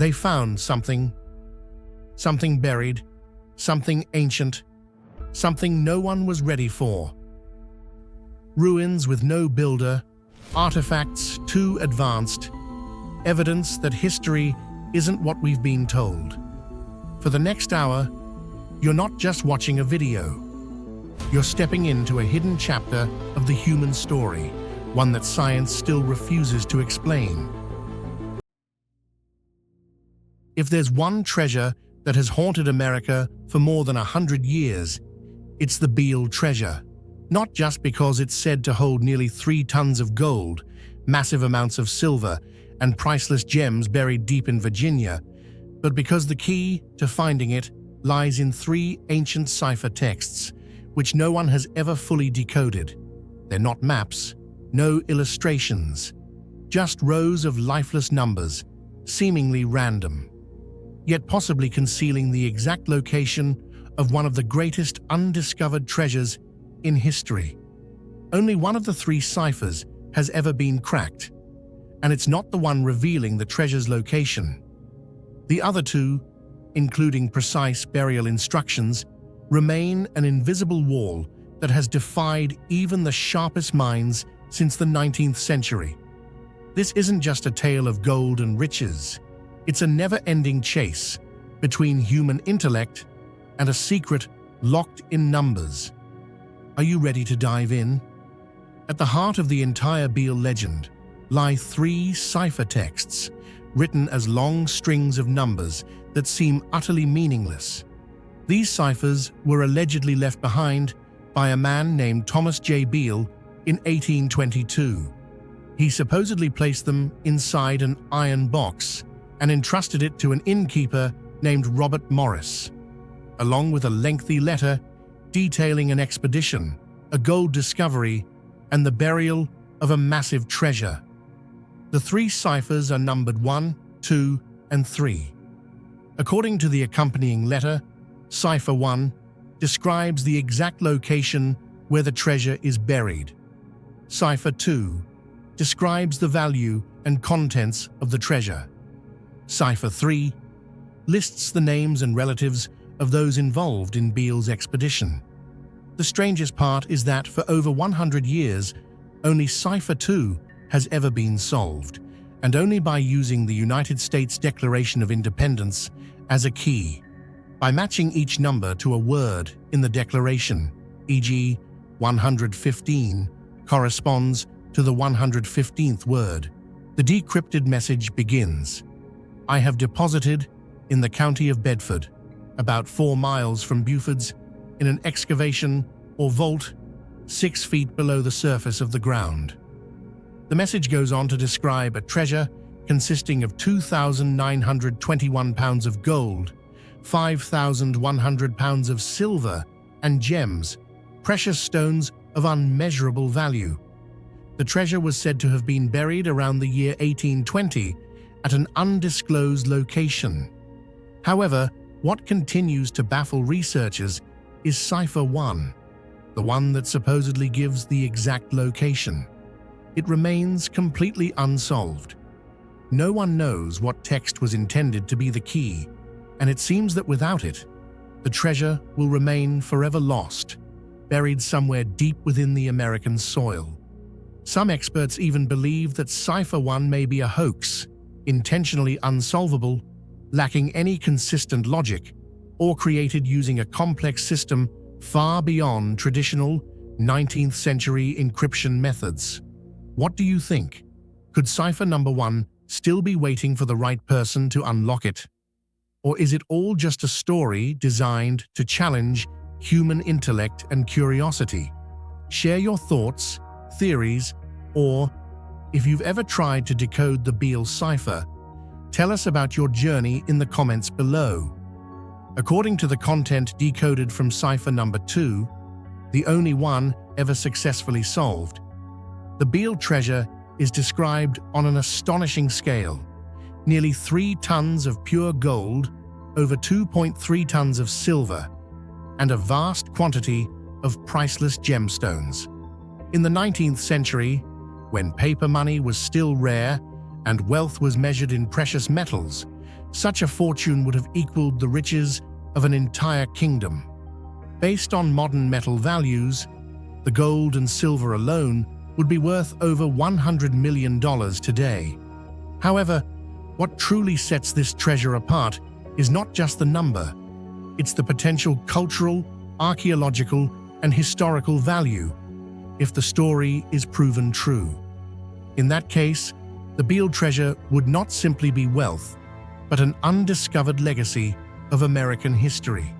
They found something buried, something ancient, something no one was ready for. Ruins with no builder, artifacts too advanced, evidence that history isn't what we've been told. For the next hour, you're not just watching a video. You're stepping into a hidden chapter of the human story, one that science still refuses to explain. If there's one treasure that has haunted America for more than 100 years, it's the Beale treasure. Not just because it's said to hold nearly 3 tons of gold, massive amounts of silver, and priceless gems buried deep in Virginia, but because the key to finding it lies in 3 ancient cipher texts, which no one has ever fully decoded. They're not maps, no illustrations, just rows of lifeless numbers, seemingly random, yet possibly concealing the exact location of one of the greatest undiscovered treasures in history. Only one of the 3 ciphers has ever been cracked, and it's not the one revealing the treasure's location. The other 2, including precise burial instructions, remain an invisible wall that has defied even the sharpest minds since the 19th century. This isn't just a tale of gold and riches. It's a never-ending chase between human intellect and a secret locked in numbers. Are you ready to dive in? At the heart of the entire Beale legend lie 3 cipher texts, written as long strings of numbers that seem utterly meaningless. These ciphers were allegedly left behind by a man named Thomas J. Beale in 1822. He supposedly placed them inside an iron box and entrusted it to an innkeeper named Robert Morris, along with a lengthy letter detailing an expedition, a gold discovery, and the burial of a massive treasure. The 3 ciphers are numbered 1, 2, and 3. According to the accompanying letter, Cipher 1 describes the exact location where the treasure is buried. Cipher 2 describes the value and contents of the treasure. Cipher 3 lists the names and relatives of those involved in Beale's expedition. The strangest part is that for over 100 years, only Cipher 2 has ever been solved, and only by using the United States Declaration of Independence as a key. By matching each number to a word in the declaration, e.g., 115 corresponds to the 115th word, the decrypted message begins. I have deposited in the county of Bedford, about 4 miles from Beaufort's, in an excavation or vault 6 feet below the surface of the ground. The message goes on to describe a treasure consisting of 2,921 pounds of gold, 5,100 pounds of silver, and gems, precious stones of unmeasurable value. The treasure was said to have been buried around the year 1820 at an undisclosed location. However, what continues to baffle researchers is Cipher 1, the one that supposedly gives the exact location. It remains completely unsolved. No one knows what text was intended to be the key, and it seems that without it, the treasure will remain forever lost, buried somewhere deep within the American soil. Some experts even believe that Cipher 1 may be a hoax, intentionally unsolvable, lacking any consistent logic, or created using a complex system far beyond traditional 19th century encryption methods. What do you think? Could Cipher number 1 still be waiting for the right person to unlock it? Or is it all just a story designed to challenge human intellect and curiosity? Share your thoughts, theories, or, if you've ever tried to decode the Beale cipher, tell us about your journey in the comments below. According to the content decoded from cipher number 2, the only one ever successfully solved, the Beale treasure is described on an astonishing scale: nearly 3 tons of pure gold, over 2.3 tons of silver, and a vast quantity of priceless gemstones. In the 19th century, when paper money was still rare and wealth was measured in precious metals, Such a fortune would have equaled the riches of an entire kingdom. Based on modern metal values, the gold and silver alone would be worth over $100 million today. However, what truly sets this treasure apart is not just the number, it's the potential cultural, archaeological, and historical value if the story is proven true. In that case, the Beale treasure would not simply be wealth, but an undiscovered legacy of American history.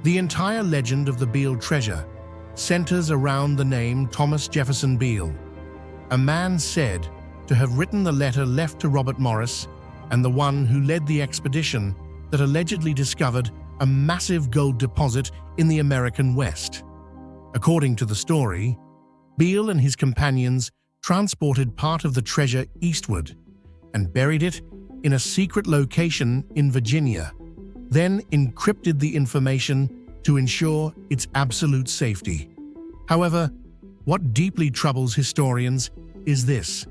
The entire legend of the Beale treasure centers around the name Thomas Jefferson Beale, a man said to have written the letter left to Robert Morris and the one who led the expedition that allegedly discovered a massive gold deposit in the American West. According to the story, Beale and his companions transported part of the treasure eastward and buried it in a secret location in Virginia, then encrypted the information to ensure its absolute safety. However, what deeply troubles historians is this: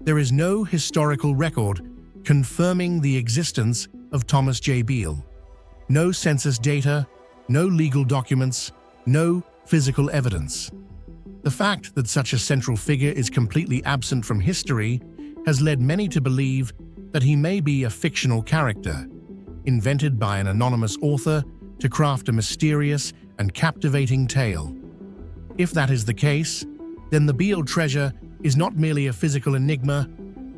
there is no historical record confirming the existence of Thomas J. Beale. No census data, no legal documents, no physical evidence. The fact that such a central figure is completely absent from history has led many to believe that he may be a fictional character, invented by an anonymous author to craft a mysterious and captivating tale. If that is the case, then the Beale treasure is not merely a physical enigma,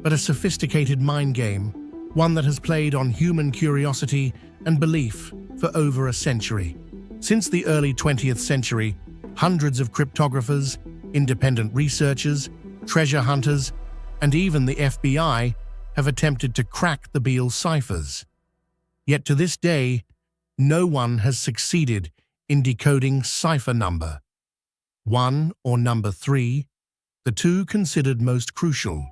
but a sophisticated mind game, one that has played on human curiosity and belief for over a century. Since the early 20th century, hundreds of cryptographers, independent researchers, treasure hunters, and even the FBI have attempted to crack the Beale ciphers. Yet to this day, no one has succeeded in decoding cipher number 1 or number 3, the two considered most crucial,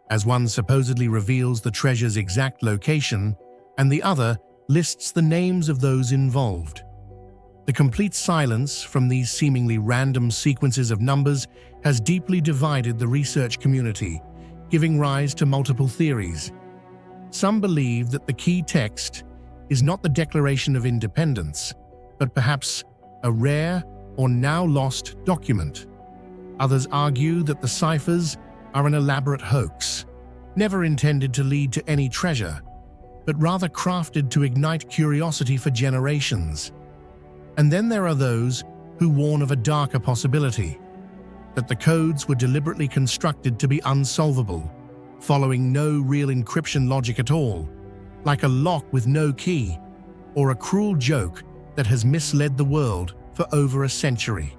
as one supposedly reveals the treasure's exact location and the other lists the names of those involved. The complete silence from these seemingly random sequences of numbers has deeply divided the research community, giving rise to multiple theories. Some believe that the key text is not the Declaration of Independence, but perhaps a rare or now lost document. Others argue that the ciphers are an elaborate hoax, never intended to lead to any treasure, but rather crafted to ignite curiosity for generations. And then there are those who warn of a darker possibility, that the codes were deliberately constructed to be unsolvable, following no real encryption logic at all, like a lock with no key, or a cruel joke that has misled the world for over a century.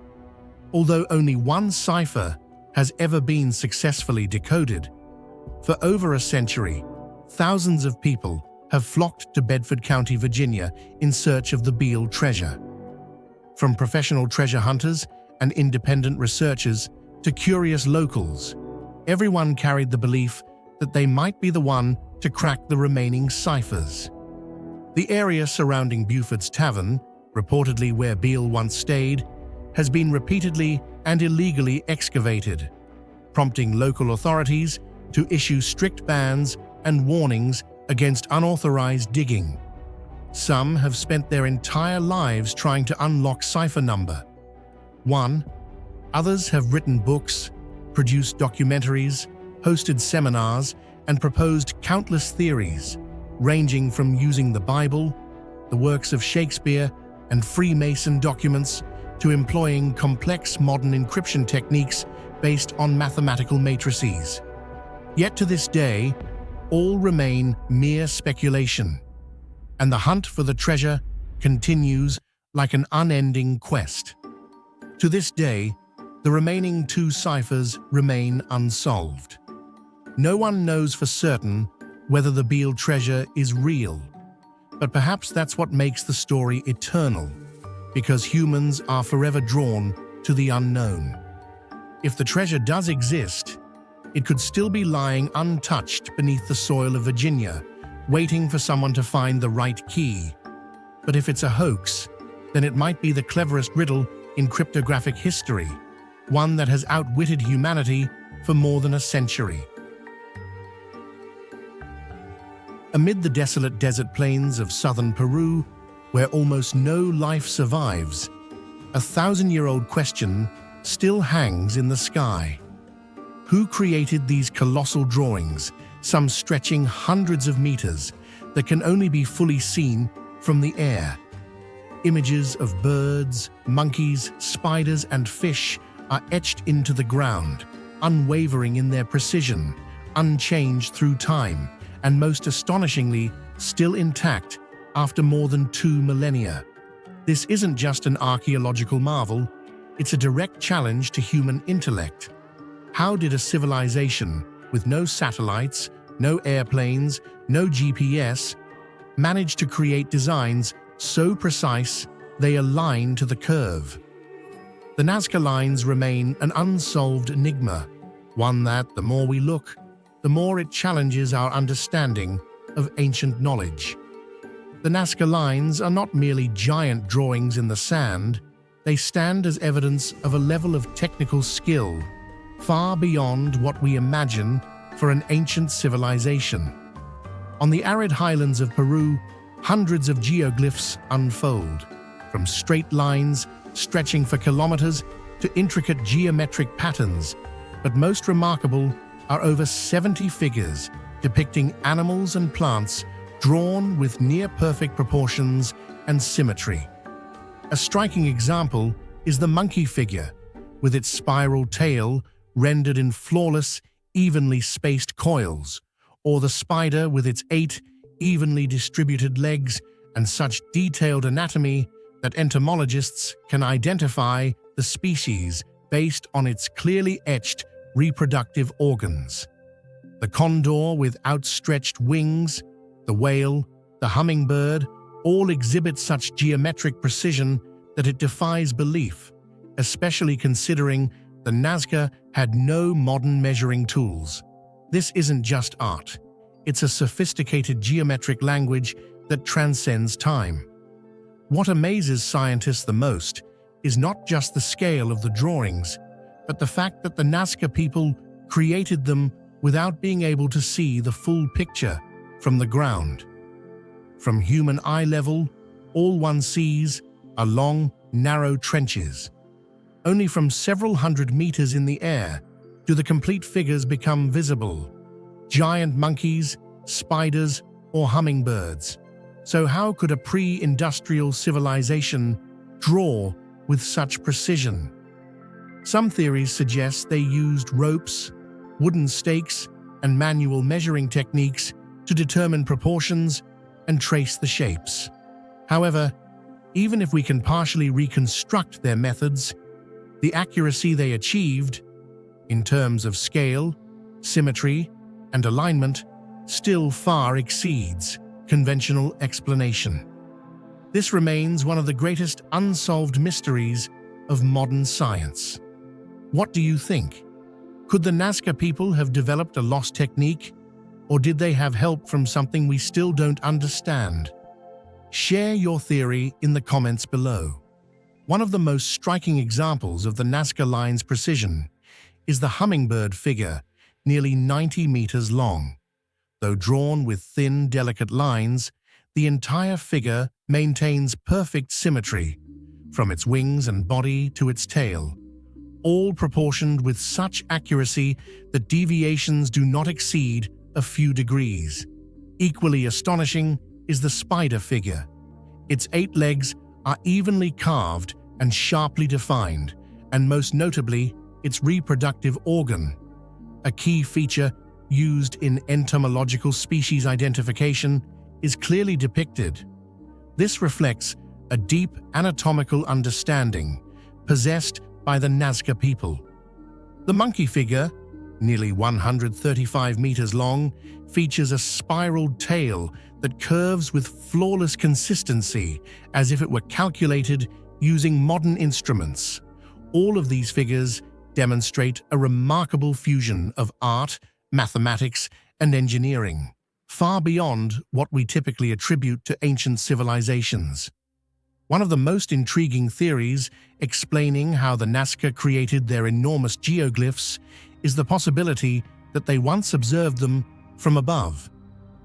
Although only one cipher has ever been successfully decoded, for over a century, thousands of people have flocked to Bedford County, Virginia in search of the Beale treasure. From professional treasure hunters and independent researchers to curious locals, everyone carried the belief that they might be the one to crack the remaining ciphers. The area surrounding Buford's Tavern, reportedly where Beale once stayed, has been repeatedly and illegally excavated, prompting local authorities to issue strict bans and warnings against unauthorized digging. Some have spent their entire lives trying to unlock cipher number 1. Others have written books, produced documentaries, hosted seminars, and proposed countless theories, ranging from using the Bible, the works of Shakespeare, and Freemason documents to employing complex modern encryption techniques based on mathematical matrices. Yet to this day, all remain mere speculation, and the hunt for the treasure continues like an unending quest. To this day, the remaining 2 ciphers remain unsolved. No one knows for certain whether the Beale treasure is real, but perhaps that's what makes the story eternal, because humans are forever drawn to the unknown. If the treasure does exist, it could still be lying untouched beneath the soil of Virginia, waiting for someone to find the right key. But if it's a hoax, then it might be the cleverest riddle in cryptographic history, one that has outwitted humanity for more than a century. Amid the desolate desert plains of southern Peru, where almost no life survives, a thousand-year-old question still hangs in the sky. Who created these colossal drawings, some stretching hundreds of meters, that can only be fully seen from the air? Images of birds, monkeys, spiders, and fish are etched into the ground, unwavering in their precision, unchanged through time, and most astonishingly, still intact after more than 2 millennia. This isn't just an archaeological marvel, it's a direct challenge to human intellect. How did a civilization with no satellites, no airplanes, no GPS, manage to create designs so precise they align to the curve? The Nazca lines remain an unsolved enigma, one that, the more we look, the more it challenges our understanding of ancient knowledge. The Nazca lines are not merely giant drawings in the sand, they stand as evidence of a level of technical skill far beyond what we imagine for an ancient civilization. On the arid highlands of Peru, hundreds of geoglyphs unfold, from straight lines stretching for kilometers to intricate geometric patterns, but most remarkable are over 70 figures depicting animals and plants drawn with near-perfect proportions and symmetry. A striking example is the monkey figure, with its spiral tail rendered in flawless, evenly spaced coils, or the spider with its 8 evenly distributed legs and such detailed anatomy that entomologists can identify the species based on its clearly etched reproductive organs. The condor with outstretched wings, the whale, the hummingbird, all exhibit such geometric precision that it defies belief, especially considering the Nazca had no modern measuring tools. This isn't just art, it's a sophisticated geometric language that transcends time. What amazes scientists the most is not just the scale of the drawings, but the fact that the Nazca people created them without being able to see the full picture from the ground. From human eye level, all one sees are long, narrow trenches. Only from several hundred meters in the air do the complete figures become visible. Giant monkeys, spiders, or hummingbirds. So how could a pre-industrial civilization draw with such precision? Some theories suggest they used ropes, wooden stakes, and manual measuring techniques to determine proportions and trace the shapes. However, even if we can partially reconstruct their methods, the accuracy they achieved, in terms of scale, symmetry, and alignment, still far exceeds conventional explanation. This remains one of the greatest unsolved mysteries of modern science. What do you think? Could the Nazca people have developed a lost technique, or did they have help from something we still don't understand? Share your theory in the comments below. One of the most striking examples of the Nazca line's precision is the hummingbird figure, nearly 90 meters long. Though drawn with thin, delicate lines, the entire figure maintains perfect symmetry, from its wings and body to its tail, all proportioned with such accuracy that deviations do not exceed a few degrees. Equally astonishing is the spider figure. Its 8 legs are evenly carved and sharply defined, and most notably, its reproductive organ, a key feature used in entomological species identification, is clearly depicted. This reflects a deep anatomical understanding possessed by the Nazca people. The monkey figure, nearly 135 meters long, features a spiraled tail that curves with flawless consistency, as if it were calculated using modern instruments. All of these figures demonstrate a remarkable fusion of art, mathematics, and engineering, far beyond what we typically attribute to ancient civilizations. One of the most intriguing theories explaining how the Nazca created their enormous geoglyphs is the possibility that they once observed them from above.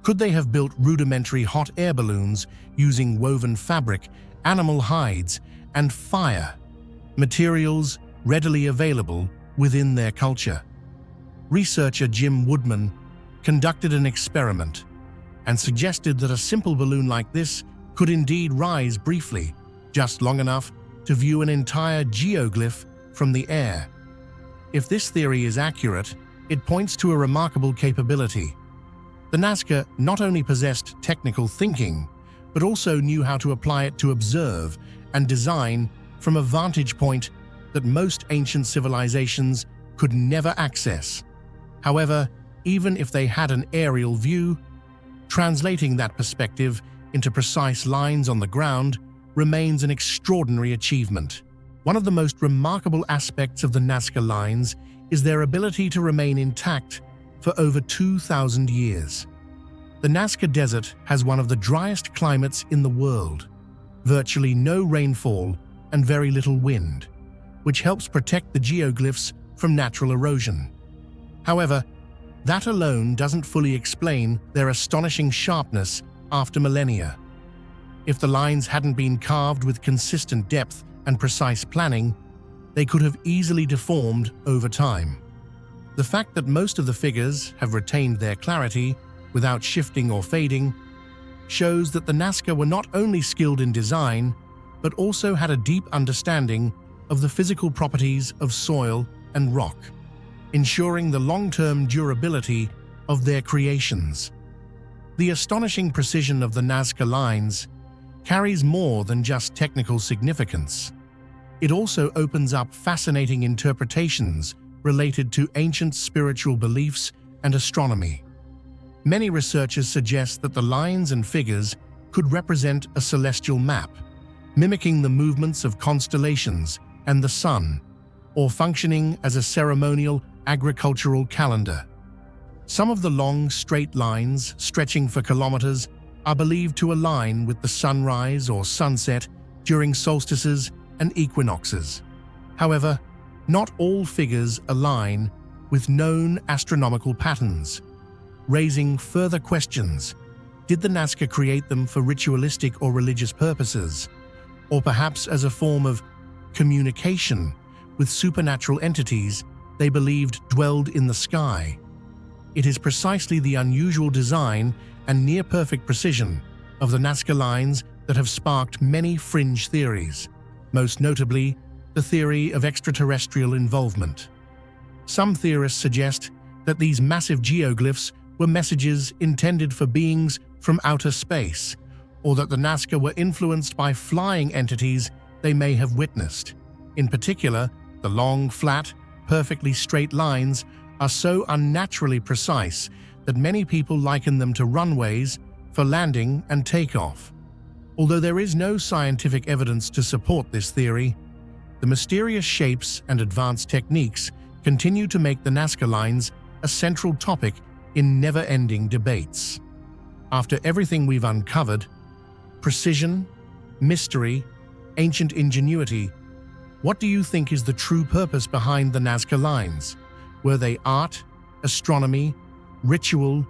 Could they have built rudimentary hot air balloons using woven fabric, animal hides, and fire, materials readily available within their culture? Researcher Jim Woodman conducted an experiment and suggested that a simple balloon like this could indeed rise briefly, just long enough to view an entire geoglyph from the air. If this theory is accurate, it points to a remarkable capability. The Nazca not only possessed technical thinking, but also knew how to apply it to observe and design from a vantage point that most ancient civilizations could never access. However, even if they had an aerial view, translating that perspective into precise lines on the ground remains an extraordinary achievement. One of the most remarkable aspects of the Nazca lines is their ability to remain intact for over 2,000 years. The Nazca Desert has one of the driest climates in the world, virtually no rainfall and very little wind, which helps protect the geoglyphs from natural erosion. However, that alone doesn't fully explain their astonishing sharpness after millennia. If the lines hadn't been carved with consistent depth and precise planning, they could have easily deformed over time. The fact that most of the figures have retained their clarity without shifting or fading shows that the Nazca were not only skilled in design, but also had a deep understanding of the physical properties of soil and rock, ensuring the long-term durability of their creations. The astonishing precision of the Nazca lines carries more than just technical significance. It also opens up fascinating interpretations related to ancient spiritual beliefs and astronomy. Many researchers suggest that the lines and figures could represent a celestial map, mimicking the movements of constellations and the sun, or functioning as a ceremonial agricultural calendar. Some of the long, straight lines, stretching for kilometers, are believed to align with the sunrise or sunset during solstices and equinoxes. However, not all figures align with known astronomical patterns, raising further questions. Did the Nazca create them for ritualistic or religious purposes, or perhaps as a form of communication with supernatural entities they believed dwelled in the sky? It is precisely the unusual design and near-perfect precision of the Nazca lines that have sparked many fringe theories, most notably the theory of extraterrestrial involvement. Some theorists suggest that these massive geoglyphs were messages intended for beings from outer space, or that the Nazca were influenced by flying entities they may have witnessed. In particular, the long, flat, perfectly straight lines are so unnaturally precise that many people liken them to runways for landing and takeoff. Although there is no scientific evidence to support this theory, the mysterious shapes and advanced techniques continue to make the Nazca lines a central topic in never-ending debates. After everything we've uncovered, precision, mystery, ancient ingenuity, what do you think is the true purpose behind the Nazca lines? Were they art, astronomy, ritual,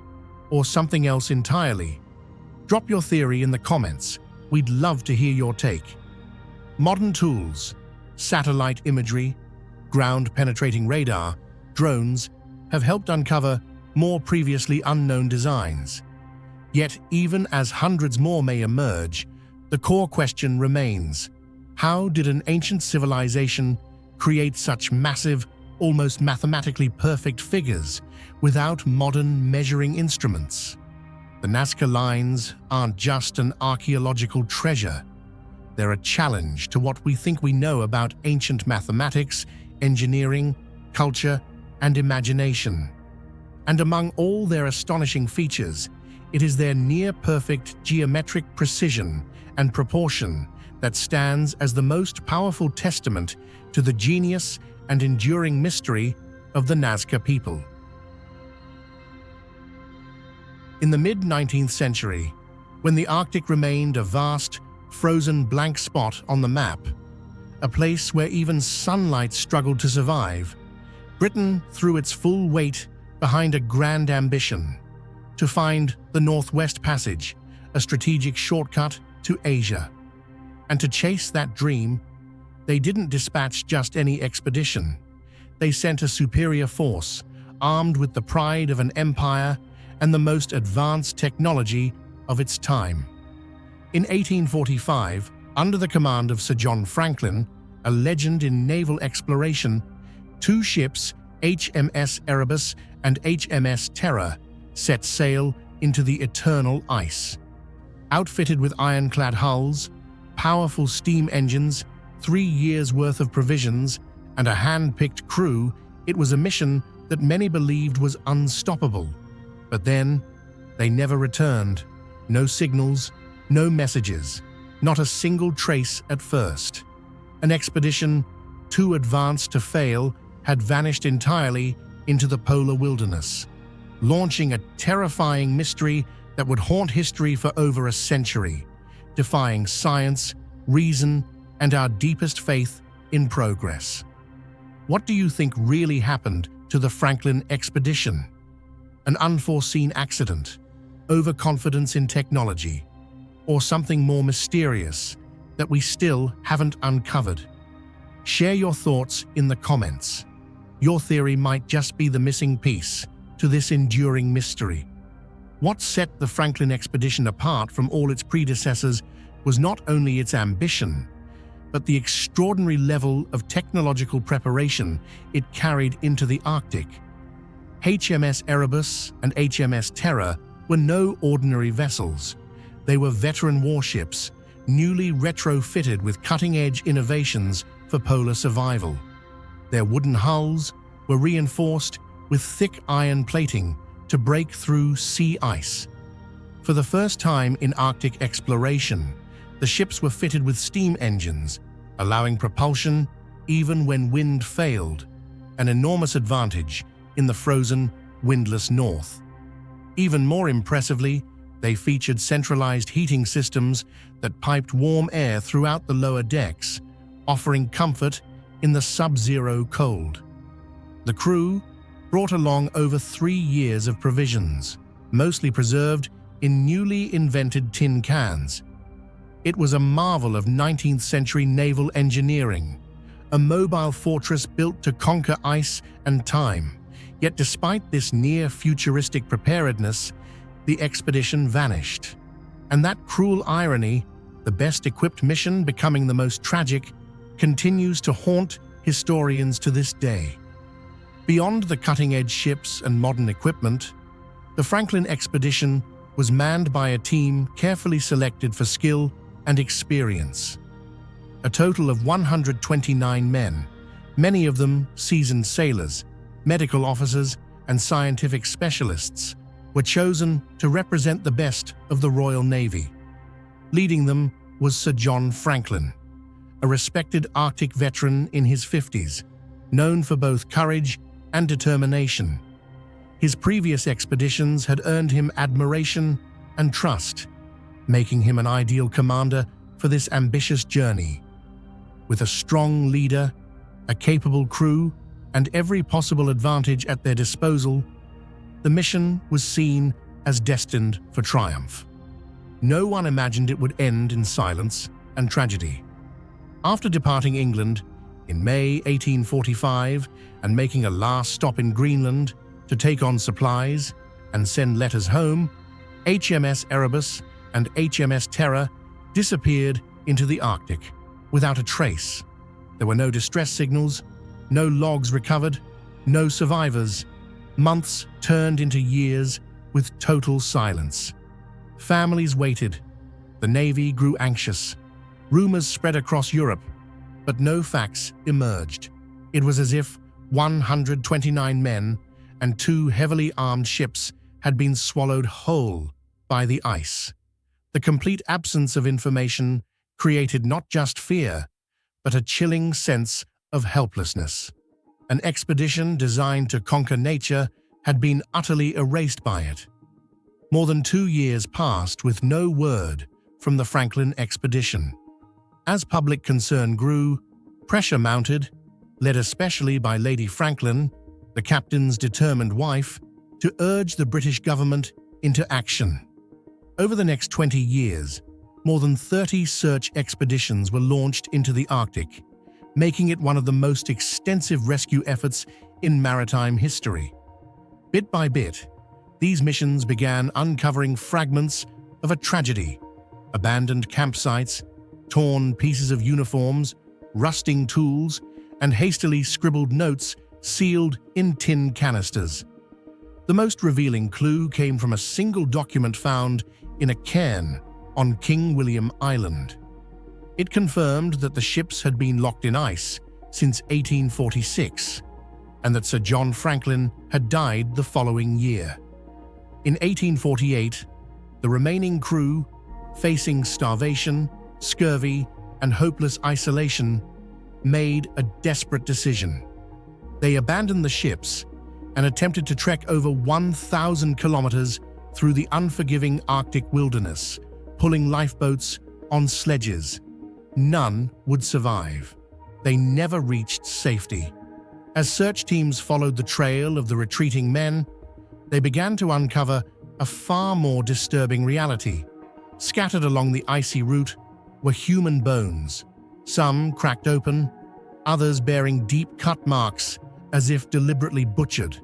or something else entirely? Drop your theory in the comments. We'd love to hear your take. Modern tools, satellite imagery, ground-penetrating radar, drones have helped uncover more previously unknown designs. Yet, even as hundreds more may emerge, the core question remains: how did an ancient civilization create such massive, almost mathematically perfect figures without modern measuring instruments? The Nazca lines aren't just an archaeological treasure. They're a challenge to what we think we know about ancient mathematics, engineering, culture, and imagination. And among all their astonishing features, it is their near-perfect geometric precision and proportion that stands as the most powerful testament to the genius and enduring mystery of the Nazca people. In the mid-19th century, when the Arctic remained a vast, frozen blank spot on the map, a place where even sunlight struggled to survive, Britain threw its full weight behind a grand ambition: to find the Northwest Passage, a strategic shortcut to Asia. And to chase that dream, they didn't dispatch just any expedition. They sent a superior force, armed with the pride of an empire and the most advanced technology of its time. In 1845, under the command of Sir John Franklin, a legend in naval exploration, two ships, HMS Erebus and HMS Terror, set sail into the eternal ice. Outfitted with ironclad hulls, powerful steam engines, 3 years' worth of provisions, and a hand-picked crew, it was a mission that many believed was unstoppable. But then, they never returned. No signals, no messages, not a single trace at first. An expedition, too advanced to fail, had vanished entirely into the polar wilderness, launching a terrifying mystery that would haunt history for over a century, defying science, reason, and our deepest faith in progress. What do you think really happened to the Franklin expedition? An unforeseen accident, overconfidence in technology, or something more mysterious that we still haven't uncovered? Share your thoughts in the comments. Your theory might just be the missing piece to this enduring mystery. What set the Franklin expedition apart from all its predecessors was not only its ambition, but the extraordinary level of technological preparation it carried into the Arctic. HMS Erebus and HMS Terror were no ordinary vessels. They were veteran warships, newly retrofitted with cutting-edge innovations for polar survival. Their wooden hulls were reinforced with thick iron plating to break through sea ice. For the first time in Arctic exploration, the ships were fitted with steam engines, allowing propulsion even when wind failed, an enormous advantage in the frozen, windless north. Even more impressively, they featured centralized heating systems that piped warm air throughout the lower decks, offering comfort in the sub-zero cold. The crew brought along over 3 years of provisions, mostly preserved in newly invented tin cans. It was a marvel of 19th century naval engineering, a mobile fortress built to conquer ice and time. Yet despite this near-futuristic preparedness, the expedition vanished. And that cruel irony, the best-equipped mission becoming the most tragic, continues to haunt historians to this day. Beyond the cutting-edge ships and modern equipment, the Franklin expedition was manned by a team carefully selected for skill and experience. A total of 129 men, many of them seasoned sailors, medical officers, and scientific specialists, were chosen to represent the best of the Royal Navy. Leading them was Sir John Franklin, a respected Arctic veteran in his 50s, known for both courage and determination. His previous expeditions had earned him admiration and trust, making him an ideal commander for this ambitious journey. With a strong leader, a capable crew, and every possible advantage at their disposal, the mission was seen as destined for triumph. No one imagined it would end in silence and tragedy. After departing England in May 1845 and making a last stop in Greenland to take on supplies and send letters home, HMS Erebus and HMS Terror disappeared into the Arctic without a trace. There were no distress signals, no logs recovered, no survivors. Months turned into years with total silence. Families waited. The Navy grew anxious. Rumors spread across Europe, but no facts emerged. It was as if 129 men and 2 heavily armed ships had been swallowed whole by the ice. The complete absence of information created not just fear, but a chilling sense of helplessness. An expedition designed to conquer nature had been utterly erased by it. More than 2 years passed with no word from the Franklin expedition. As public concern grew, pressure mounted, led especially by Lady Franklin, the captain's determined wife, to urge the British government into action. Over the next 20 years, more than 30 search expeditions were launched into the Arctic, making it one of the most extensive rescue efforts in maritime history. Bit by bit, these missions began uncovering fragments of a tragedy: abandoned campsites, torn pieces of uniforms, rusting tools, and hastily scribbled notes sealed in tin canisters. The most revealing clue came from a single document found in a cairn on King William Island. It confirmed that the ships had been locked in ice since 1846, and that Sir John Franklin had died the following year. In 1848, the remaining crew, facing starvation, scurvy, and hopeless isolation, made a desperate decision. They abandoned the ships and attempted to trek over 1,000 kilometers through the unforgiving Arctic wilderness, pulling lifeboats on sledges. None would survive. They never reached safety. As search teams followed the trail of the retreating men, they began to uncover a far more disturbing reality. Scattered along the icy route were human bones, some cracked open, others bearing deep cut marks as if deliberately butchered.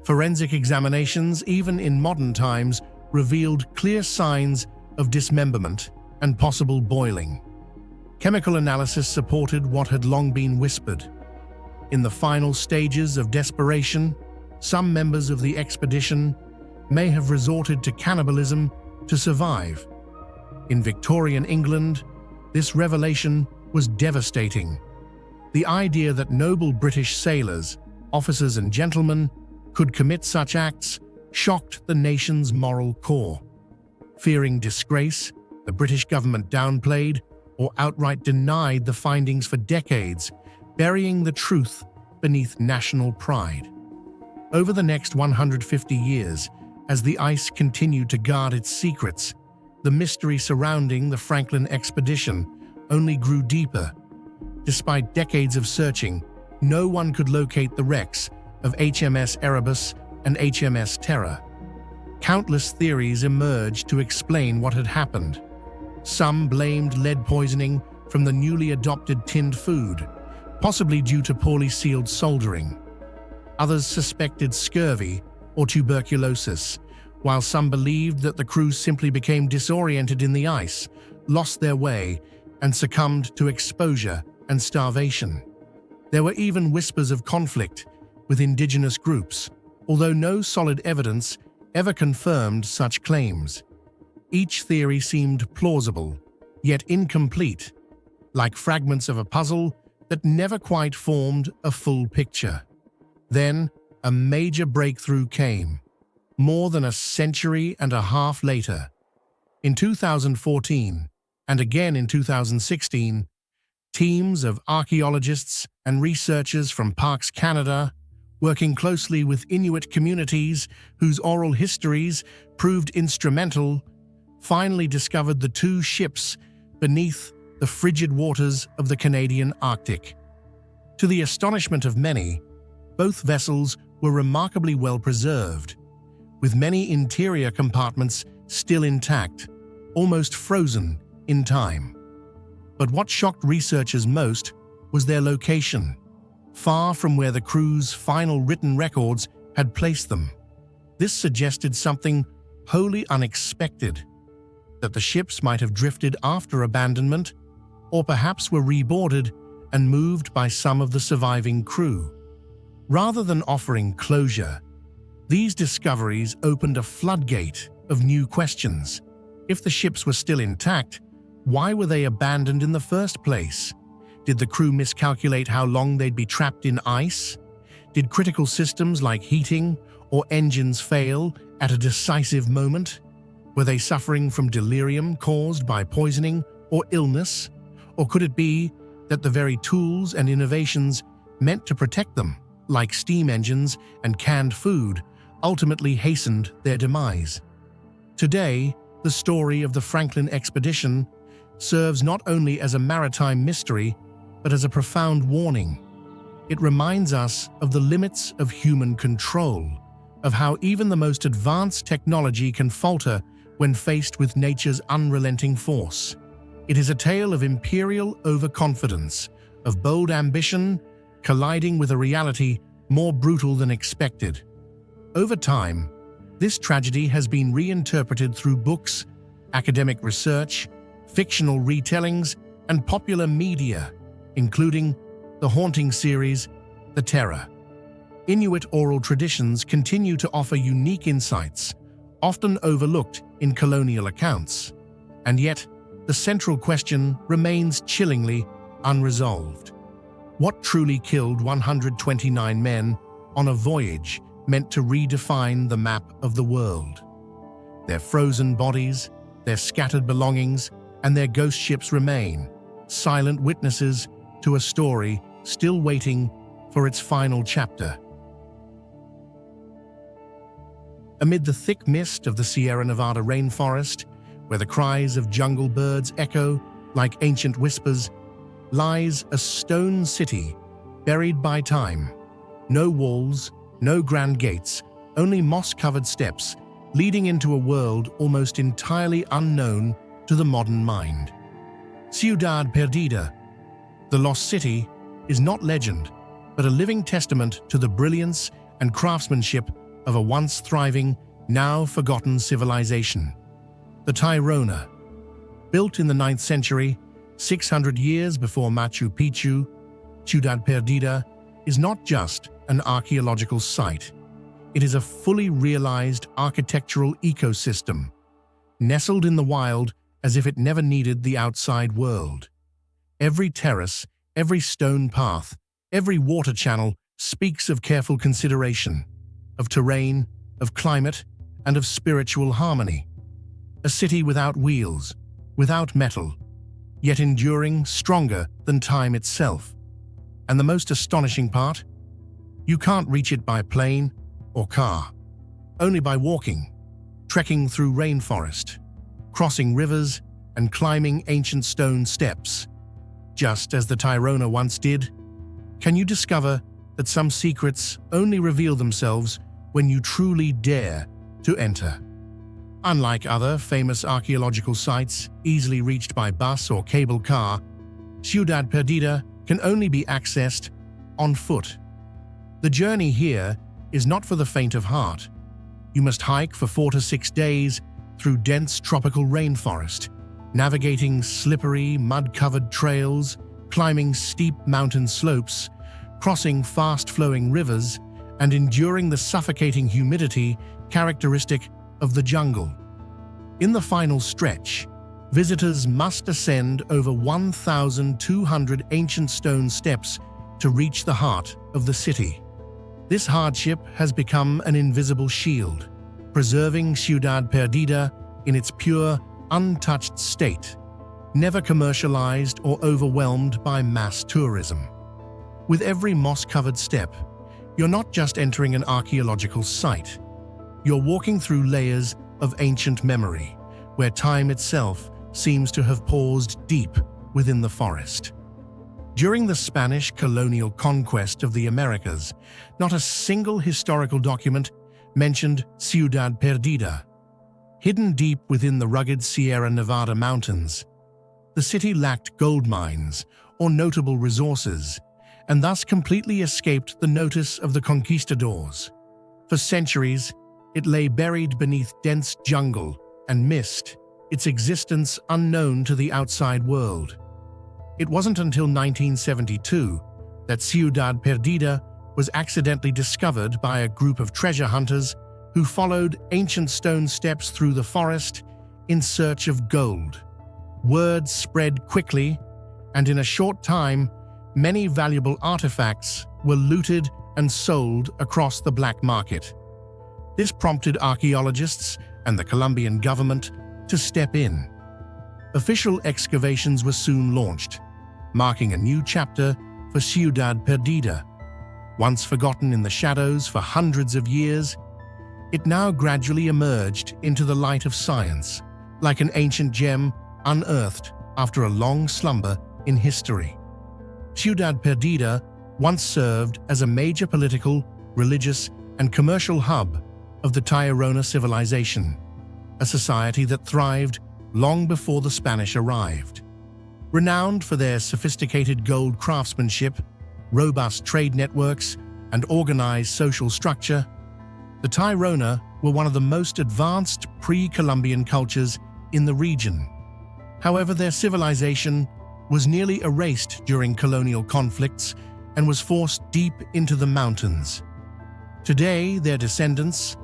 Forensic examinations, even in modern times, revealed clear signs of dismemberment and possible boiling. Chemical analysis supported what had long been whispered. In the final stages of desperation, some members of the expedition may have resorted to cannibalism to survive. In Victorian England, this revelation was devastating. The idea that noble British sailors, officers and gentlemen, could commit such acts shocked the nation's moral core. Fearing disgrace, the British government downplayed or outright denied the findings for decades, burying the truth beneath national pride. Over the next 150 years, as the ice continued to guard its secrets, the mystery surrounding the Franklin expedition only grew deeper. Despite decades of searching, no one could locate the wrecks of HMS Erebus and HMS Terror. Countless theories emerged to explain what had happened. Some blamed lead poisoning from the newly adopted tinned food, possibly due to poorly sealed soldering. Others suspected scurvy or tuberculosis, while some believed that the crew simply became disoriented in the ice, lost their way, and succumbed to exposure and starvation. There were even whispers of conflict with indigenous groups, although no solid evidence ever confirmed such claims. Each theory seemed plausible, yet incomplete, like fragments of a puzzle that never quite formed a full picture. Then, a major breakthrough came, more than a century and a half later. In 2014, and again in 2016, teams of archaeologists and researchers from Parks Canada, working closely with Inuit communities whose oral histories proved instrumental, finally discovered the two ships beneath the frigid waters of the Canadian Arctic. To the astonishment of many, both vessels were remarkably well preserved, with many interior compartments still intact, almost frozen in time. But what shocked researchers most was their location, far from where the crew's final written records had placed them. This suggested something wholly unexpected, that the ships might have drifted after abandonment, or perhaps were reboarded and moved by some of the surviving crew. Rather than offering closure, these discoveries opened a floodgate of new questions. If the ships were still intact, why were they abandoned in the first place? Did the crew miscalculate how long they'd be trapped in ice? Did critical systems like heating or engines fail at a decisive moment? Were they suffering from delirium caused by poisoning or illness? Or could it be that the very tools and innovations meant to protect them, like steam engines and canned food, ultimately hastened their demise? Today, the story of the Franklin expedition serves not only as a maritime mystery, but as a profound warning. It reminds us of the limits of human control, of how even the most advanced technology can falter when faced with nature's unrelenting force. It is a tale of imperial overconfidence, of bold ambition colliding with a reality more brutal than expected. Over time, this tragedy has been reinterpreted through books, academic research, fictional retellings, and popular media, including the haunting series, The Terror. Inuit oral traditions continue to offer unique insights, often overlooked in colonial accounts, and yet the central question remains chillingly unresolved. What truly killed 129 men on a voyage meant to redefine the map of the world? Their frozen bodies, their scattered belongings, and their ghost ships remain silent witnesses to a story still waiting for its final chapter. Amid the thick mist of the Sierra Nevada rainforest, where the cries of jungle birds echo like ancient whispers, lies a stone city buried by time. No walls, no grand gates, only moss-covered steps leading into a world almost entirely unknown to the modern mind. Ciudad Perdida, the lost city, is not legend, but a living testament to the brilliance and craftsmanship of a once thriving, now forgotten civilization. The Tairona, built in the 9th century, 600 years before Machu Picchu, Ciudad Perdida is not just an archaeological site. It is a fully realized architectural ecosystem, nestled in the wild as if it never needed the outside world. Every terrace, every stone path, every water channel speaks of careful consideration, of terrain, of climate, and of spiritual harmony. A city without wheels, without metal, yet enduring, stronger than time itself. And the most astonishing part? You can't reach it by plane or car, only by walking, trekking through rainforest, crossing rivers, and climbing ancient stone steps. Just as the Tairona once did, can you discover that some secrets only reveal themselves when you truly dare to enter? Unlike other famous archaeological sites easily reached by bus or cable car, Ciudad Perdida can only be accessed on foot. The journey here is not for the faint of heart. You must hike for 4 to 6 days through dense tropical rainforest, navigating slippery, mud-covered trails, climbing steep mountain slopes, crossing fast-flowing rivers, and enduring the suffocating humidity characteristic of the jungle. In the final stretch, visitors must ascend over 1,200 ancient stone steps to reach the heart of the city. This hardship has become an invisible shield, preserving Ciudad Perdida in its pure, untouched state, never commercialized or overwhelmed by mass tourism. With every moss-covered step, you're not just entering an archaeological site. You're walking through layers of ancient memory, where time itself seems to have paused deep within the forest. During the Spanish colonial conquest of the Americas, not a single historical document mentioned Ciudad Perdida. Hidden deep within the rugged Sierra Nevada mountains, the city lacked gold mines or notable resources, and thus completely escaped the notice of the conquistadors. For centuries, it lay buried beneath dense jungle and mist, its existence unknown to the outside world. It wasn't until 1972 that Ciudad Perdida was accidentally discovered by a group of treasure hunters who followed ancient stone steps through the forest in search of gold. Word spread quickly, and in a short time, many valuable artifacts were looted and sold across the black market. This prompted archaeologists and the Colombian government to step in. Official excavations were soon launched, marking a new chapter for Ciudad Perdida. Once forgotten in the shadows for hundreds of years, it now gradually emerged into the light of science, like an ancient gem unearthed after a long slumber in history. Ciudad Perdida once served as a major political, religious, and commercial hub of the Tairona civilization, a society that thrived long before the Spanish arrived. Renowned for their sophisticated gold craftsmanship, robust trade networks, and organized social structure, the Tairona were one of the most advanced pre-Columbian cultures in the region. However, their civilization was nearly erased during colonial conflicts and was forced deep into the mountains. Today, their descendants,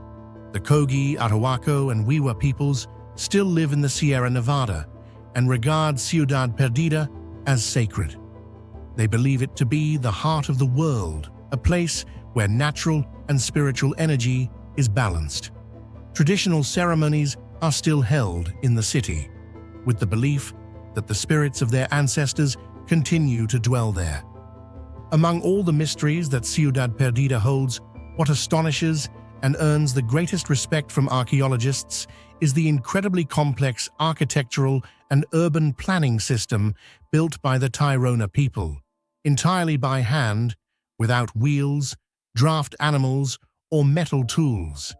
the Kogi, Arhuaco, and Wiwa peoples, still live in the Sierra Nevada and regard Ciudad Perdida as sacred. They believe it to be the heart of the world, a place where natural and spiritual energy is balanced. Traditional ceremonies are still held in the city, with the belief that the spirits of their ancestors continue to dwell there. Among all the mysteries that Ciudad Perdida holds, what astonishes and earns the greatest respect from archaeologists is the incredibly complex architectural and urban planning system built by the Tairona people, entirely by hand, without wheels, draft animals, or metal tools.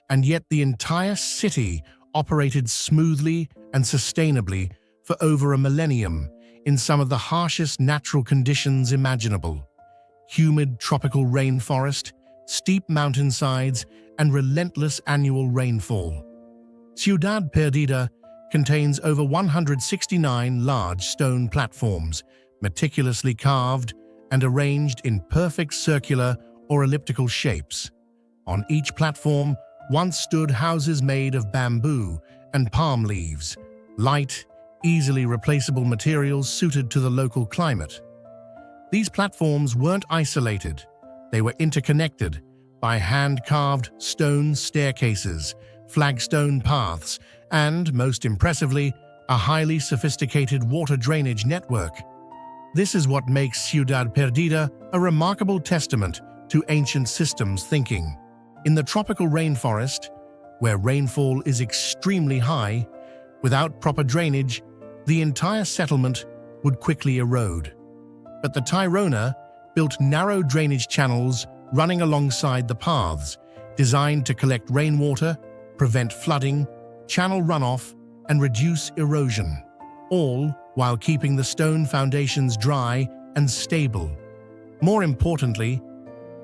And yet the entire city operated smoothly and sustainably for over a millennium in some of the harshest natural conditions imaginable: humid tropical rainforest, steep mountainsides, and relentless annual rainfall. Ciudad Perdida contains over 169 large stone platforms, meticulously carved and arranged in perfect circular or elliptical shapes. On each platform once stood houses made of bamboo and palm leaves, light, easily replaceable materials suited to the local climate. These platforms weren't isolated. They were interconnected by hand-carved stone staircases, flagstone paths, and, most impressively, a highly sophisticated water drainage network. This is what makes Ciudad Perdida a remarkable testament to ancient systems thinking. In the tropical rainforest, where rainfall is extremely high, without proper drainage, the entire settlement would quickly erode. But the Tairona built narrow drainage channels running alongside the paths, designed to collect rainwater, prevent flooding, channel runoff, and reduce erosion, all while keeping the stone foundations dry and stable. More importantly,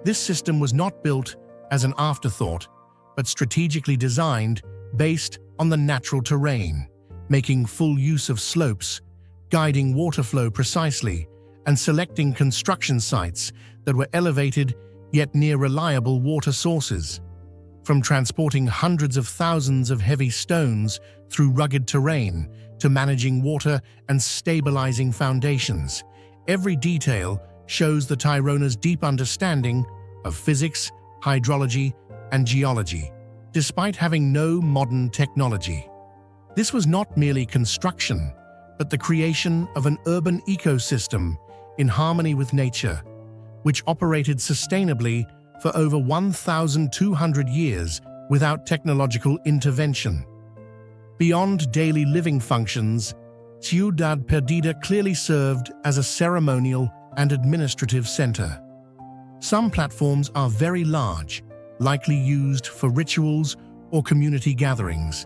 this system was not built as an afterthought, but strategically designed based on the natural terrain, making full use of slopes, guiding water flow precisely, and selecting construction sites that were elevated yet near reliable water sources. From transporting hundreds of thousands of heavy stones through rugged terrain to managing water and stabilizing foundations, every detail shows the Tairona's deep understanding of physics, hydrology, and geology, despite having no modern technology. This was not merely construction, but the creation of an urban ecosystem in harmony with nature, which operated sustainably for over 1,200 years without technological intervention. Beyond daily living functions, Ciudad Perdida clearly served as a ceremonial and administrative center. Some platforms are very large, likely used for rituals or community gatherings.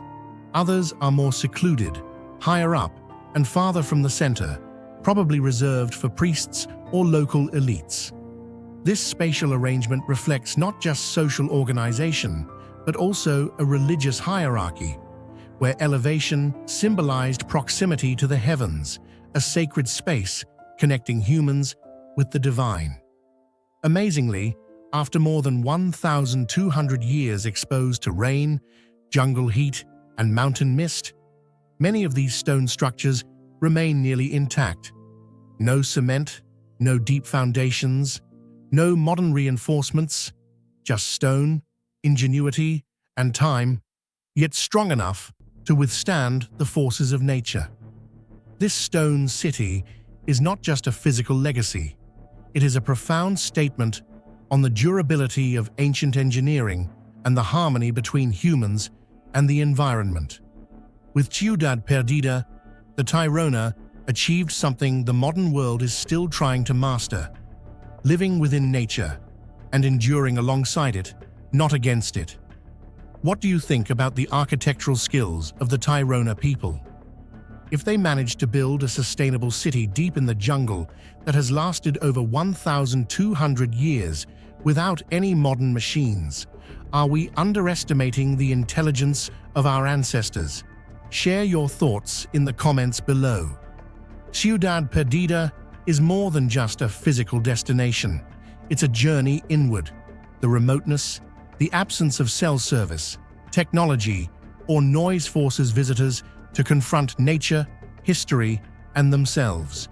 Others are more secluded, higher up, and farther from the center, probably reserved for priests or local elites. This spatial arrangement reflects not just social organization, but also a religious hierarchy, where elevation symbolized proximity to the heavens, a sacred space connecting humans with the divine. Amazingly, after more than 1,200 years exposed to rain, jungle heat, and mountain mist, many of these stone structures remain nearly intact. No cement, no deep foundations, no modern reinforcements, just stone, ingenuity, and time, yet strong enough to withstand the forces of nature. This stone city is not just a physical legacy. It is a profound statement on the durability of ancient engineering and the harmony between humans and the environment. With Ciudad Perdida, the Tairona achieved something the modern world is still trying to master: living within nature and enduring alongside it, not against it. What do you think about the architectural skills of the Tairona people? If they managed to build a sustainable city deep in the jungle that has lasted over 1,200 years without any modern machines, are we underestimating the intelligence of our ancestors? Share your thoughts in the comments below. Ciudad Perdida is more than just a physical destination. It's a journey inward. The remoteness, the absence of cell service, technology, or noise forces visitors to confront nature, history, and themselves.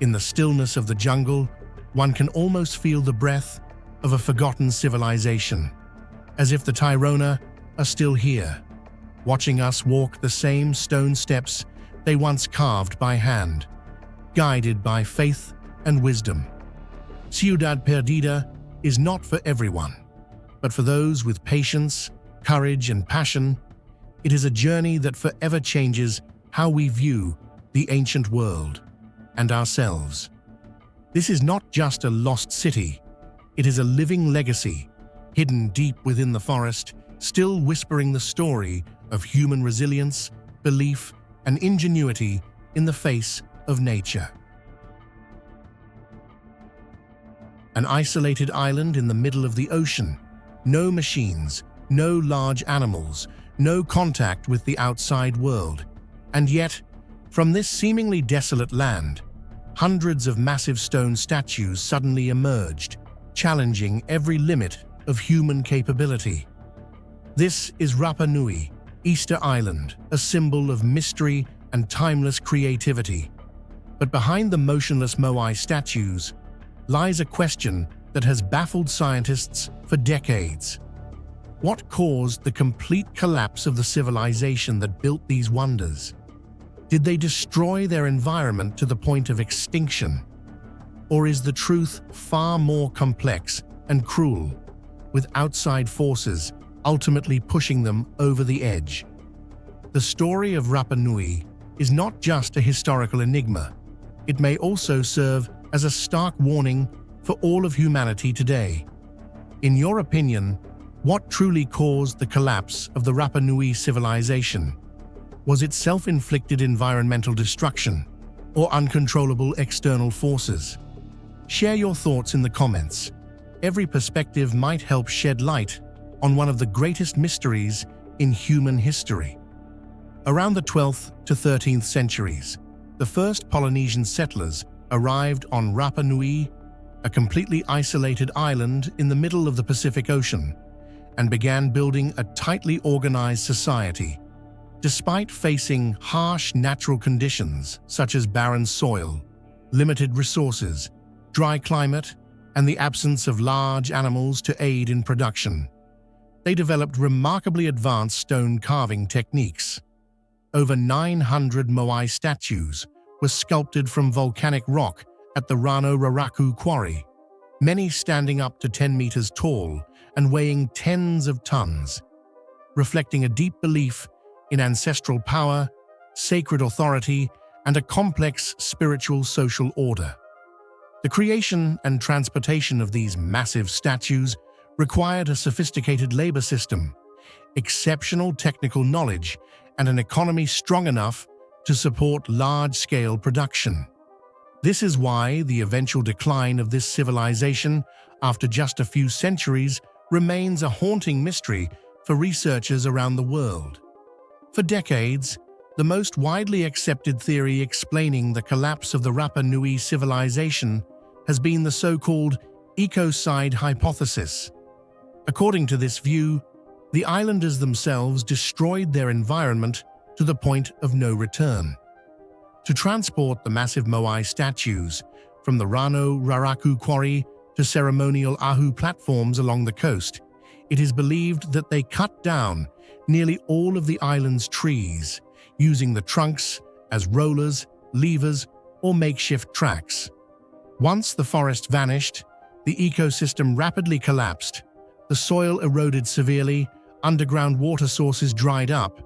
In the stillness of the jungle, one can almost feel the breath of a forgotten civilization, as if the Tairona are still here, watching us walk the same stone steps they once carved by hand, guided by faith and wisdom. Ciudad Perdida is not for everyone, but for those with patience, courage, and passion. It is a journey that forever changes how we view the ancient world and ourselves. This is not just a lost city, it is a living legacy, hidden deep within the forest, still whispering the story of human resilience, belief, and ingenuity in the face of nature. An isolated island in the middle of the ocean, no machines, no large animals, no contact with the outside world. And yet, from this seemingly desolate land, hundreds of massive stone statues suddenly emerged, challenging every limit of human capability. This is Rapa Nui, Easter Island, a symbol of mystery and timeless creativity. But behind the motionless Moai statues lies a question that has baffled scientists for decades. What caused the complete collapse of the civilization that built these wonders? Did they destroy their environment to the point of extinction? Or is the truth far more complex and cruel, with outside forces ultimately pushing them over the edge? The story of Rapa Nui is not just a historical enigma. It may also serve as a stark warning for all of humanity today. In your opinion, what truly caused the collapse of the Rapa Nui civilization? Was it self-inflicted environmental destruction or uncontrollable external forces? Share your thoughts in the comments. Every perspective might help shed light on one of the greatest mysteries in human history. Around the 12th to 13th centuries, the first Polynesian settlers arrived on Rapa Nui, a completely isolated island in the middle of the Pacific Ocean, and began building a tightly organized society. Despite facing harsh natural conditions such as barren soil, limited resources, dry climate, and the absence of large animals to aid in production, they developed remarkably advanced stone carving techniques. Over 900 Moai statues were sculpted from volcanic rock at the Rano Raraku quarry, many standing up to 10 meters tall and weighing tens of tons, reflecting a deep belief in ancestral power, sacred authority, and a complex spiritual social order. The creation and transportation of these massive statues required a sophisticated labor system, exceptional technical knowledge, and an economy strong enough to support large-scale production. This is why the eventual decline of this civilization after just a few centuries remains a haunting mystery for researchers around the world. For decades, the most widely accepted theory explaining the collapse of the Rapa Nui civilization has been the so-called ecocide hypothesis. According to this view, the islanders themselves destroyed their environment to the point of no return. To transport the massive Moai statues from the Rano Raraku quarry to ceremonial Ahu platforms along the coast, it is believed that they cut down nearly all of the island's trees, using the trunks as rollers, levers, or makeshift tracks. Once the forest vanished, the ecosystem rapidly collapsed. The soil eroded severely, underground water sources dried up,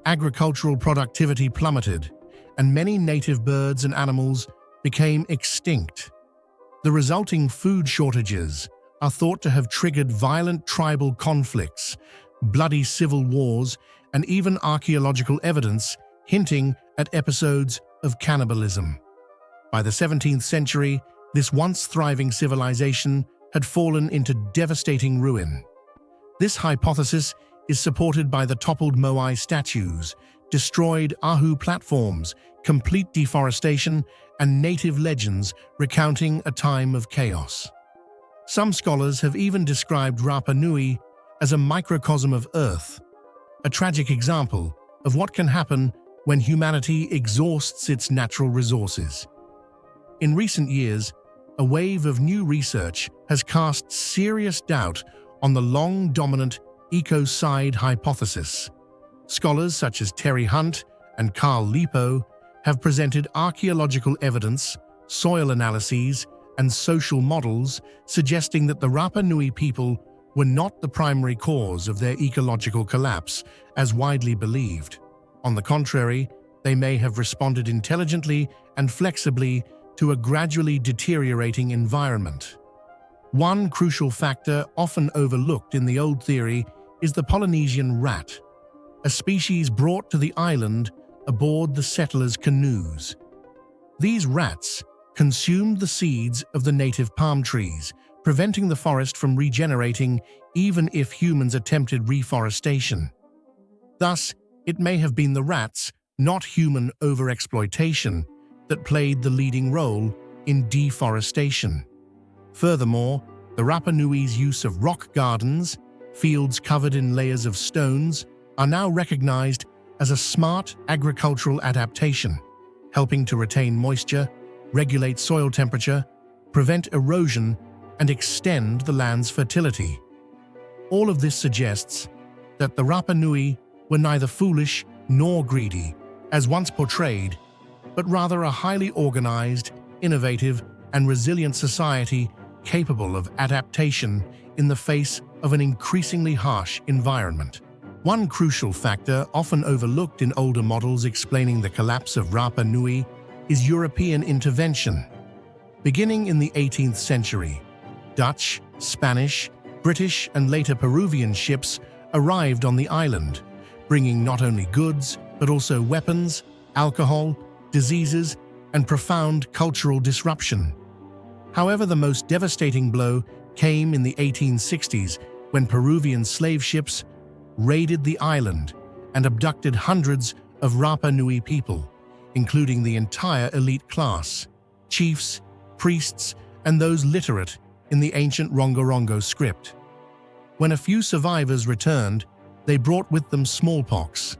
agricultural productivity plummeted, and many native birds and animals became extinct. The resulting food shortages are thought to have triggered violent tribal conflicts, bloody civil wars, and even archaeological evidence hinting at episodes of cannibalism. By the 17th century, this once thriving civilization had fallen into devastating ruin. This hypothesis is supported by the toppled Moai statues, destroyed Ahu platforms, complete deforestation, and native legends recounting a time of chaos. Some scholars have even described Rapa Nui as a microcosm of Earth, a tragic example of what can happen when humanity exhausts its natural resources. In recent years, a wave of new research has cast serious doubt on the long-dominant ecocide hypothesis. Scholars such as Terry Hunt and Carl Lipo have presented archaeological evidence, soil analyses, and social models suggesting that the Rapa Nui people were not the primary cause of their ecological collapse, as widely believed. On the contrary, they may have responded intelligently and flexibly to a gradually deteriorating environment. One crucial factor often overlooked in the old theory is the Polynesian rat, a species brought to the island aboard the settlers' canoes. These rats consumed the seeds of the native palm trees, preventing the forest from regenerating even if humans attempted reforestation. Thus, it may have been the rats, not human overexploitation, that played the leading role in deforestation. Furthermore, the Rapa Nui's use of rock gardens, fields covered in layers of stones, are now recognized as a smart agricultural adaptation, helping to retain moisture, regulate soil temperature, prevent erosion, and extend the land's fertility. All of this suggests that the Rapa Nui were neither foolish nor greedy, as once portrayed, but rather a highly organized, innovative, and resilient society capable of adaptation in the face of an increasingly harsh environment. One crucial factor often overlooked in older models explaining the collapse of Rapa Nui is European intervention. Beginning in the 18th century, Dutch, Spanish, British, and later Peruvian ships arrived on the island, bringing not only goods, but also weapons, alcohol, diseases, and profound cultural disruption. However, the most devastating blow came in the 1860s when Peruvian slave ships raided the island and abducted hundreds of Rapa Nui people, including the entire elite class, chiefs, priests, and those literate in the ancient Rongorongo script. When a few survivors returned, they brought with them smallpox,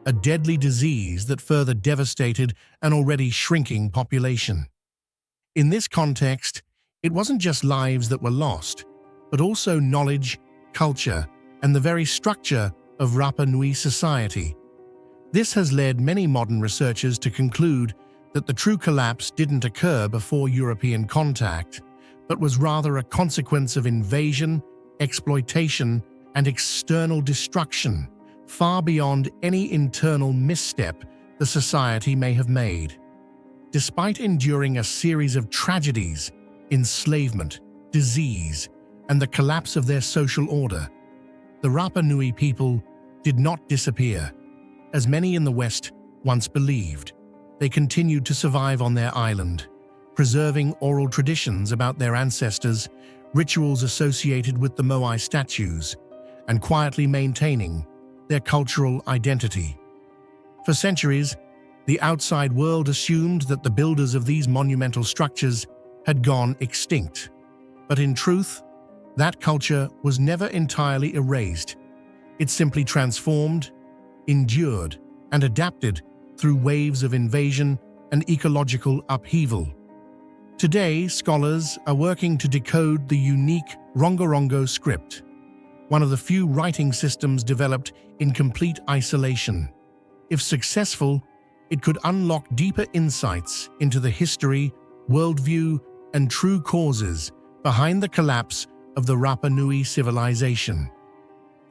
a deadly disease that further devastated an already shrinking population. In this context, it wasn't just lives that were lost, but also knowledge, culture, and the very structure of Rapa Nui society. This has led many modern researchers to conclude that the true collapse didn't occur before European contact, but was rather a consequence of invasion, exploitation, and external destruction, far beyond any internal misstep the society may have made. Despite enduring a series of tragedies, enslavement, disease, and the collapse of their social order, the Rapa Nui people did not disappear, as many in the West once believed. They continued to survive on their island, preserving oral traditions about their ancestors, rituals associated with the Moai statues, and quietly maintaining their cultural identity. For centuries, the outside world assumed that the builders of these monumental structures had gone extinct. But in truth, that culture was never entirely erased. It simply transformed, endured, and adapted through waves of invasion and ecological upheaval. Today, scholars are working to decode the unique Rongorongo script, one of the few writing systems developed in complete isolation. If successful, it could unlock deeper insights into the history, worldview, and true causes behind the collapse of the Rapa Nui civilization.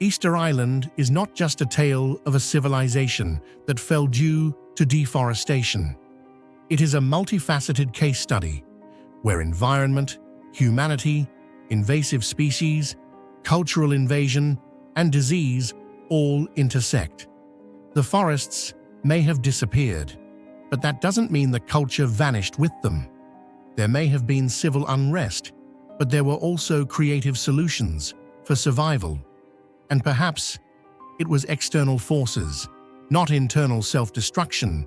Easter Island is not just a tale of a civilization that fell due to deforestation. It is a multifaceted case study where environment, humanity, invasive species, cultural invasion, and disease all intersect. The forests may have disappeared, but that doesn't mean the culture vanished with them. There may have been civil unrest, but there were also creative solutions for survival. And perhaps it was external forces, not internal self-destruction,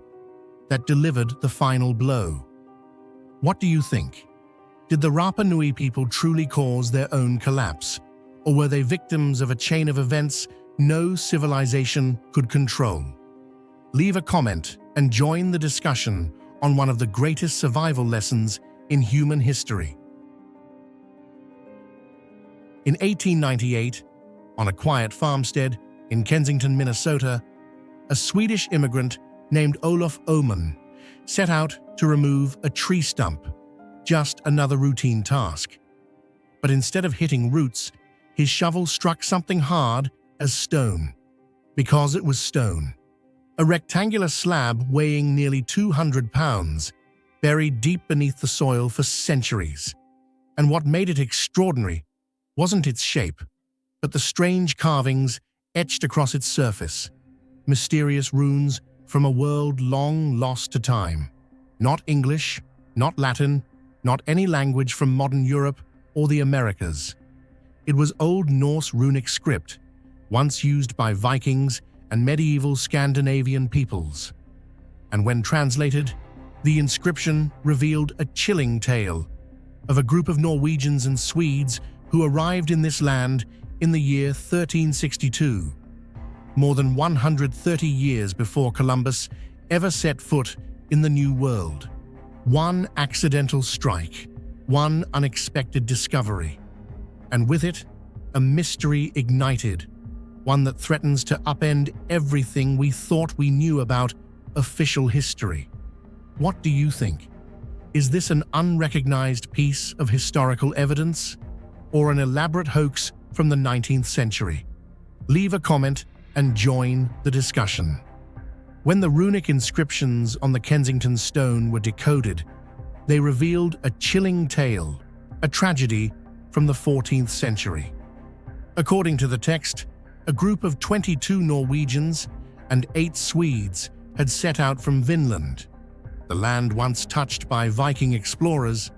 that delivered the final blow. What do you think? Did the Rapa Nui people truly cause their own collapse, or were they victims of a chain of events no civilization could control? Leave a comment and join the discussion on one of the greatest survival lessons in human history. In 1898, on a quiet farmstead in Kensington, Minnesota, a Swedish immigrant named Olof Öhman set out to remove a tree stump, just another routine task. But instead of hitting roots, his shovel struck something hard as stone. Because it was stone. A rectangular slab weighing nearly 200 pounds, buried deep beneath the soil for centuries. And what made it extraordinary wasn't its shape, but the strange carvings etched across its surface. Mysterious runes from a world long lost to time. Not English, not Latin, not any language from modern Europe or the Americas. It was Old Norse runic script, once used by Vikings and medieval Scandinavian peoples. And when translated, the inscription revealed a chilling tale of a group of Norwegians and Swedes who arrived in this land in the year 1362, more than 130 years before Columbus ever set foot in the New World. One accidental strike, one unexpected discovery, and with it, a mystery ignited, one that threatens to upend everything we thought we knew about official history. What do you think? Is this an unrecognized piece of historical evidence, or an elaborate hoax from the 19th century? Leave a comment and join the discussion. When the runic inscriptions on the Kensington stone were decoded, they revealed a chilling tale, a tragedy from the 14th century. According to the text, a group of 22 Norwegians and 8 Swedes had set out from Vinland, the land once touched by Viking explorers,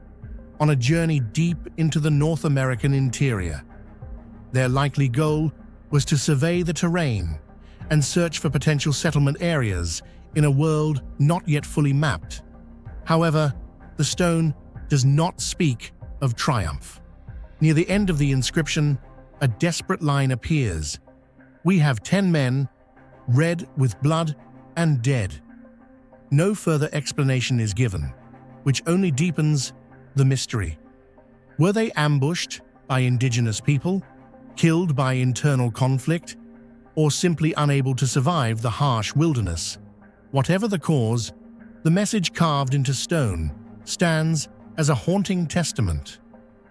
on a journey deep into the North American interior. Their likely goal was to survey the terrain and search for potential settlement areas in a world not yet fully mapped. However, the stone does not speak of triumph. Near the end of the inscription, a desperate line appears. "We have 10 men, red with blood and dead." No further explanation is given, which only deepens the mystery. Were they ambushed by indigenous people, killed by internal conflict, or simply unable to survive the harsh wilderness? Whatever the cause, the message carved into stone stands as a haunting testament,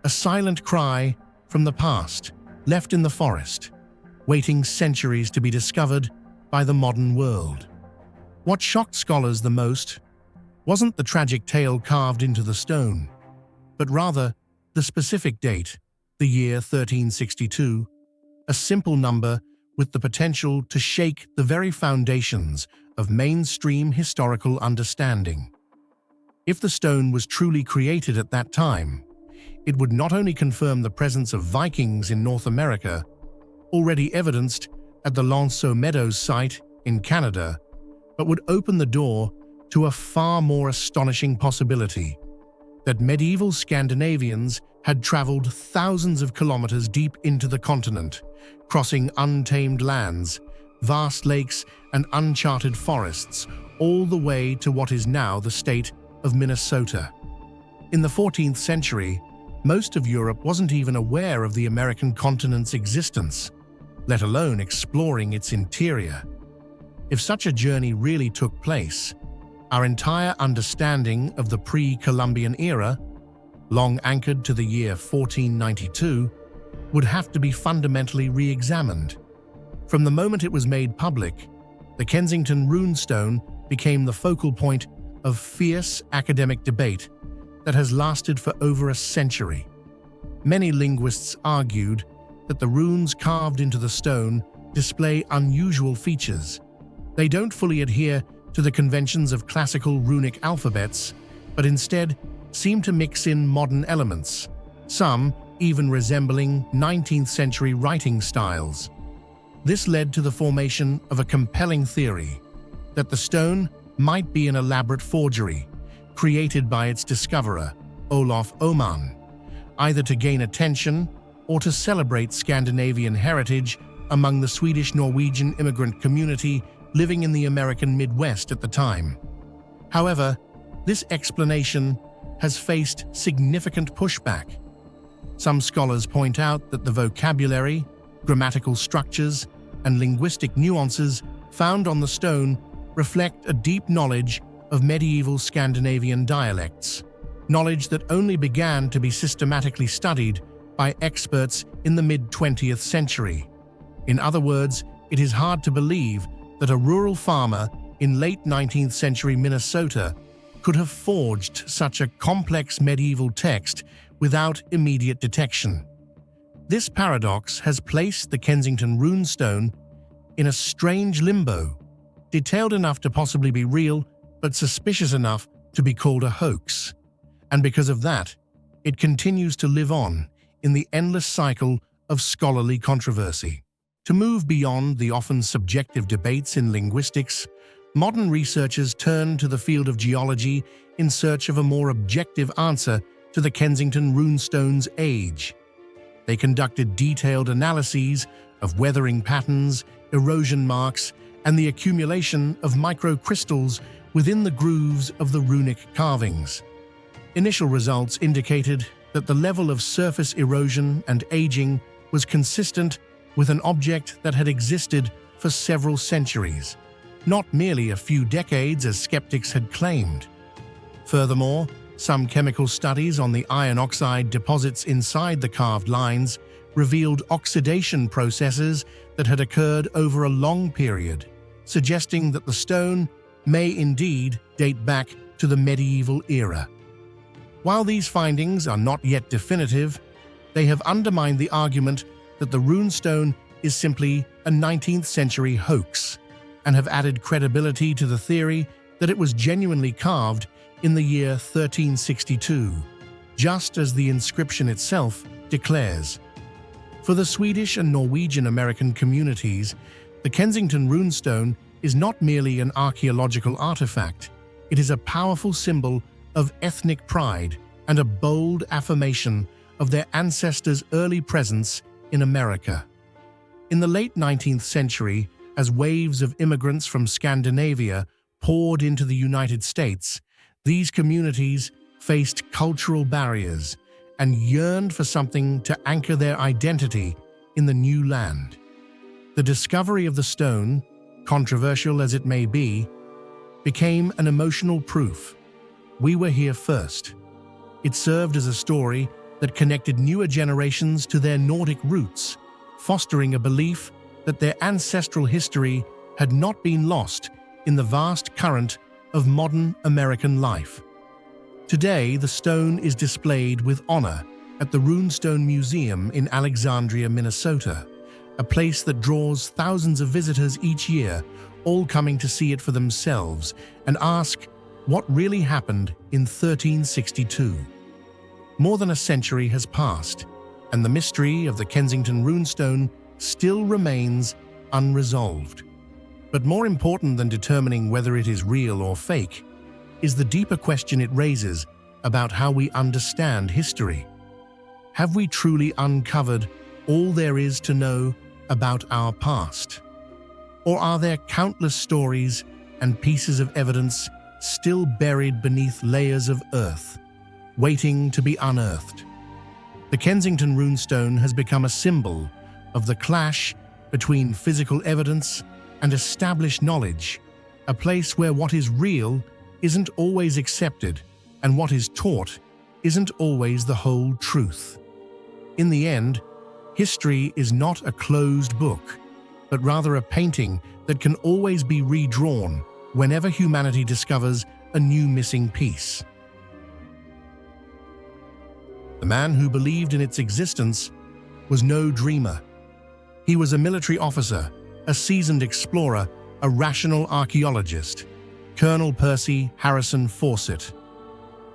a silent cry from the past, left in the forest, waiting centuries to be discovered by the modern world. What shocked scholars the most wasn't the tragic tale carved into the stone, but rather the specific date, the year 1362, a simple number with the potential to shake the very foundations of mainstream historical understanding. If the stone was truly created at that time, it would not only confirm the presence of Vikings in North America, already evidenced at the Lanceau Meadows site in Canada, but would open the door to a far more astonishing possibility: that medieval Scandinavians had traveled thousands of kilometers deep into the continent, crossing untamed lands, vast lakes, and uncharted forests, all the way to what is now the state of Minnesota. In the 14th century, most of Europe wasn't even aware of the American continent's existence, let alone exploring its interior. If such a journey really took place, our entire understanding of the pre-Columbian era, long anchored to the year 1492, would have to be fundamentally re-examined. From the moment it was made public, the Kensington runestone became the focal point of fierce academic debate that has lasted for over a century. Many linguists argued that the runes carved into the stone display unusual features. They don't fully adhere to the conventions of classical runic alphabets, but instead seem to mix in modern elements, some even resembling 19th century writing styles. This led to the formation of a compelling theory that the stone might be an elaborate forgery created by its discoverer, Olof Oman, either to gain attention or to celebrate Scandinavian heritage among the Swedish-Norwegian immigrant community living in the American Midwest at the time. However, this explanation has faced significant pushback. Some scholars point out that the vocabulary, grammatical structures, and linguistic nuances found on the stone reflect a deep knowledge of medieval Scandinavian dialects, knowledge that only began to be systematically studied by experts in the mid-20th century. In other words, it is hard to believe that a rural farmer in late 19th century Minnesota could have forged such a complex medieval text without immediate detection. This paradox has placed the Kensington runestone in a strange limbo, detailed enough to possibly be real, but suspicious enough to be called a hoax. And because of that, it continues to live on in the endless cycle of scholarly controversy. To move beyond the often subjective debates in linguistics, modern researchers turn to the field of geology in search of a more objective answer to the Kensington runestone's age. They conducted detailed analyses of weathering patterns, erosion marks, and the accumulation of microcrystals within the grooves of the runic carvings. Initial results indicated that the level of surface erosion and aging was consistent with an object that had existed for several centuries, not merely a few decades as skeptics had claimed. Furthermore, some chemical studies on the iron oxide deposits inside the carved lines revealed oxidation processes that had occurred over a long period, suggesting that the stone may indeed date back to the medieval era. While these findings are not yet definitive, they have undermined the argument that the runestone is simply a 19th century hoax and have added credibility to the theory that it was genuinely carved in the year 1362, just as the inscription itself declares. For the Swedish and Norwegian American communities, the Kensington runestone is not merely an archaeological artifact, it is a powerful symbol of ethnic pride and a bold affirmation of their ancestors' early presence in America. In the late 19th century, as waves of immigrants from Scandinavia poured into the United States, these communities faced cultural barriers and yearned for something to anchor their identity in the new land. The discovery of the stone, controversial as it may be, became an emotional proof. We were here first. It served as a story that connected newer generations to their Nordic roots, fostering a belief that their ancestral history had not been lost in the vast current of modern American life. Today, the stone is displayed with honor at the Runestone Museum in Alexandria, Minnesota, a place that draws thousands of visitors each year, all coming to see it for themselves and ask what really happened in 1362. More than a century has passed, and the mystery of the Kensington runestone still remains unresolved. But more important than determining whether it is real or fake is the deeper question it raises about how we understand history. Have we truly uncovered all there is to know about our past? Or are there countless stories and pieces of evidence still buried beneath layers of earth, waiting to be unearthed? The Kensington runestone has become a symbol of the clash between physical evidence and established knowledge, a place where what is real isn't always accepted and what is taught isn't always the whole truth. In the end, history is not a closed book, but rather a painting that can always be redrawn whenever humanity discovers a new missing piece. The man who believed in its existence was no dreamer. He was a military officer a seasoned explorer, a rational archaeologist, Colonel Percy Harrison Fawcett.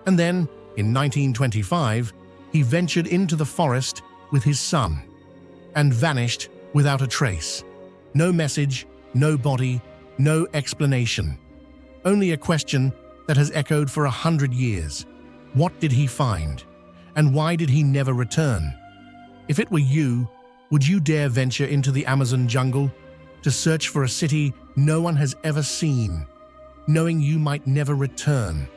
And then, in 1925, he ventured into the forest with his son and vanished without a trace. No message, no body, no explanation. Only a question that has echoed for 100 years. What did he find? And why did he never return? If it were you, would you dare venture into the Amazon jungle to search for a city no one has ever seen, knowing you might never return?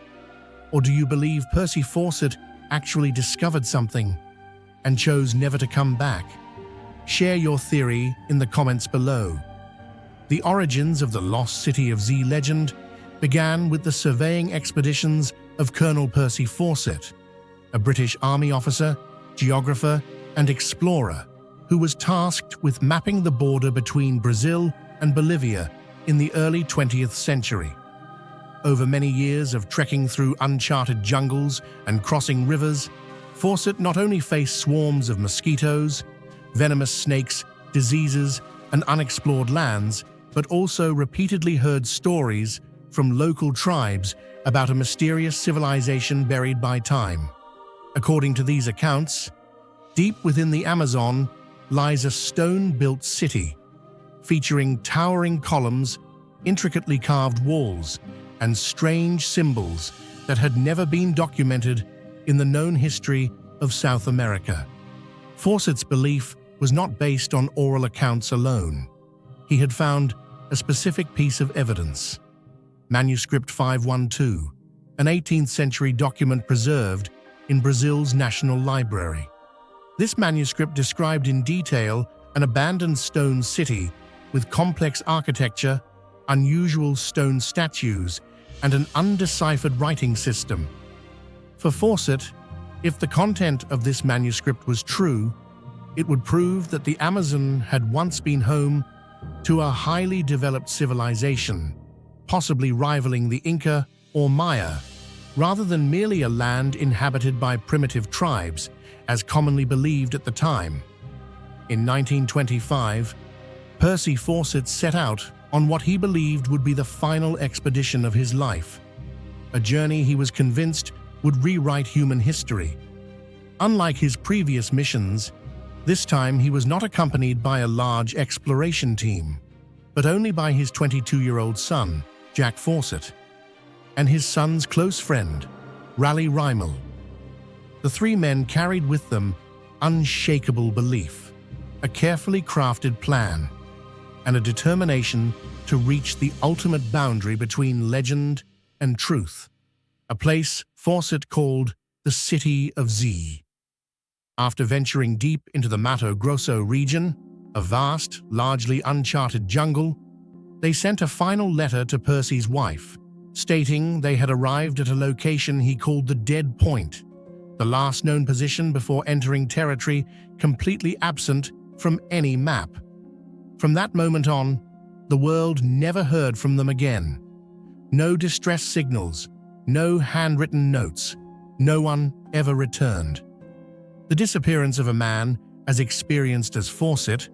Or do you believe Percy Fawcett actually discovered something and chose never to come back? Share your theory in the comments below. The origins of the lost city of Z legend began with the surveying expeditions of Colonel Percy Fawcett, a British Army officer, geographer, and explorer who was tasked with mapping the border between Brazil and Bolivia in the early 20th century. Over many years of trekking through uncharted jungles and crossing rivers, Fawcett not only faced swarms of mosquitoes, venomous snakes, diseases, and unexplored lands, but also repeatedly heard stories from local tribes about a mysterious civilization buried by time. According to these accounts, deep within the Amazon lies a stone-built city, featuring towering columns, intricately carved walls, and strange symbols that had never been documented in the known history of South America. Fawcett's belief was not based on oral accounts alone. He had found a specific piece of evidence. Manuscript 512, an 18th century document preserved in Brazil's National Library. This manuscript described in detail an abandoned stone city with complex architecture, unusual stone statues, and an undeciphered writing system. For Fawcett, if the content of this manuscript was true, it would prove that the Amazon had once been home to a highly developed civilization, possibly rivaling the Inca or Maya, rather than merely a land inhabited by primitive tribes, as commonly believed at the time. In 1925, Percy Fawcett set out on what he believed would be the final expedition of his life, a journey he was convinced would rewrite human history. Unlike his previous missions, this time he was not accompanied by a large exploration team, but only by his 22-year-old son, Jack Fawcett, and his son's close friend, Raleigh Rymel. The three men carried with them unshakable belief, a carefully crafted plan, and a determination to reach the ultimate boundary between legend and truth, a place Fawcett called the City of Z. After venturing deep into the Mato Grosso region, a vast, largely uncharted jungle, they sent a final letter to Percy's wife, stating they had arrived at a location he called the Dead Point, the last known position before entering territory completely absent from any map. From that moment on, the world never heard from them again. No distress signals, no handwritten notes, no one ever returned. The disappearance of a man as experienced as Fawcett,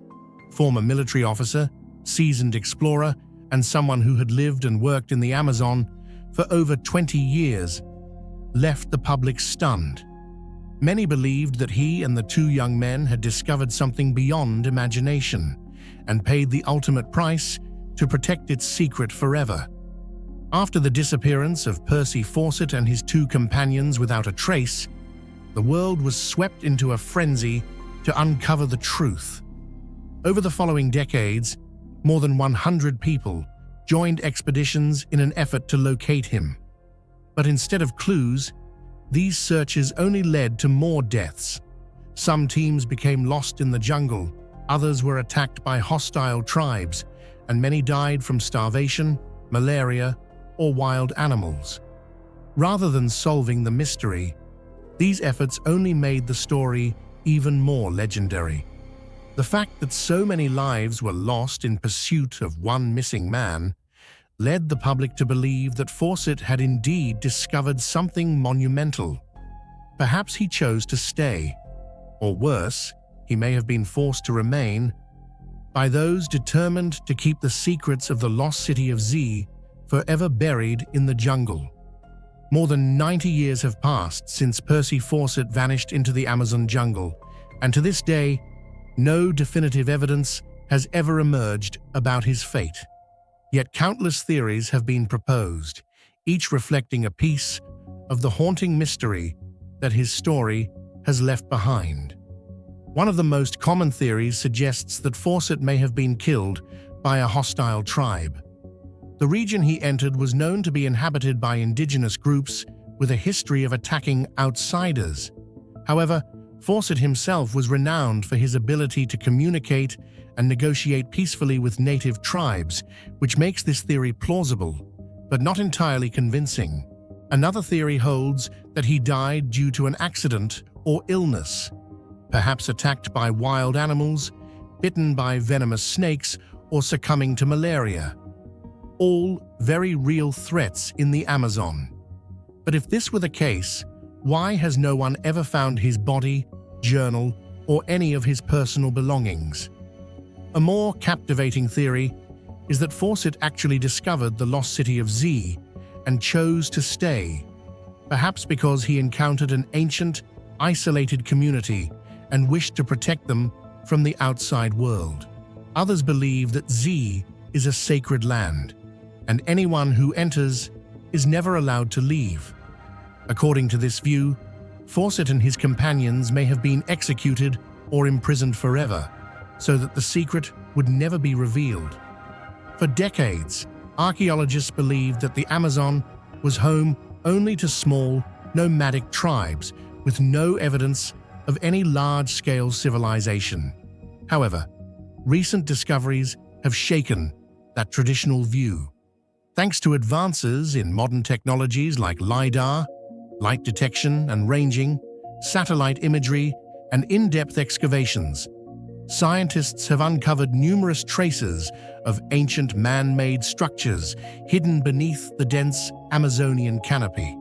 former military officer, seasoned explorer, and someone who had lived and worked in the Amazon for over 20 years, left the public stunned. Many believed that he and the two young men had discovered something beyond imagination and paid the ultimate price to protect its secret forever. After the disappearance of Percy Fawcett and his two companions without a trace, the world was swept into a frenzy to uncover the truth. Over the following decades, more than 100 people joined expeditions in an effort to locate him. But instead of clues, these searches only led to more deaths. Some teams became lost in the jungle, others were attacked by hostile tribes, and many died from starvation, malaria, or wild animals. Rather than solving the mystery, these efforts only made the story even more legendary. The fact that so many lives were lost in pursuit of one missing man led the public to believe that Fawcett had indeed discovered something monumental. Perhaps he chose to stay, or worse, he may have been forced to remain by those determined to keep the secrets of the lost city of Z forever buried in the jungle. More than 90 years have passed since Percy Fawcett vanished into the Amazon jungle, and to this day, no definitive evidence has ever emerged about his fate. Yet countless theories have been proposed, each reflecting a piece of the haunting mystery that his story has left behind. One of the most common theories suggests that Fawcett may have been killed by a hostile tribe. The region he entered was known to be inhabited by indigenous groups with a history of attacking outsiders. However, Fawcett himself was renowned for his ability to communicate and negotiate peacefully with native tribes, which makes this theory plausible, but not entirely convincing. Another theory holds that he died due to an accident or illness, perhaps attacked by wild animals, bitten by venomous snakes, or succumbing to malaria. All very real threats in the Amazon. But if this were the case, why has no one ever found his body, journal, or any of his personal belongings? A more captivating theory is that Fawcett actually discovered the lost city of Z and chose to stay, perhaps because he encountered an ancient, isolated community and wished to protect them from the outside world. Others believe that Z is a sacred land, and anyone who enters is never allowed to leave. According to this view, Fawcett and his companions may have been executed or imprisoned forever, so that the secret would never be revealed. For decades, archaeologists believed that the Amazon was home only to small, nomadic tribes with no evidence of any large-scale civilization. However, recent discoveries have shaken that traditional view. Thanks to advances in modern technologies like LiDAR, light detection and ranging, satellite imagery, and in-depth excavations, scientists have uncovered numerous traces of ancient man-made structures hidden beneath the dense Amazonian canopy.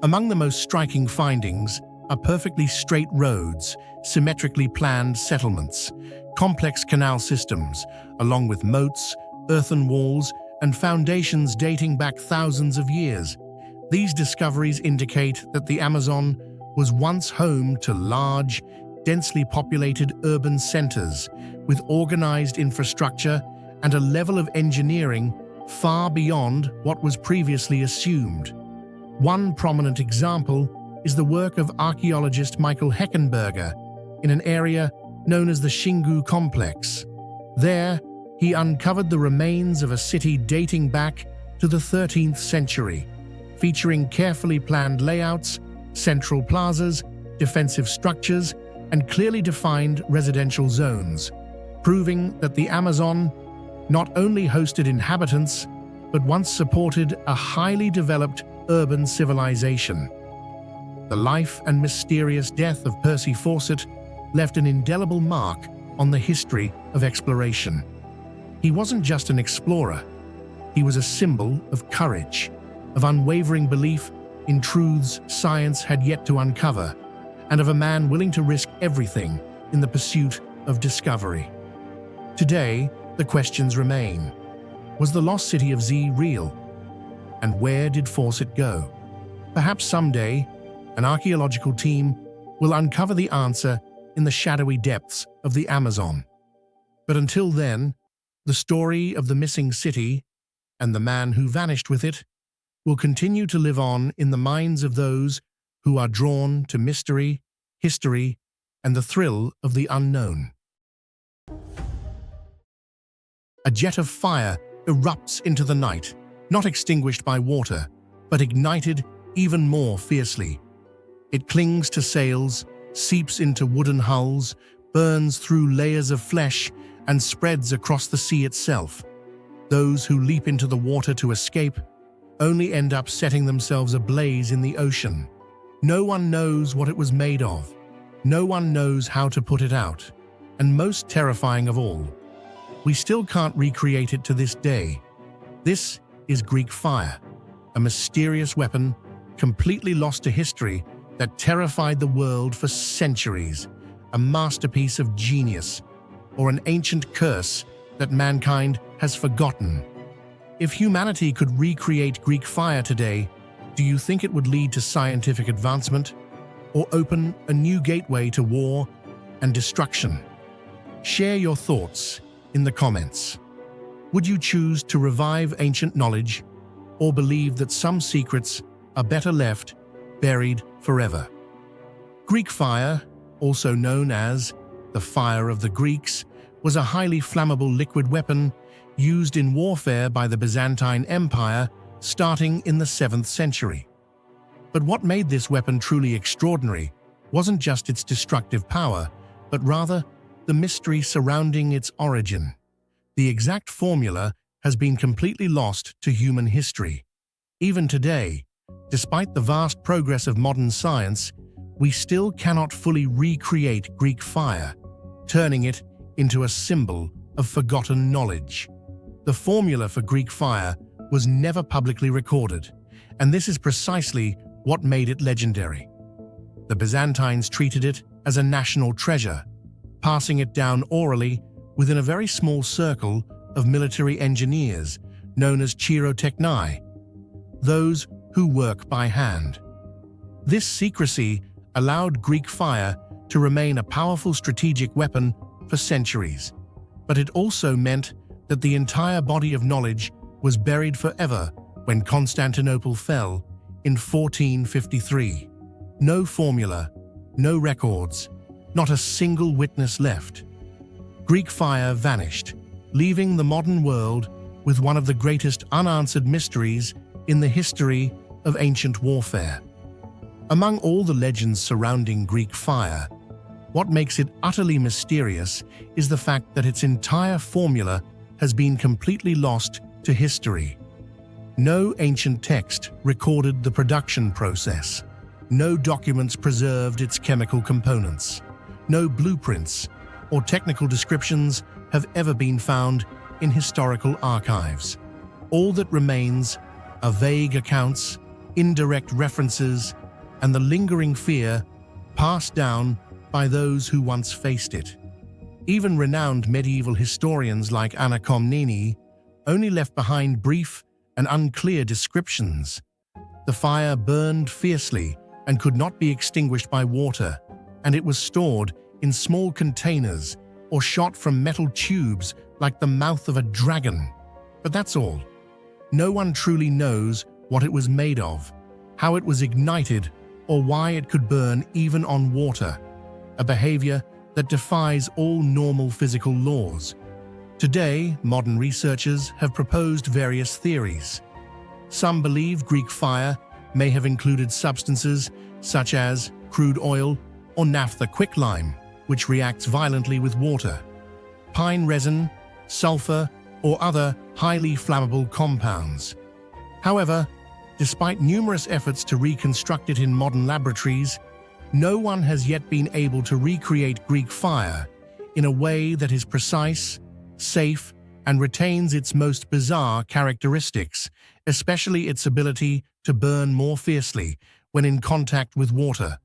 Among the most striking findings are perfectly straight roads, symmetrically planned settlements, complex canal systems, along with moats, earthen walls, and foundations dating back thousands of years. These discoveries indicate that the Amazon was once home to large, densely populated urban centers with organized infrastructure and a level of engineering far beyond what was previously assumed. One prominent example is the work of archaeologist Michael Heckenberger in an area known as the Xingu Complex. There, he uncovered the remains of a city dating back to the 13th century, featuring carefully planned layouts, central plazas, defensive structures, and clearly defined residential zones, proving that the Amazon not only hosted inhabitants, but once supported a highly developed urban civilization. The life and mysterious death of Percy Fawcett left an indelible mark on the history of exploration. He wasn't just an explorer, he was a symbol of courage, of unwavering belief in truths science had yet to uncover, and of a man willing to risk everything in the pursuit of discovery. Today, the questions remain. Was the lost city of Z real? And where did Fawcett go? Perhaps someday, an archaeological team will uncover the answer in the shadowy depths of the Amazon. But until then, the story of the missing city and the man who vanished with it will continue to live on in the minds of those who are drawn to mystery, history, and the thrill of the unknown. A jet of fire erupts into the night, not extinguished by water, but ignited even more fiercely. It clings to sails, seeps into wooden hulls, burns through layers of flesh, and spreads across the sea itself. Those who leap into the water to escape only end up setting themselves ablaze in the ocean. No one knows what it was made of. No one knows how to put it out. And most terrifying of all, we still can't recreate it to this day. This is Greek fire, a mysterious weapon completely lost to history that terrified the world for centuries, a masterpiece of genius, or an ancient curse that mankind has forgotten. If humanity could recreate Greek fire today, do you think it would lead to scientific advancement or open a new gateway to war and destruction? Share your thoughts in the comments. Would you choose to revive ancient knowledge or believe that some secrets are better left buried forever? Greek fire, also known as the fire of the Greeks, was a highly flammable liquid weapon used in warfare by the Byzantine Empire starting in the 7th century. But what made this weapon truly extraordinary wasn't just its destructive power, but rather the mystery surrounding its origin. The exact formula has been completely lost to human history. Even today, despite the vast progress of modern science, we still cannot fully recreate Greek fire, turning it into a symbol of forgotten knowledge. The formula for Greek fire was never publicly recorded, and this is precisely what made it legendary. The Byzantines treated it as a national treasure, passing it down orally within a very small circle of military engineers known as chirotechnai, those who work by hand. This secrecy allowed Greek fire to remain a powerful strategic weapon for centuries, but it also meant that the entire body of knowledge was buried forever when Constantinople fell in 1453. No formula, no records, not a single witness left. Greek fire vanished, leaving the modern world with one of the greatest unanswered mysteries in the history of ancient warfare. Among all the legends surrounding Greek fire, what makes it utterly mysterious is the fact that its entire formula has been completely lost to history. No ancient text recorded the production process. No documents preserved its chemical components. No blueprints or technical descriptions have ever been found in historical archives. All that remains are vague accounts, indirect references, and the lingering fear passed down by those who once faced it. Even renowned medieval historians like Anna Komnene only left behind brief and unclear descriptions. The fire burned fiercely and could not be extinguished by water, and it was stored in small containers or shot from metal tubes like the mouth of a dragon. But that's all. No one truly knows what it was made of, how it was ignited, or why it could burn even on water, a behavior that defies all normal physical laws. Today, modern researchers have proposed various theories. Some believe Greek fire may have included substances such as crude oil or naphtha quicklime, which reacts violently with water, pine resin, sulfur, or other highly flammable compounds. However, despite numerous efforts to reconstruct it in modern laboratories, no one has yet been able to recreate Greek fire in a way that is precise, safe, and retains its most bizarre characteristics, especially its ability to burn more fiercely when in contact with water,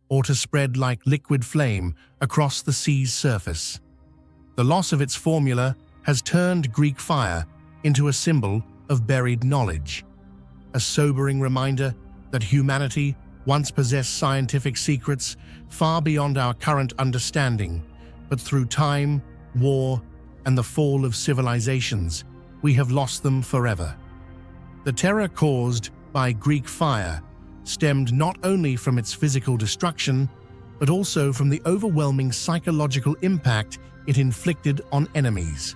or to spread like liquid flame across the sea's surface. The loss of its formula has turned Greek fire into a symbol of buried knowledge, a sobering reminder that humanity once possessed scientific secrets far beyond our current understanding, but through time, war, and the fall of civilizations, we have lost them forever. The terror caused by Greek fire stemmed not only from its physical destruction, but also from the overwhelming psychological impact it inflicted on enemies.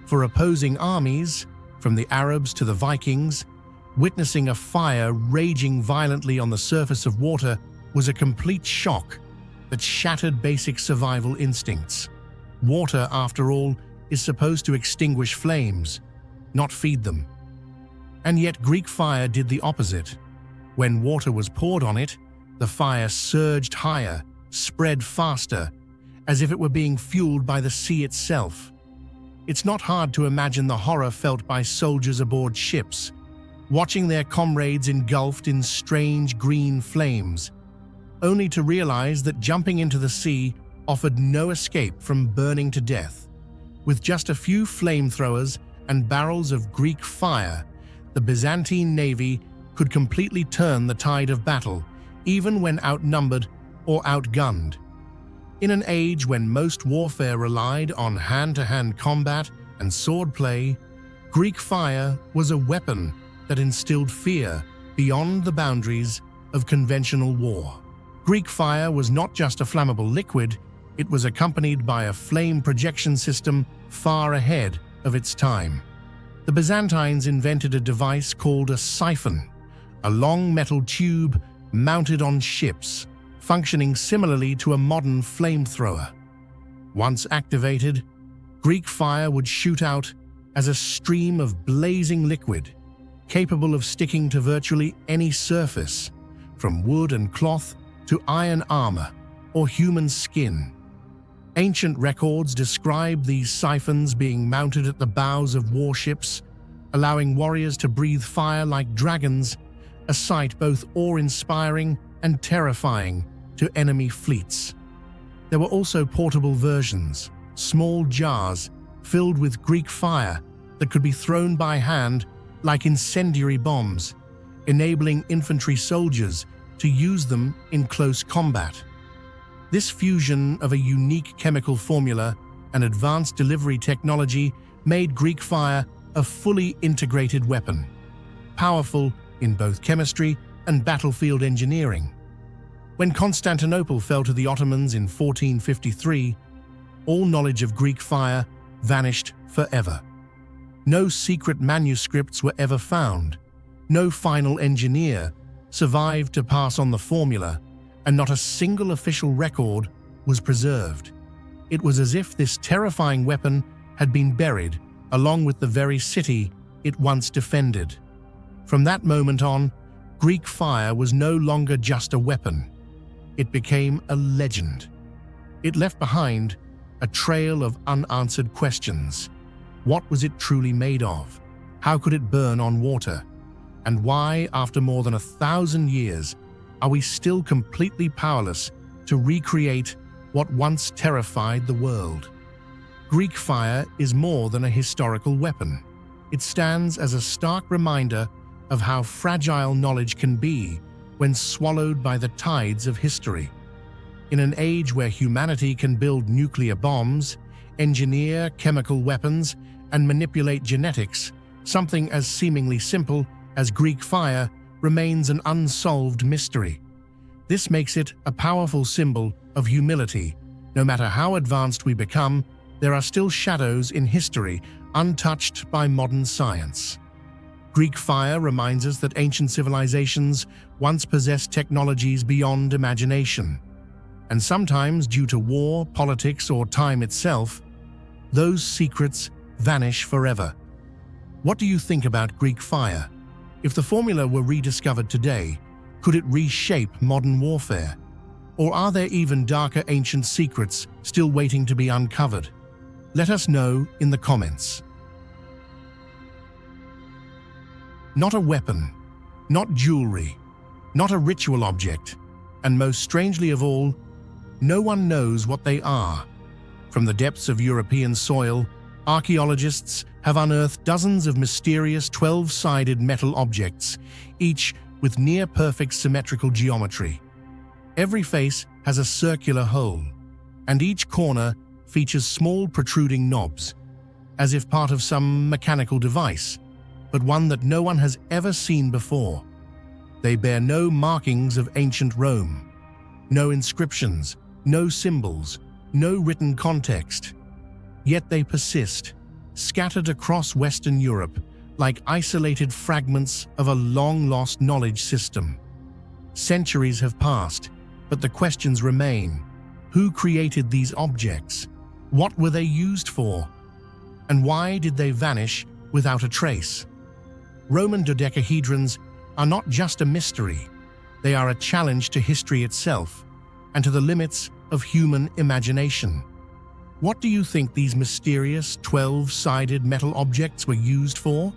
For opposing armies, from the Arabs to the Vikings, witnessing a fire raging violently on the surface of water was a complete shock that shattered basic survival instincts. Water, after all, is supposed to extinguish flames, not feed them. And yet Greek fire did the opposite. When water was poured on it, the fire surged higher, spread faster, as if it were being fueled by the sea itself. It's not hard to imagine the horror felt by soldiers aboard ships, watching their comrades engulfed in strange green flames, only to realize that jumping into the sea offered no escape from burning to death. With just a few flamethrowers and barrels of Greek fire, the Byzantine navy could completely turn the tide of battle, even when outnumbered or outgunned. In an age when most warfare relied on hand-to-hand combat and swordplay, Greek fire was a weapon that instilled fear beyond the boundaries of conventional war. Greek fire was not just a flammable liquid, it was accompanied by a flame projection system far ahead of its time. The Byzantines invented a device called a siphon, a long metal tube mounted on ships, functioning similarly to a modern flamethrower. Once activated, Greek fire would shoot out as a stream of blazing liquid, capable of sticking to virtually any surface, from wood and cloth to iron armor or human skin. Ancient records describe these siphons being mounted at the bows of warships, allowing warriors to breathe fire like dragons, a sight both awe-inspiring and terrifying to enemy fleets. There were also portable versions, small jars filled with Greek fire that could be thrown by hand like incendiary bombs, enabling infantry soldiers to use them in close combat. This fusion of a unique chemical formula and advanced delivery technology made Greek fire a fully integrated weapon, powerful in both chemistry and battlefield engineering. When Constantinople fell to the Ottomans in 1453, all knowledge of Greek fire vanished forever. No secret manuscripts were ever found, no final engineer survived to pass on the formula, and not a single official record was preserved. It was as if this terrifying weapon had been buried along with the very city it once defended. From that moment on, Greek fire was no longer just a weapon. It became a legend. It left behind a trail of unanswered questions. What was it truly made of? How could it burn on water? And why, after more than 1,000 years, are we still completely powerless to recreate what once terrified the world? Greek fire is more than a historical weapon. It stands as a stark reminder of how fragile knowledge can be when swallowed by the tides of history. In an age where humanity can build nuclear bombs, engineer chemical weapons, and manipulate genetics, something as seemingly simple as Greek fire remains an unsolved mystery. This makes it a powerful symbol of humility. No matter how advanced we become, there are still shadows in history untouched by modern science. Greek fire reminds us that ancient civilizations once possessed technologies beyond imagination. And sometimes, due to war, politics, or time itself, those secrets vanish forever. What do you think about Greek fire? If the formula were rediscovered today, could it reshape modern warfare? Or are there even darker ancient secrets still waiting to be uncovered? Let us know in the comments. Not a weapon, not jewelry, not a ritual object, and most strangely of all, no one knows what they are. From the depths of European soil, archaeologists have unearthed dozens of mysterious 12-sided metal objects, each with near-perfect symmetrical geometry. Every face has a circular hole, and each corner features small protruding knobs, as if part of some mechanical device, but one that no one has ever seen before. They bear no markings of ancient Rome, no inscriptions, no symbols, no written context. Yet they persist, scattered across Western Europe like isolated fragments of a long-lost knowledge system. Centuries have passed, but the questions remain. Who created these objects? What were they used for? And why did they vanish without a trace? Roman dodecahedrons are not just a mystery. They are a challenge to history itself and to the limits of human imagination. What do you think these mysterious 12-sided metal objects were used for?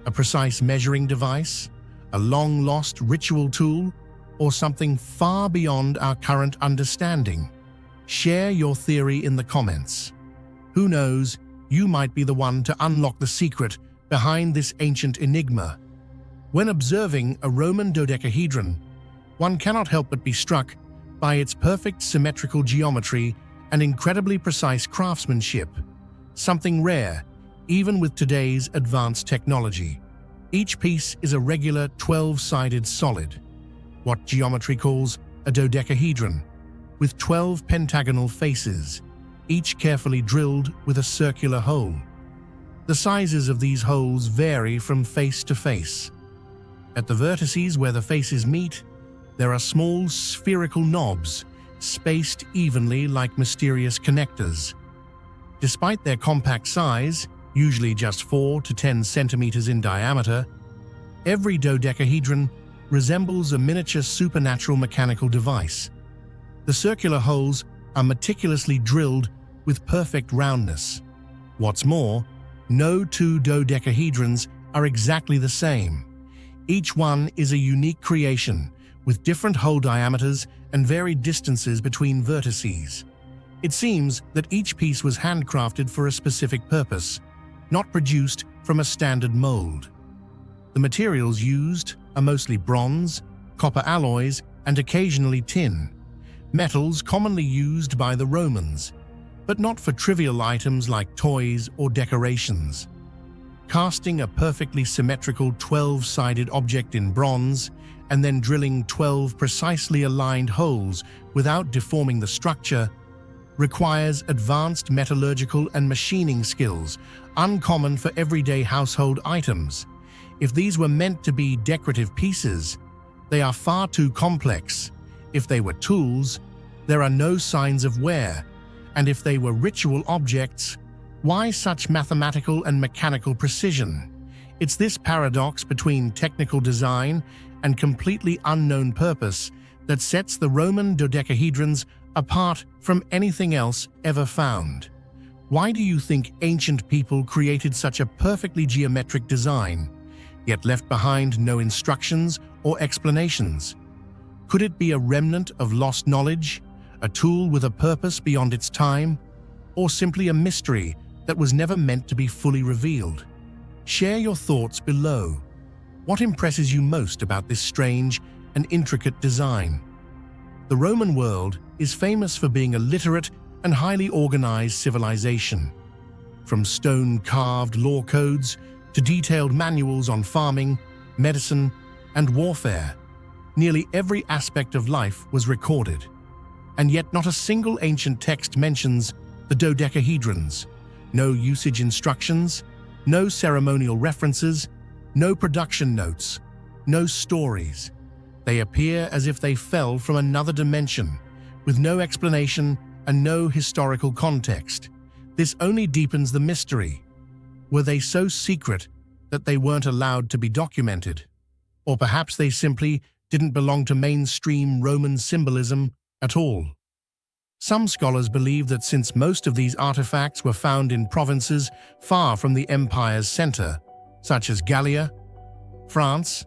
A precise measuring device? A long-lost ritual tool? Or something far beyond our current understanding? Share your theory in the comments. Who knows, you might be the one to unlock the secret behind this ancient enigma. When observing a Roman dodecahedron, one cannot help but be struck by its perfect symmetrical geometry and incredibly precise craftsmanship, something rare even with today's advanced technology. Each piece is a regular 12-sided solid, what geometry calls a dodecahedron, with 12 pentagonal faces, each carefully drilled with a circular hole. The sizes of these holes vary from face to face. At the vertices where the faces meet, there are small spherical knobs, spaced evenly like mysterious connectors. Despite their compact size, usually just 4 to 10 centimeters in diameter, every dodecahedron resembles a miniature supernatural mechanical device. The circular holes are meticulously drilled with perfect roundness. What's more, no two dodecahedrons are exactly the same. Each one is a unique creation, with different hole diameters and varied distances between vertices. It seems that each piece was handcrafted for a specific purpose, not produced from a standard mold. The materials used are mostly bronze, copper alloys, and occasionally tin, metals commonly used by the Romans, but not for trivial items like toys or decorations. Casting a perfectly symmetrical 12-sided object in bronze and then drilling 12 precisely aligned holes without deforming the structure requires advanced metallurgical and machining skills, uncommon for everyday household items. If these were meant to be decorative pieces, they are far too complex. If they were tools, there are no signs of wear. And if they were ritual objects, why such mathematical and mechanical precision? It's this paradox between technical design and completely unknown purpose that sets the Roman dodecahedrons apart from anything else ever found. Why do you think ancient people created such a perfectly geometric design, yet left behind no instructions or explanations? Could it be a remnant of lost knowledge, a tool with a purpose beyond its time, or simply a mystery that was never meant to be fully revealed? Share your thoughts below. What impresses you most about this strange and intricate design? The Roman world is famous for being a literate and highly organized civilization. From stone-carved law codes to detailed manuals on farming, medicine, and warfare, nearly every aspect of life was recorded. And yet not a single ancient text mentions the dodecahedrons. No usage instructions, no ceremonial references, no production notes, no stories. They appear as if they fell from another dimension, with no explanation and no historical context. This only deepens the mystery. Were they so secret that they weren't allowed to be documented? Or perhaps they simply didn't belong to mainstream Roman symbolism at all. Some scholars believe that since most of these artifacts were found in provinces far from the empire's center, such as Gallia, France,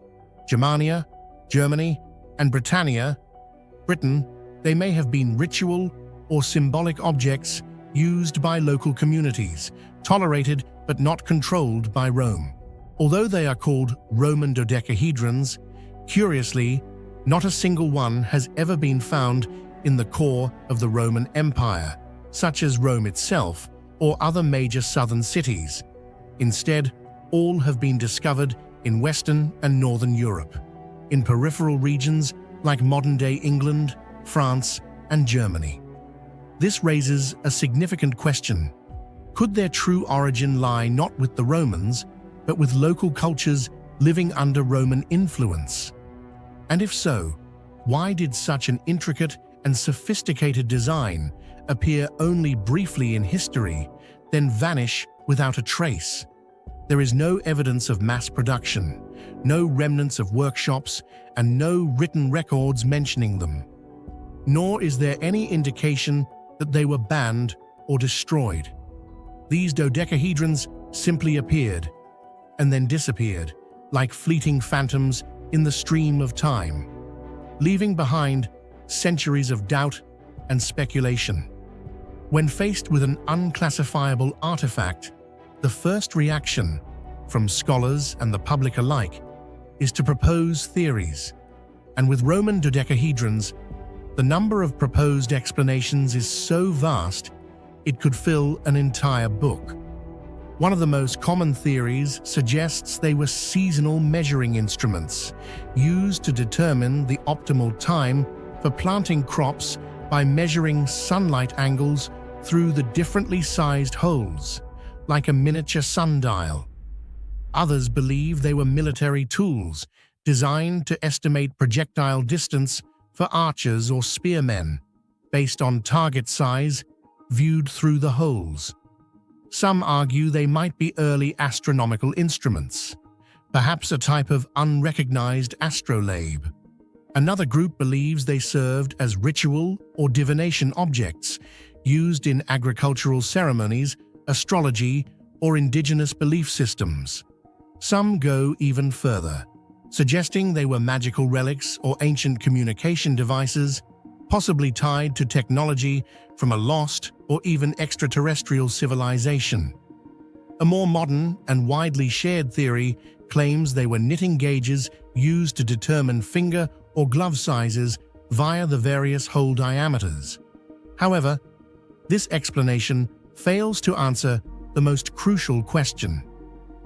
Germania, Germany, and Britain, they may have been ritual or symbolic objects used by local communities, tolerated but not controlled by Rome. Although they are called Roman dodecahedrons, curiously, not a single one has ever been found in the core of the Roman Empire, such as Rome itself or other major southern cities. Instead, all have been discovered in Western and Northern Europe, in peripheral regions like modern-day England, France, and Germany. This raises a significant question. Could their true origin lie not with the Romans, but with local cultures living under Roman influence? And if so, why did such an intricate and sophisticated design appear only briefly in history, then vanish without a trace? There is no evidence of mass production, no remnants of workshops, and no written records mentioning them. Nor is there any indication that they were banned or destroyed. These dodecahedrons simply appeared and then disappeared like fleeting phantoms in the stream of time, leaving behind centuries of doubt and speculation. When faced with an unclassifiable artifact, the first reaction, from scholars and the public alike, is to propose theories. And with Roman dodecahedrons, the number of proposed explanations is so vast, it could fill an entire book. One of the most common theories suggests they were seasonal measuring instruments, used to determine the optimal time for planting crops by measuring sunlight angles through the differently sized holes, like a miniature sundial. Others believe they were military tools, designed to estimate projectile distance for archers or spearmen, based on target size viewed through the holes. Some argue they might be early astronomical instruments, perhaps a type of unrecognized astrolabe. Another group believes they served as ritual or divination objects, used in agricultural ceremonies, astrology, or indigenous belief systems. Some go even further, suggesting they were magical relics or ancient communication devices, possibly tied to technology from a lost or even extraterrestrial civilization. A more modern and widely shared theory claims they were knitting gauges used to determine finger or glove sizes via the various hole diameters. However, this explanation fails to answer the most crucial question: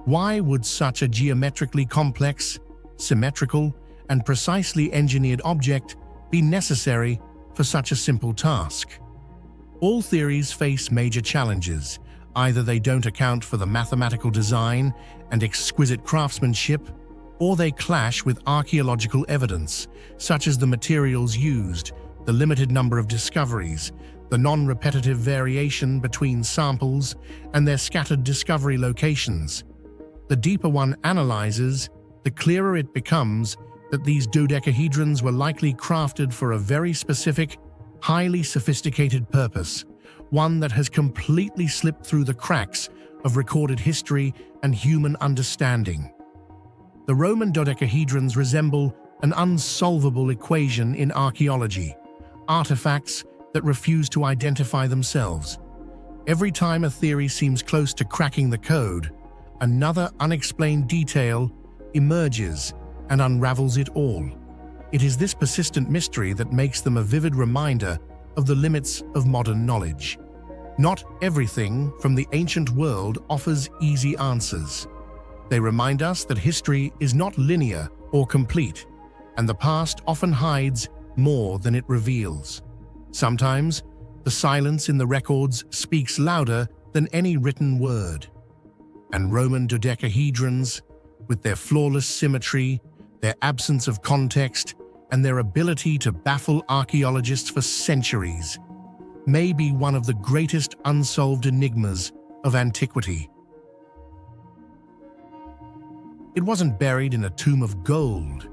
why would such a geometrically complex, symmetrical, and precisely engineered object be necessary for such a simple task? All theories face major challenges. Either they don't account for the mathematical design and exquisite craftsmanship, or they clash with archaeological evidence, such as the materials used, the limited number of discoveries, the non-repetitive variation between samples, and their scattered discovery locations. The deeper one analyzes, the clearer it becomes that these dodecahedrons were likely crafted for a very specific, highly sophisticated purpose, one that has completely slipped through the cracks of recorded history and human understanding. The Roman dodecahedrons resemble an unsolvable equation in archaeology, artifacts that refuse to identify themselves. Every time a theory seems close to cracking the code, another unexplained detail emerges and unravels it all. It is this persistent mystery that makes them a vivid reminder of the limits of modern knowledge. Not everything from the ancient world offers easy answers. They remind us that history is not linear or complete, and the past often hides more than it reveals. Sometimes, the silence in the records speaks louder than any written word. And Roman dodecahedrons, with their flawless symmetry, their absence of context, and their ability to baffle archaeologists for centuries, may be one of the greatest unsolved enigmas of antiquity. It wasn't buried in a tomb of gold.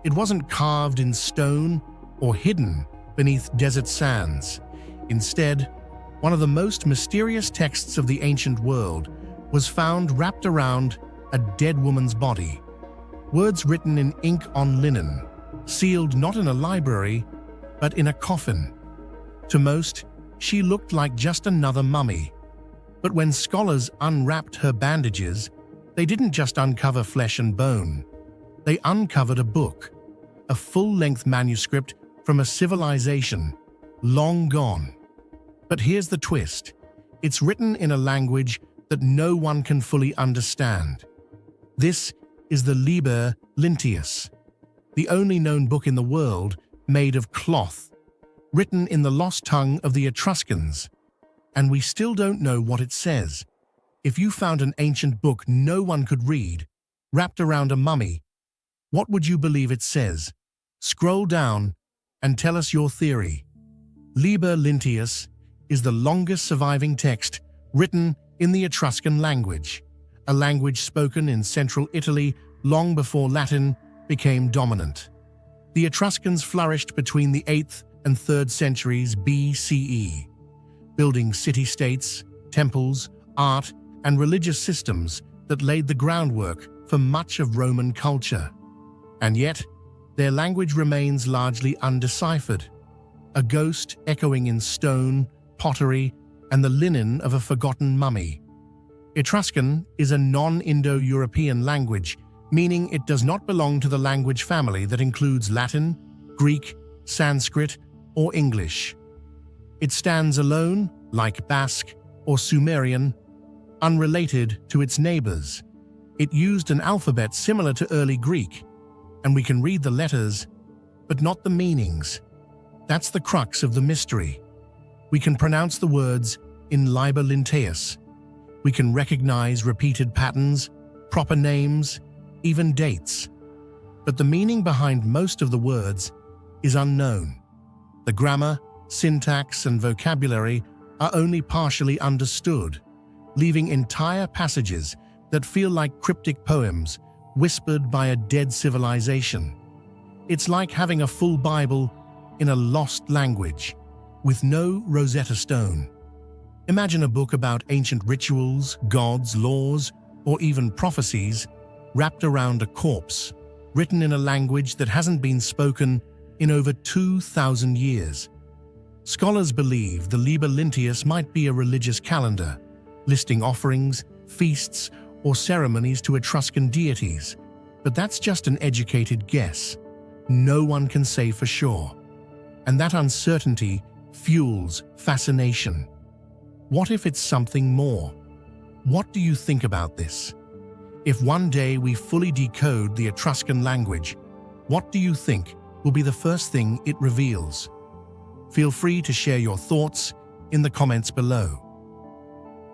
It wasn't carved in stone or hidden beneath desert sands. Instead, one of the most mysterious texts of the ancient world was found wrapped around a dead woman's body. Words written in ink on linen, sealed not in a library, but in a coffin. To most, she looked like just another mummy. But when scholars unwrapped her bandages, they didn't just uncover flesh and bone. They uncovered a book, a full-length manuscript from a civilization long gone. But here's the twist. It's written in a language that no one can fully understand. This is the Liber Linteus, the only known book in the world made of cloth, written in the lost tongue of the Etruscans. And we still don't know what it says. If you found an ancient book no one could read, wrapped around a mummy, what would you believe it says? Scroll down and tell us your theory. Liber Linteus is the longest surviving text written in the Etruscan language, a language spoken in central Italy long before Latin became dominant. The Etruscans flourished between the 8th and 3rd centuries BCE, building city-states, temples, art, and religious systems that laid the groundwork for much of Roman culture. And yet, their language remains largely undeciphered, a ghost echoing in stone, pottery, and the linen of a forgotten mummy. Etruscan is a non-Indo-European language, meaning it does not belong to the language family that includes Latin, Greek, Sanskrit, or English. It stands alone, like Basque or Sumerian, unrelated to its neighbors. It used an alphabet similar to early Greek, and we can read the letters, but not the meanings. That's the crux of the mystery. We can pronounce the words in Liber Linteus. We can recognize repeated patterns, proper names, even dates. But the meaning behind most of the words is unknown. The grammar, syntax, and vocabulary are only partially understood, leaving entire passages that feel like cryptic poems whispered by a dead civilization. It's like having a full Bible in a lost language, with no Rosetta Stone. Imagine a book about ancient rituals, gods, laws, or even prophecies wrapped around a corpse, written in a language that hasn't been spoken in over 2,000 years. Scholars believe the Liber Linteus might be a religious calendar, listing offerings, feasts, or ceremonies to Etruscan deities, but that's just an educated guess. No one can say for sure. And that uncertainty fuels fascination. What if it's something more? What do you think about this? If one day we fully decode the Etruscan language, what do you think will be the first thing it reveals? Feel free to share your thoughts in the comments below.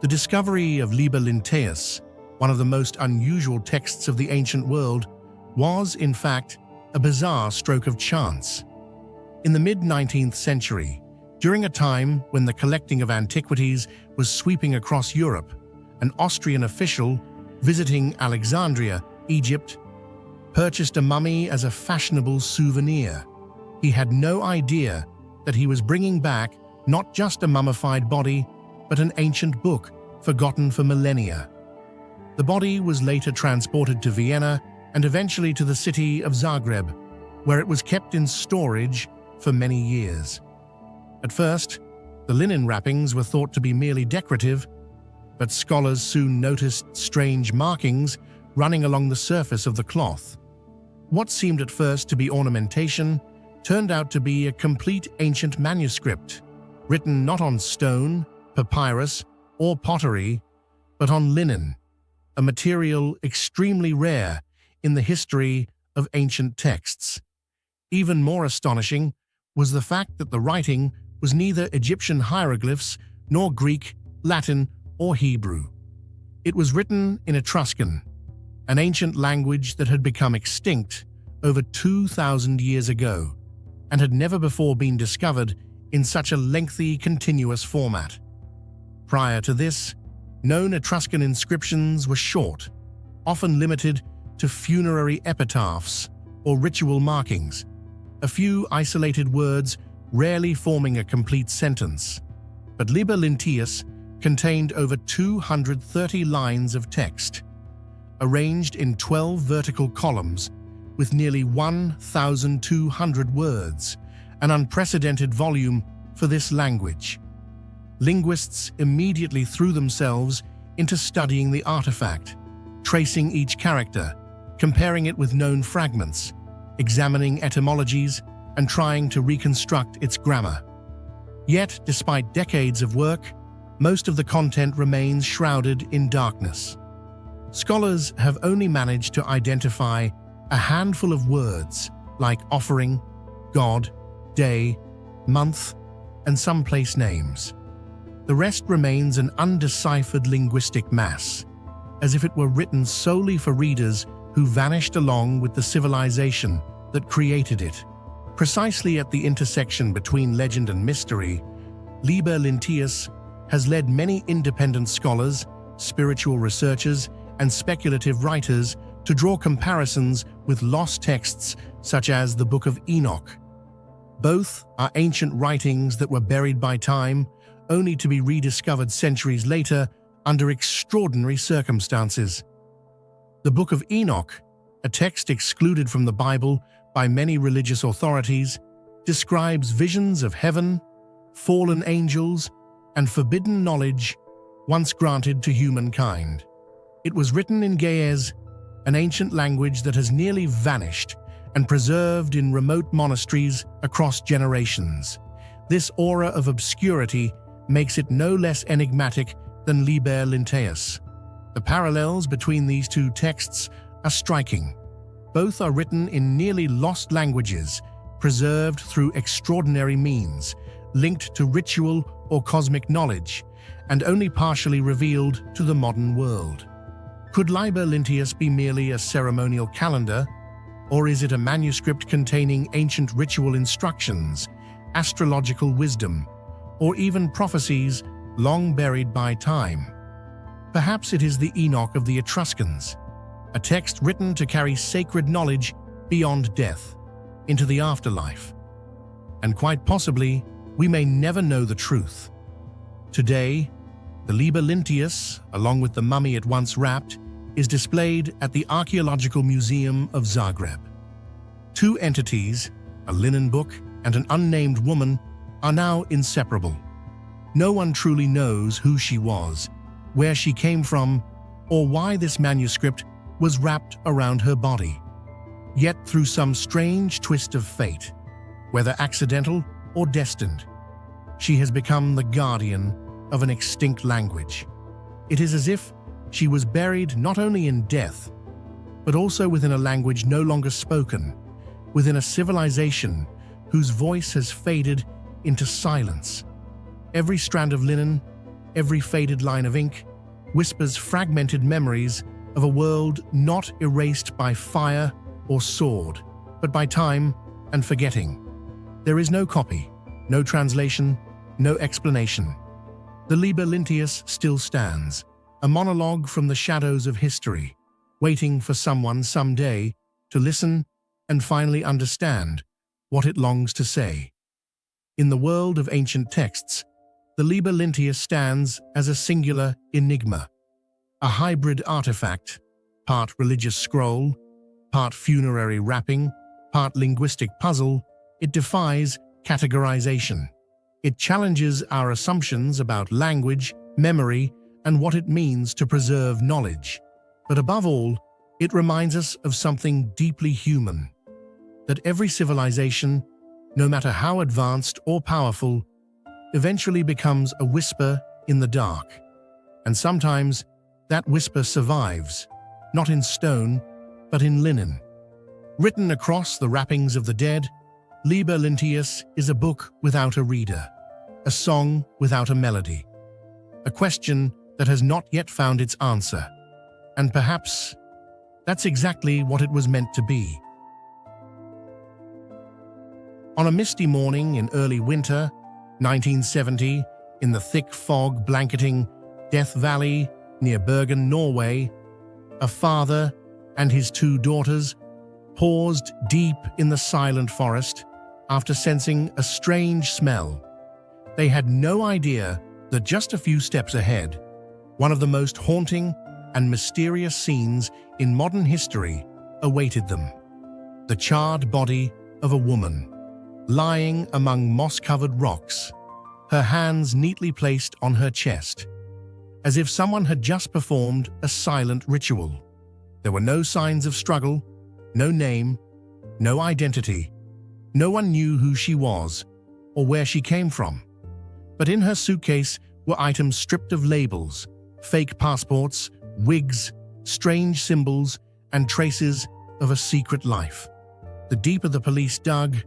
The discovery of Liber Linteus, one of the most unusual texts of the ancient world, was, in fact, a bizarre stroke of chance. In the mid-19th century, during a time when the collecting of antiquities was sweeping across Europe, an Austrian official visiting Alexandria, Egypt, purchased a mummy as a fashionable souvenir. He had no idea that he was bringing back not just a mummified body, but an ancient book forgotten for millennia. The body was later transported to Vienna and eventually to the city of Zagreb, where it was kept in storage for many years. At first, the linen wrappings were thought to be merely decorative, but scholars soon noticed strange markings running along the surface of the cloth. What seemed at first to be ornamentation turned out to be a complete ancient manuscript, written not on stone, papyrus, or pottery, but on linen, a material extremely rare in the history of ancient texts. Even more astonishing was the fact that the writing was neither Egyptian hieroglyphs nor Greek, Latin, or Hebrew. It was written in Etruscan, an ancient language that had become extinct over 2,000 years ago and had never before been discovered in such a lengthy, continuous format. Prior to this, known Etruscan inscriptions were short, often limited to funerary epitaphs or ritual markings, a few isolated words rarely forming a complete sentence. But Liber Linteus contained over 230 lines of text, arranged in 12 vertical columns with nearly 1,200 words, an unprecedented volume for this language. Linguists immediately threw themselves into studying the artifact, tracing each character, comparing it with known fragments, examining etymologies, and trying to reconstruct its grammar. Yet, despite decades of work, most of the content remains shrouded in darkness. Scholars have only managed to identify a handful of words like offering, god, day, month, and some place names. The rest remains an undeciphered linguistic mass, as if it were written solely for readers who vanished along with the civilization that created it. Precisely at the intersection between legend and mystery, Liber Linteus has led many independent scholars, spiritual researchers, and speculative writers to draw comparisons with lost texts such as the Book of Enoch. Both are ancient writings that were buried by time, only to be rediscovered centuries later under extraordinary circumstances. The Book of Enoch, a text excluded from the Bible by many religious authorities, describes visions of heaven, fallen angels, and forbidden knowledge once granted to humankind. It was written in Ge'ez, an ancient language that has nearly vanished and preserved in remote monasteries across generations. This aura of obscurity makes it no less enigmatic than Liber Linteus. The parallels between these two texts are striking. Both are written in nearly lost languages, preserved through extraordinary means, linked to ritual or cosmic knowledge, and only partially revealed to the modern world. Could Liber Linteus be merely a ceremonial calendar, or is it a manuscript containing ancient ritual instructions, astrological wisdom, or even prophecies long buried by time? Perhaps it is the Enoch of the Etruscans, a text written to carry sacred knowledge beyond death, into the afterlife. And quite possibly, we may never know the truth. Today, the Liber Linteus, along with the mummy it once wrapped, is displayed at the Archaeological Museum of Zagreb. Two entities, a linen book and an unnamed woman, are now inseparable. No one truly knows who she was, where she came from, or why this manuscript was wrapped around her body. Yet through some strange twist of fate, whether accidental or destined, she has become the guardian of an extinct language. It is as if she was buried not only in death, but also within a language no longer spoken, within a civilization whose voice has faded into silence. Every strand of linen, every faded line of ink, whispers fragmented memories of a world not erased by fire or sword, but by time and forgetting. There is no copy, no translation, no explanation. The Liber Linteus still stands, a monologue from the shadows of history, waiting for someone someday to listen and finally understand what it longs to say. In the world of ancient texts, the Liber Linteus stands as a singular enigma, a hybrid artifact, part religious scroll, part funerary wrapping, part linguistic puzzle. It defies categorization. It challenges our assumptions about language, memory, and what it means to preserve knowledge. But above all, it reminds us of something deeply human, that every civilization, no matter how advanced or powerful, eventually becomes a whisper in the dark. And sometimes that whisper survives, not in stone, but in linen. Written across the wrappings of the dead, Liber Linteus is a book without a reader, a song without a melody, a question that has not yet found its answer. And perhaps that's exactly what it was meant to be. On a misty morning in early winter, 1970, in the thick fog blanketing Death Valley near Bergen, Norway, a father and his two daughters paused deep in the silent forest after sensing a strange smell. They had no idea that just a few steps ahead, one of the most haunting and mysterious scenes in modern history awaited them. The charred body of a woman, lying among moss-covered rocks, her hands neatly placed on her chest, as if someone had just performed a silent ritual. There were no signs of struggle, no name, no identity. No one knew who she was or where she came from. But in her suitcase were items stripped of labels, fake passports, wigs, strange symbols, and traces of a secret life. The deeper the police dug,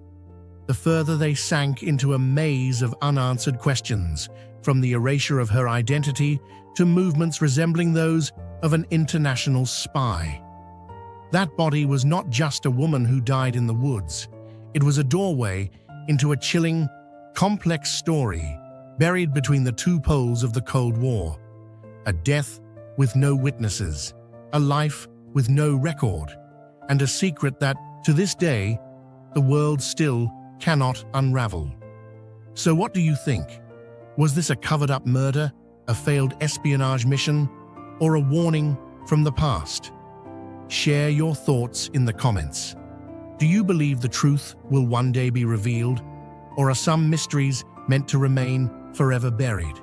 the further they sank into a maze of unanswered questions, from the erasure of her identity to movements resembling those of an international spy. That body was not just a woman who died in the woods. It was a doorway into a chilling, complex story buried between the two poles of the Cold War. A death with no witnesses, a life with no record, and a secret that, to this day, the world still cannot unravel. So what do you think? Was this a covered-up murder, a failed espionage mission, or a warning from the past? Share your thoughts in the comments. Do you believe the truth will one day be revealed, or are some mysteries meant to remain forever buried?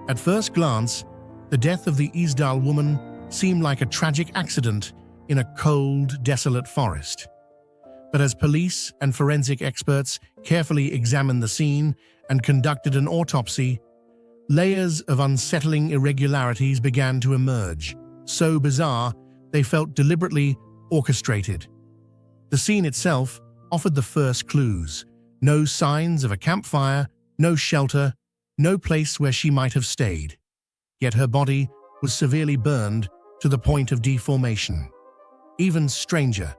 At first glance, the death of the TStill woman seemed like a tragic accident in a cold, desolate forest. But as police and forensic experts carefully examined the scene and conducted an autopsy, layers of unsettling irregularities began to emerge, so bizarre they felt deliberately orchestrated. The scene itself offered the first clues: no signs of a campfire, no shelter, no place where she might have stayed. Yet her body was severely burned to the point of deformation. Even stranger,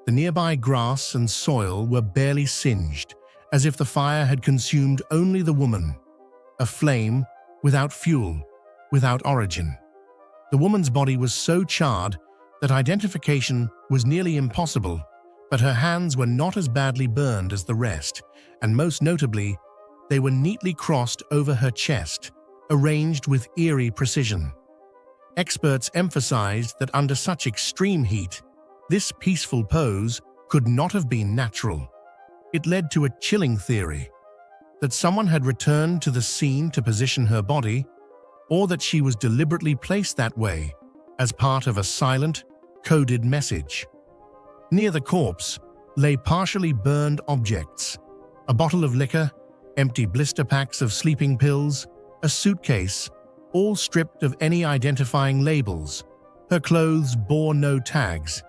the nearby grass and soil were barely singed, as if the fire had consumed only the woman. A flame without fuel, without origin. The woman's body was so charred that identification was nearly impossible, but her hands were not as badly burned as the rest, and most notably, they were neatly crossed over her chest, arranged with eerie precision. Experts emphasized that under such extreme heat, this peaceful pose could not have been natural. It led to a chilling theory that someone had returned to the scene to position her body, or that she was deliberately placed that way as part of a silent, coded message. Near the corpse lay partially burned objects: a bottle of liquor, empty blister packs of sleeping pills, a suitcase, all stripped of any identifying labels. Her clothes bore no tags.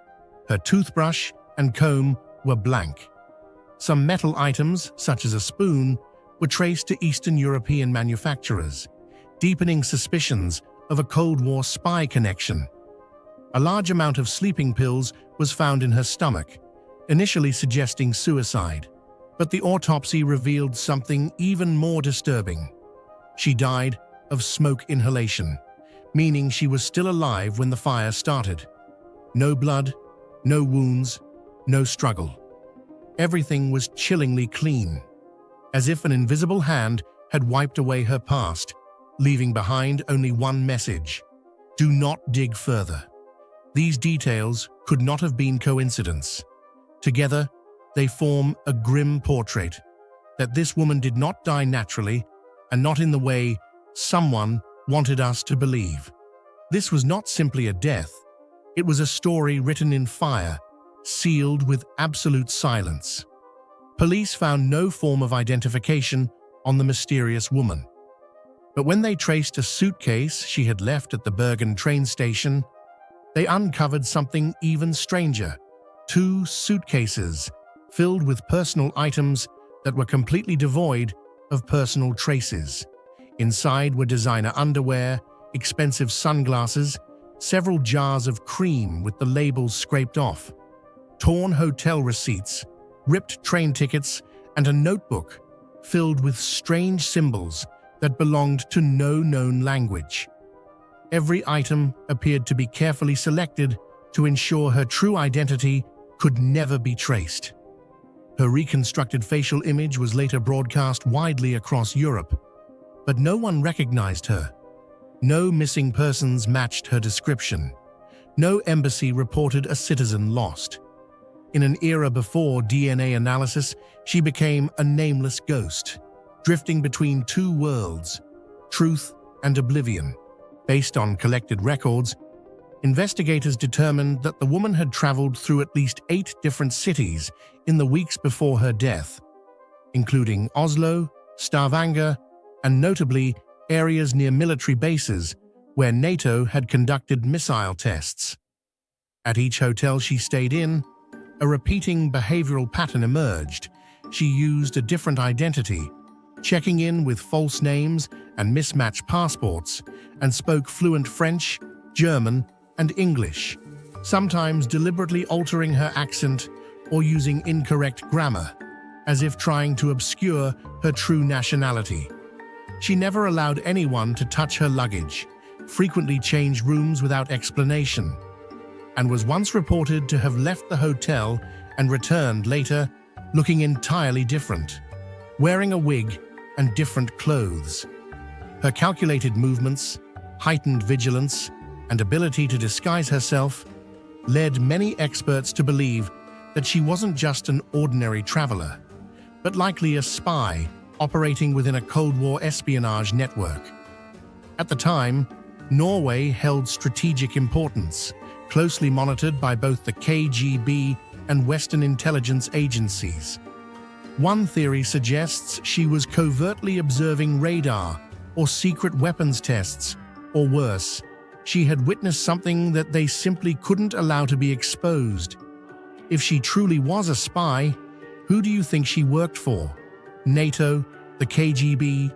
Her toothbrush and comb were blank. Some metal items, such as a spoon, were traced to Eastern European manufacturers, deepening suspicions of a Cold War spy connection. A large amount of sleeping pills was found in her stomach, initially suggesting suicide. But the autopsy revealed something even more disturbing. She died of smoke inhalation, meaning she was still alive when the fire started. No blood, no wounds, no struggle. Everything was chillingly clean, as if an invisible hand had wiped away her past, leaving behind only one message: do not dig further. These details could not have been coincidence. Together, they form a grim portrait that this woman did not die naturally and not in the way someone wanted us to believe. This was not simply a death. It was a story written in fire, sealed with absolute silence. Police found no form of identification on the mysterious woman. But when they traced a suitcase she had left at the Bergen train station, they uncovered something even stranger: 2 suitcases filled with personal items that were completely devoid of personal traces. Inside were designer underwear, expensive sunglasses, several jars of cream with the labels scraped off, torn hotel receipts, ripped train tickets, and a notebook filled with strange symbols that belonged to no known language. Every item appeared to be carefully selected to ensure her true identity could never be traced. Her reconstructed facial image was later broadcast widely across Europe, but no one recognized her. No missing persons matched her description. No embassy reported a citizen lost. In an era before DNA analysis, she became a nameless ghost, drifting between 2 worlds, truth and oblivion. Based on collected records, investigators determined that the woman had traveled through at least 8 different cities in the weeks before her death, including Oslo, Stavanger, and notably areas near military bases where NATO had conducted missile tests. At each hotel she stayed in, a repeating behavioral pattern emerged. She used a different identity, checking in with false names and mismatched passports, and spoke fluent French, German, and English, sometimes deliberately altering her accent or using incorrect grammar, as if trying to obscure her true nationality. She never allowed anyone to touch her luggage, frequently changed rooms without explanation, and was once reported to have left the hotel and returned later looking entirely different, wearing a wig and different clothes. Her calculated movements, heightened vigilance, and ability to disguise herself led many experts to believe that she wasn't just an ordinary traveler, but likely a spy operating within a Cold War espionage network. At the time, Norway held strategic importance, closely monitored by both the KGB and Western intelligence agencies. One theory suggests she was covertly observing radar or secret weapons tests, or worse, she had witnessed something that they simply couldn't allow to be exposed. If she truly was a spy, who do you think she worked for? NATO, the KGB,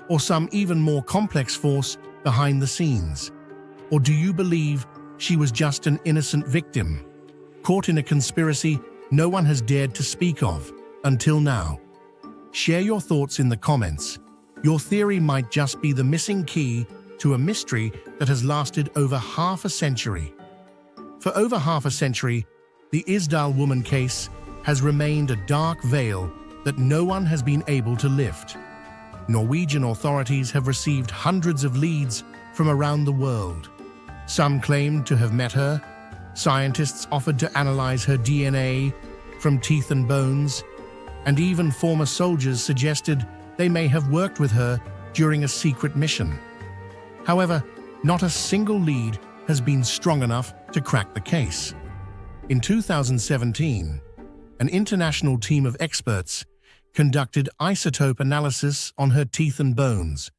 or some even more complex force behind the scenes? Or do you believe she was just an innocent victim, caught in a conspiracy no one has dared to speak of until now? Share your thoughts in the comments. Your theory might just be the missing key to a mystery that has lasted over half a century. For over half a century, the TStill woman case has remained a dark veil that no one has been able to lift. Norwegian authorities have received hundreds of leads from around the world. Some claimed to have met her. Scientists offered to analyze her DNA from teeth and bones, and even former soldiers suggested they may have worked with her during a secret mission. However, not a single lead has been strong enough to crack the case. In 2017, an international team of experts conducted isotope analysis on her teeth and bones,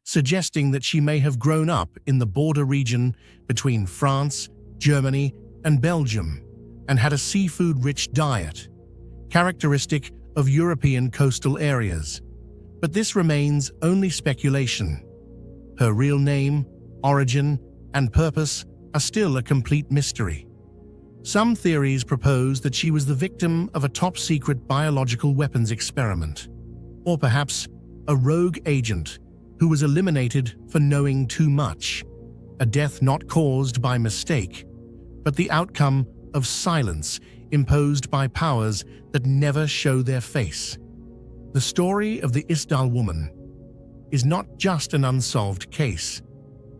suggesting that she may have grown up in the border region between France, Germany, and Belgium, and had a seafood-rich diet, characteristic of European coastal areas. But this remains only speculation. Her real name, origin, and purpose are still a complete mystery. Some theories propose that she was the victim of a top-secret biological weapons experiment, or perhaps a rogue agent who was eliminated for knowing too much, a death not caused by mistake, but the outcome of silence imposed by powers that never show their face. The story of the TStill woman is not just an unsolved case.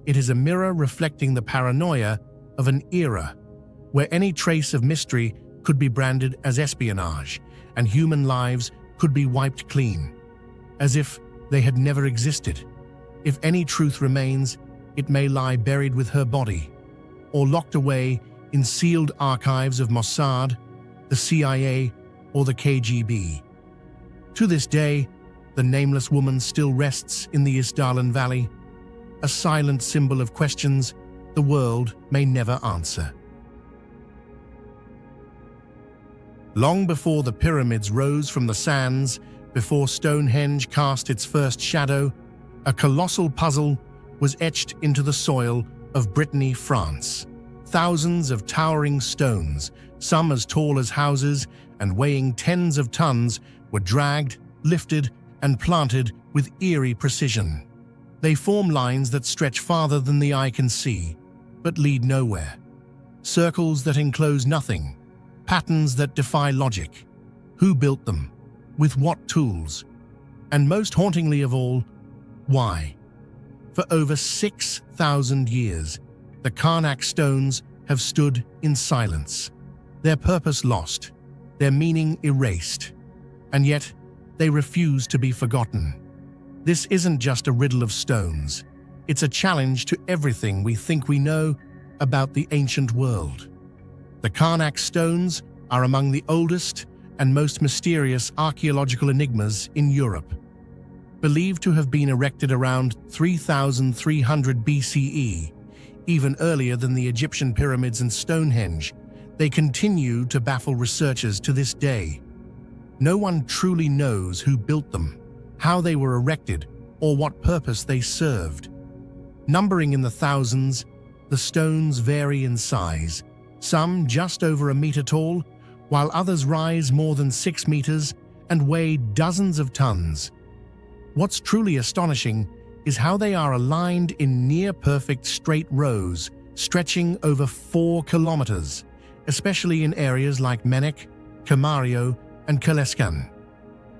It is a mirror reflecting the paranoia of an era where any trace of mystery could be branded as espionage and human lives could be wiped clean, as if they had never existed. If any truth remains, it may lie buried with her body, or locked away in sealed archives of Mossad, the CIA, or the KGB. To this day, the nameless woman still rests in the TStill Valley, a silent symbol of questions the world may never answer. Long before the pyramids rose from the sands, before Stonehenge cast its first shadow, a colossal puzzle was etched into the soil of Brittany, France. Thousands of towering stones, some as tall as houses and weighing tens of tons, were dragged, lifted, and planted with eerie precision. They form lines that stretch farther than the eye can see, but lead nowhere. Circles that enclose nothing, patterns that defy logic. Who built them? With what tools? And most hauntingly of all, why? For over 6,000 years, the Karnak stones have stood in silence, their purpose lost, their meaning erased, and yet they refuse to be forgotten. This isn't just a riddle of stones. It's a challenge to everything we think we know about the ancient world. The Karnak stones are among the oldest and most mysterious archaeological enigmas in Europe. Believed to have been erected around 3,300 BCE, even earlier than the Egyptian pyramids and Stonehenge, they continue to baffle researchers to this day. No one truly knows who built them, how they were erected, or what purpose they served. Numbering in the thousands, the stones vary in size, some just over a meter tall, while others rise more than 6 meters and weigh dozens of tons. What's truly astonishing is how they are aligned in near-perfect straight rows, stretching over 4 kilometers, especially in areas like Menek, Camario, and Kaleskan.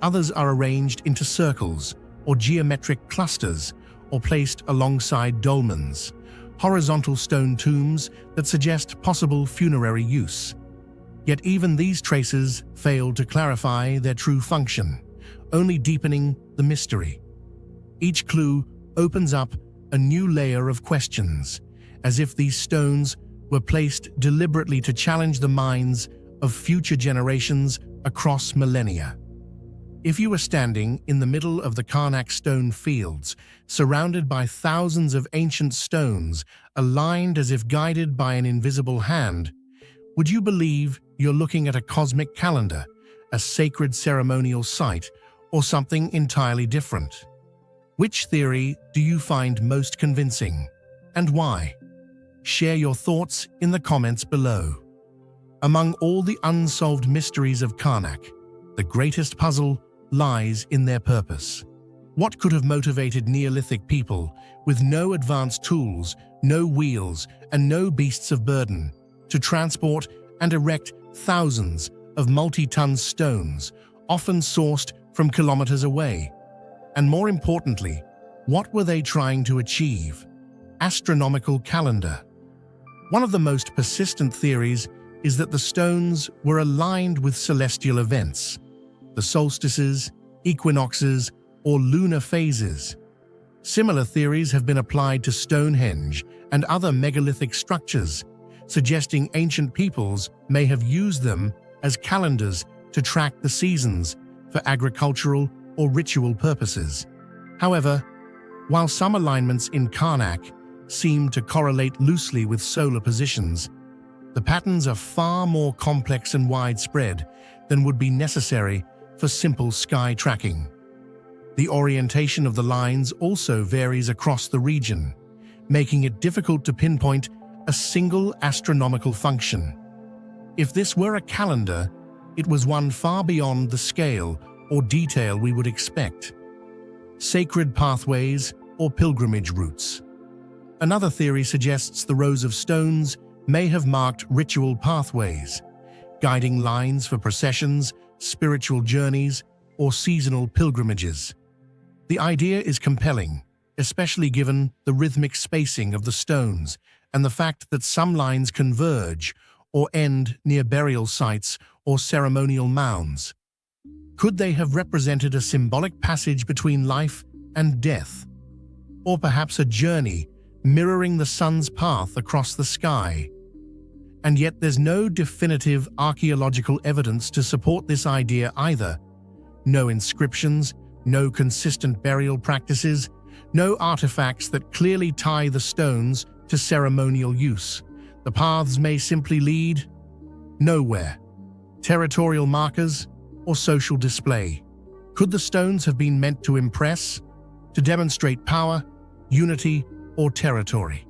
Others are arranged into circles or geometric clusters or placed alongside dolmens, horizontal stone tombs that suggest possible funerary use. Yet even these traces fail to clarify their true function, only deepening the mystery. Each clue opens up a new layer of questions, as if these stones were placed deliberately to challenge the minds of future generations across millennia. If you were standing in the middle of the Karnak stone fields, surrounded by thousands of ancient stones, aligned as if guided by an invisible hand, would you believe you're looking at a cosmic calendar, a sacred ceremonial site, or something entirely different? Which theory do you find most convincing, and why? Share your thoughts in the comments below. Among all the unsolved mysteries of Karnak, the greatest puzzle lies in their purpose. What could have motivated Neolithic people, with no advanced tools, no wheels, and no beasts of burden, to transport and erect thousands of multi-ton stones, often sourced from kilometers away? And more importantly, what were they trying to achieve? Astronomical calendar. One of the most persistent theories is that the stones were aligned with celestial events, the solstices, equinoxes, or lunar phases. Similar theories have been applied to Stonehenge and other megalithic structures, suggesting ancient peoples may have used them as calendars to track the seasons for agricultural or ritual purposes. However, while some alignments in Karnak seem to correlate loosely with solar positions, the patterns are far more complex and widespread than would be necessary for simple sky tracking. The orientation of the lines also varies across the region, making it difficult to pinpoint a single astronomical function. If this were a calendar, it was one far beyond the scale or detail we would expect. Sacred pathways or pilgrimage routes. Another theory suggests the rows of stones may have marked ritual pathways, guiding lines for processions, spiritual journeys, or seasonal pilgrimages. The idea is compelling, especially given the rhythmic spacing of the stones and the fact that some lines converge or end near burial sites or ceremonial mounds. Could they have represented a symbolic passage between life and death? Or perhaps a journey mirroring the sun's path across the sky? And yet there's no definitive archaeological evidence to support this idea either. No inscriptions, no consistent burial practices, no artifacts that clearly tie the stones to ceremonial use. The paths may simply lead nowhere. Territorial markers or social display. Could the stones have been meant to impress, to demonstrate power, unity, or territory?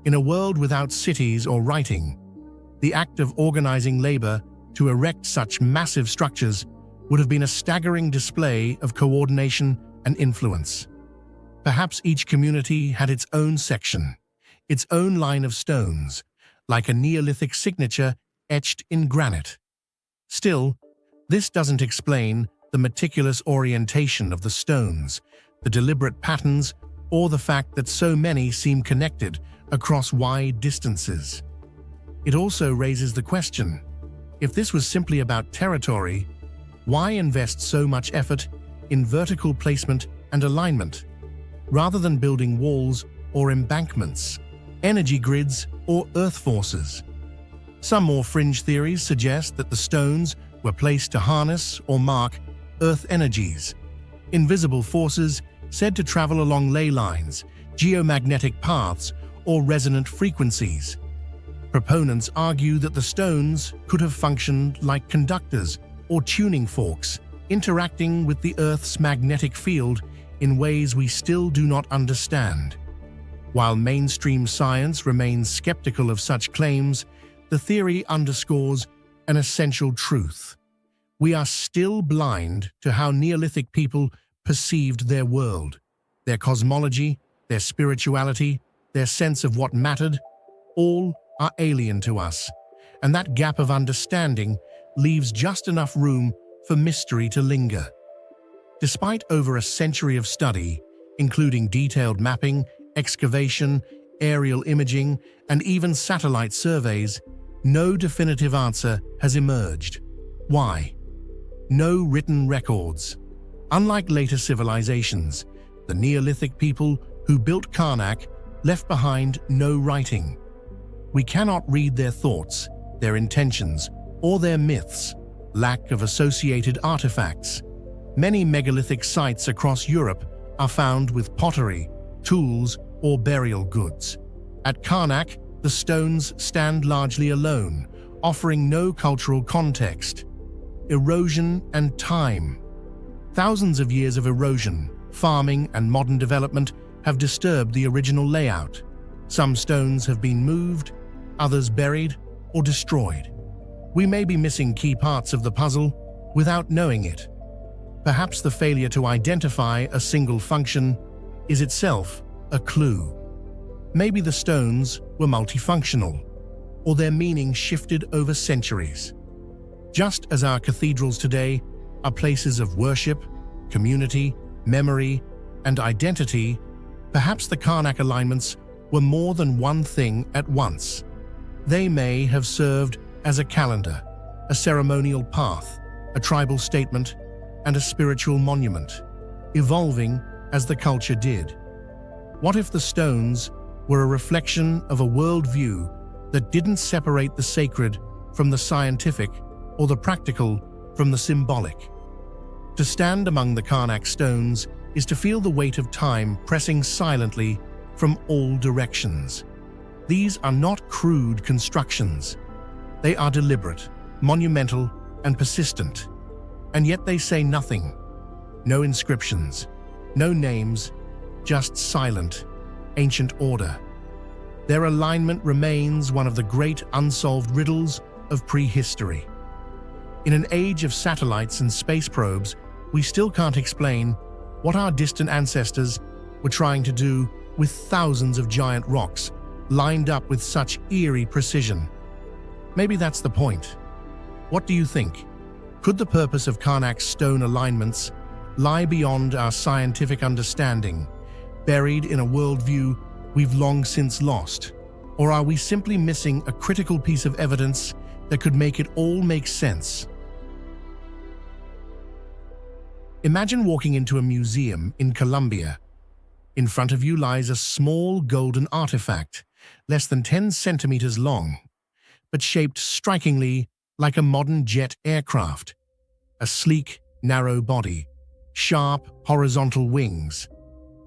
In a world without cities or writing, the act of organizing labor to erect such massive structures would have been a staggering display of coordination and influence. Perhaps each community had its own section, its own line of stones, like a Neolithic signature etched in granite. Still, this doesn't explain the meticulous orientation of the stones, the deliberate patterns, or the fact that so many seem connected across wide distances. It also raises the question, if this was simply about territory, why invest so much effort in vertical placement and alignment, rather than building walls or embankments, energy grids or earth forces? Some more fringe theories suggest that the stones were placed to harness or mark earth energies, invisible forces said to travel along ley lines, geomagnetic paths, or resonant frequencies. Proponents argue that the stones could have functioned like conductors or tuning forks, interacting with the Earth's magnetic field in ways we still do not understand. While mainstream science remains skeptical of such claims, the theory underscores an essential truth. We are still blind to how Neolithic people perceived their world, their cosmology, their spirituality, their sense of what mattered. All are alien to us, and that gap of understanding leaves just enough room for mystery to linger. Despite over a century of study, including detailed mapping, excavation, aerial imaging, and even satellite surveys, no definitive answer has emerged. Why? No written records. Unlike later civilizations, the Neolithic people who built Karnak left behind no writing. We cannot read their thoughts, their intentions, or their myths. Lack of associated artifacts. Many megalithic sites across Europe are found with pottery, tools, or burial goods. At Karnak, the stones stand largely alone, offering no cultural context. Erosion and time. Thousands of years of erosion, farming, and modern development have disturbed the original layout. Some stones have been moved, others buried or destroyed. We may be missing key parts of the puzzle without knowing it. Perhaps the failure to identify a single function is itself a clue. Maybe the stones were multifunctional, or their meaning shifted over centuries. Just as our cathedrals today are places of worship, community, memory, and identity, perhaps the Karnak alignments were more than one thing at once. They may have served as a calendar, a ceremonial path, a tribal statement, and a spiritual monument, evolving as the culture did. What if the stones were a reflection of a worldview that didn't separate the sacred from the scientific or the practical from the symbolic? To stand among the Karnak stones is to feel the weight of time pressing silently from all directions. These are not crude constructions. They are deliberate, monumental, and persistent. And yet they say nothing. No inscriptions, no names, just silent, ancient order. Their alignment remains one of the great unsolved riddles of prehistory. In an age of satellites and space probes, we still can't explain what our distant ancestors were trying to do with thousands of giant rocks lined up with such eerie precision. Maybe that's the point. What do you think? Could the purpose of Karnak's stone alignments lie beyond our scientific understanding, buried in a worldview we've long since lost? Or are we simply missing a critical piece of evidence that could make it all make sense? Imagine walking into a museum in Colombia. In front of you lies a small golden artifact, less than 10 centimeters long, but shaped strikingly like a modern jet aircraft. A sleek, narrow body, sharp, horizontal wings,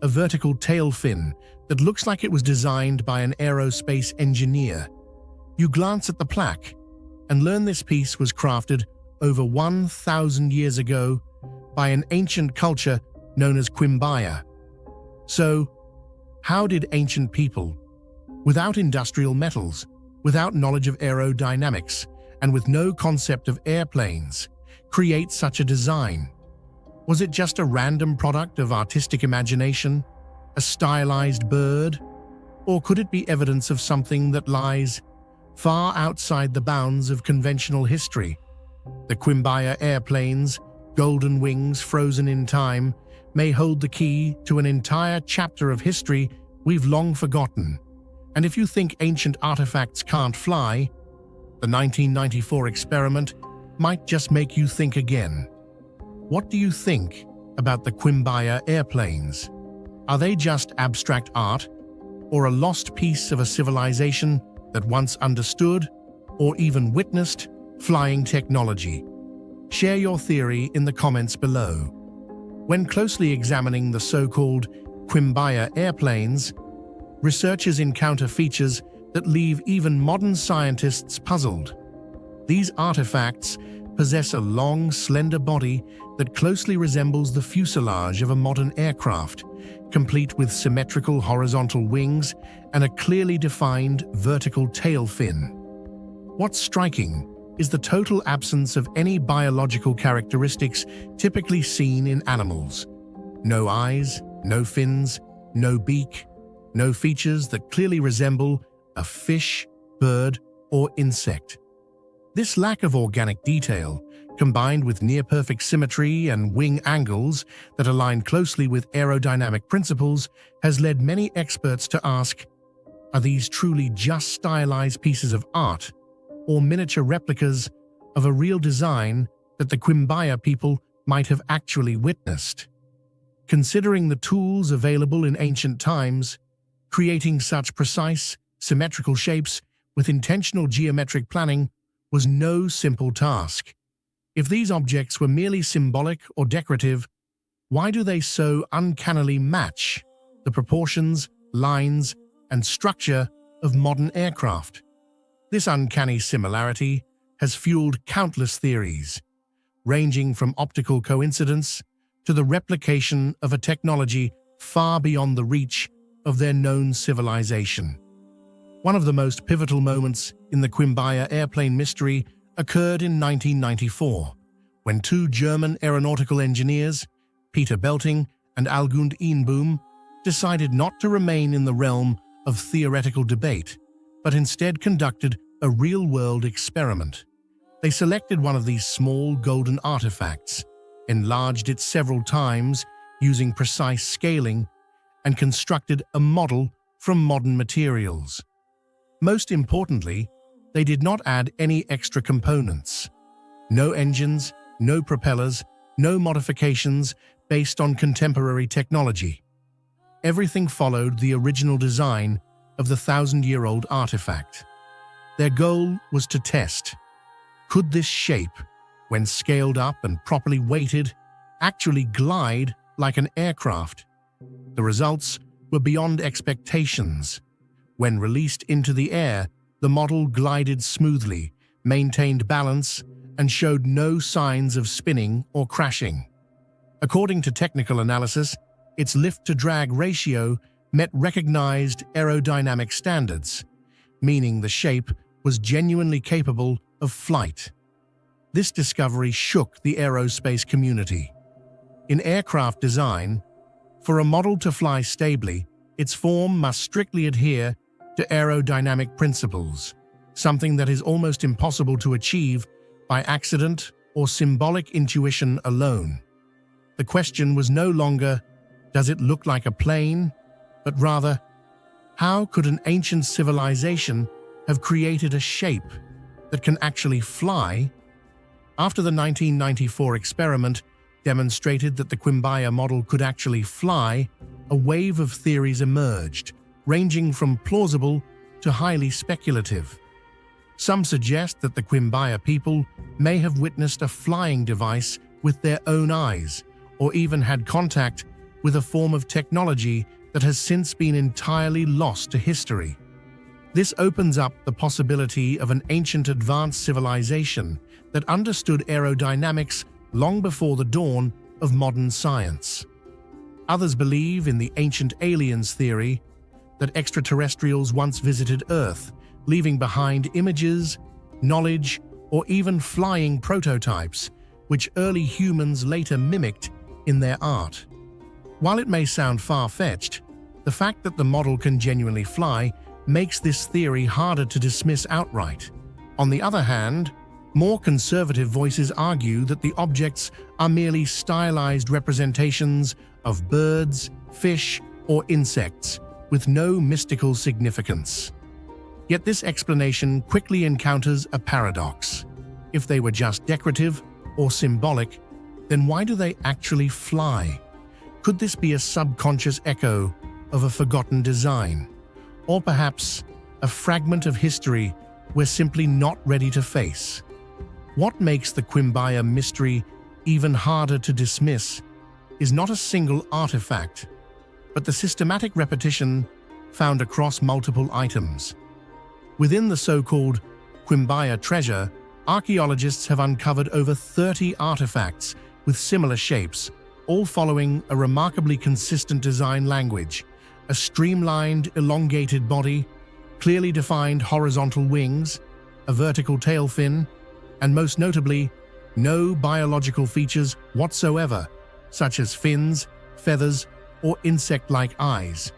a vertical tail fin that looks like it was designed by an aerospace engineer. You glance at the plaque and learn this piece was crafted over 1,000 years ago by an ancient culture known as Quimbaya. So, how did ancient people, without industrial metals, without knowledge of aerodynamics, and with no concept of airplanes, create such a design? Was it just a random product of artistic imagination, a stylized bird? Or could it be evidence of something that lies far outside the bounds of conventional history? The Quimbaya airplanes, golden wings frozen in time, may hold the key to an entire chapter of history we've long forgotten. And if you think ancient artifacts can't fly, the 1994 experiment might just make you think again. What do you think about the Quimbaya airplanes? Are they just abstract art, or a lost piece of a civilization that once understood, or even witnessed, flying technology? Share your theory in the comments below. When closely examining the so-called Quimbaya airplanes, researchers encounter features that leave even modern scientists puzzled. These artifacts possess a long, slender body that closely resembles the fuselage of a modern aircraft, complete with symmetrical horizontal wings and a clearly defined vertical tail fin. What's striking is the total absence of any biological characteristics typically seen in animals. No eyes, no fins, no beak, no features that clearly resemble a fish, bird, or insect. This lack of organic detail, combined with near-perfect symmetry and wing angles that align closely with aerodynamic principles, has led many experts to ask, are these truly just stylized pieces of art, or miniature replicas of a real design that the Quimbaya people might have actually witnessed? Considering the tools available in ancient times, creating such precise, symmetrical shapes with intentional geometric planning was no simple task. If these objects were merely symbolic or decorative, why do they so uncannily match the proportions, lines, and structure of modern aircraft? This uncanny similarity has fueled countless theories, ranging from optical coincidence to the replication of a technology far beyond the reach of their known civilization. One of the most pivotal moments in the Quimbaya airplane mystery occurred in 1994, when two German aeronautical engineers, Peter Belting and Algund Einboom, decided not to remain in the realm of theoretical debate, but instead conducted a real-world experiment. They selected one of these small golden artifacts, enlarged it several times using precise scaling, and constructed a model from modern materials. Most importantly, they did not add any extra components. No engines, no propellers, no modifications based on contemporary technology. Everything followed the original design of the thousand-year-old artifact. Their goal was to test, could this shape, when scaled up and properly weighted, actually glide like an aircraft? The results were beyond expectations. When released into the air, the model glided smoothly, maintained balance, and showed no signs of spinning or crashing. According to technical analysis, its lift-to-drag ratio met recognized aerodynamic standards, meaning the shape was genuinely capable of flight. This discovery shook the aerospace community. In aircraft design, for a model to fly stably, its form must strictly adhere to aerodynamic principles, something that is almost impossible to achieve by accident or symbolic intuition alone. The question was no longer, does it look like a plane, but rather, how could an ancient civilization have created a shape that can actually fly? After the 1994 experiment demonstrated that the Quimbaya model could actually fly, a wave of theories emerged, ranging from plausible to highly speculative. Some suggest that the Quimbaya people may have witnessed a flying device with their own eyes, or even had contact with a form of technology that has since been entirely lost to history. This opens up the possibility of an ancient advanced civilization that understood aerodynamics long before the dawn of modern science. Others believe in the ancient aliens theory, that extraterrestrials once visited Earth, leaving behind images, knowledge, or even flying prototypes, which early humans later mimicked in their art. While it may sound far-fetched, the fact that the model can genuinely fly makes this theory harder to dismiss outright. On the other hand, more conservative voices argue that the objects are merely stylized representations of birds, fish, or insects, with no mystical significance. Yet this explanation quickly encounters a paradox. If they were just decorative or symbolic, then why do they actually fly? Could this be a subconscious echo of a forgotten design? Or perhaps a fragment of history we're simply not ready to face? What makes the Quimbaya mystery even harder to dismiss is not a single artifact, but the systematic repetition found across multiple items. Within the so-called Quimbaya treasure, archaeologists have uncovered over 30 artifacts with similar shapes, all following a remarkably consistent design language: a streamlined, elongated body, clearly defined horizontal wings, a vertical tail fin, and most notably, no biological features whatsoever, such as fins, feathers, or insect-like eyes.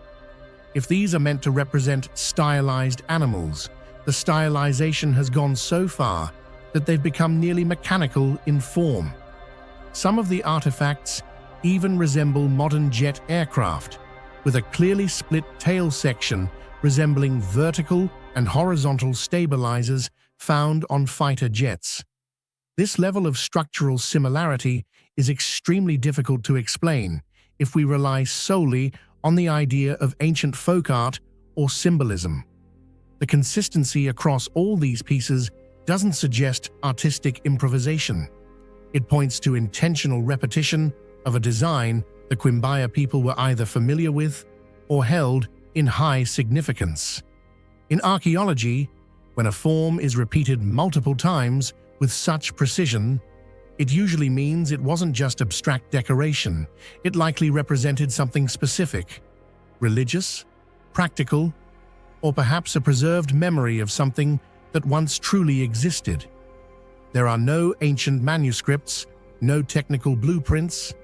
If these are meant to represent stylized animals, the stylization has gone so far that they've become nearly mechanical in form. Some of the artifacts even resemble modern jet aircraft, with a clearly split tail section resembling vertical and horizontal stabilizers found on fighter jets. This level of structural similarity is extremely difficult to explain, if we rely solely on the idea of ancient folk art or symbolism. The consistency across all these pieces doesn't suggest artistic improvisation. It points to intentional repetition of a design the Quimbaya people were either familiar with or held in high significance. In archaeology, when a form is repeated multiple times with such precision, it usually means it wasn't just abstract decoration. It likely represented something specific, religious, practical, or perhaps a preserved memory of something that once truly existed. There are no ancient manuscripts, no technical blueprints,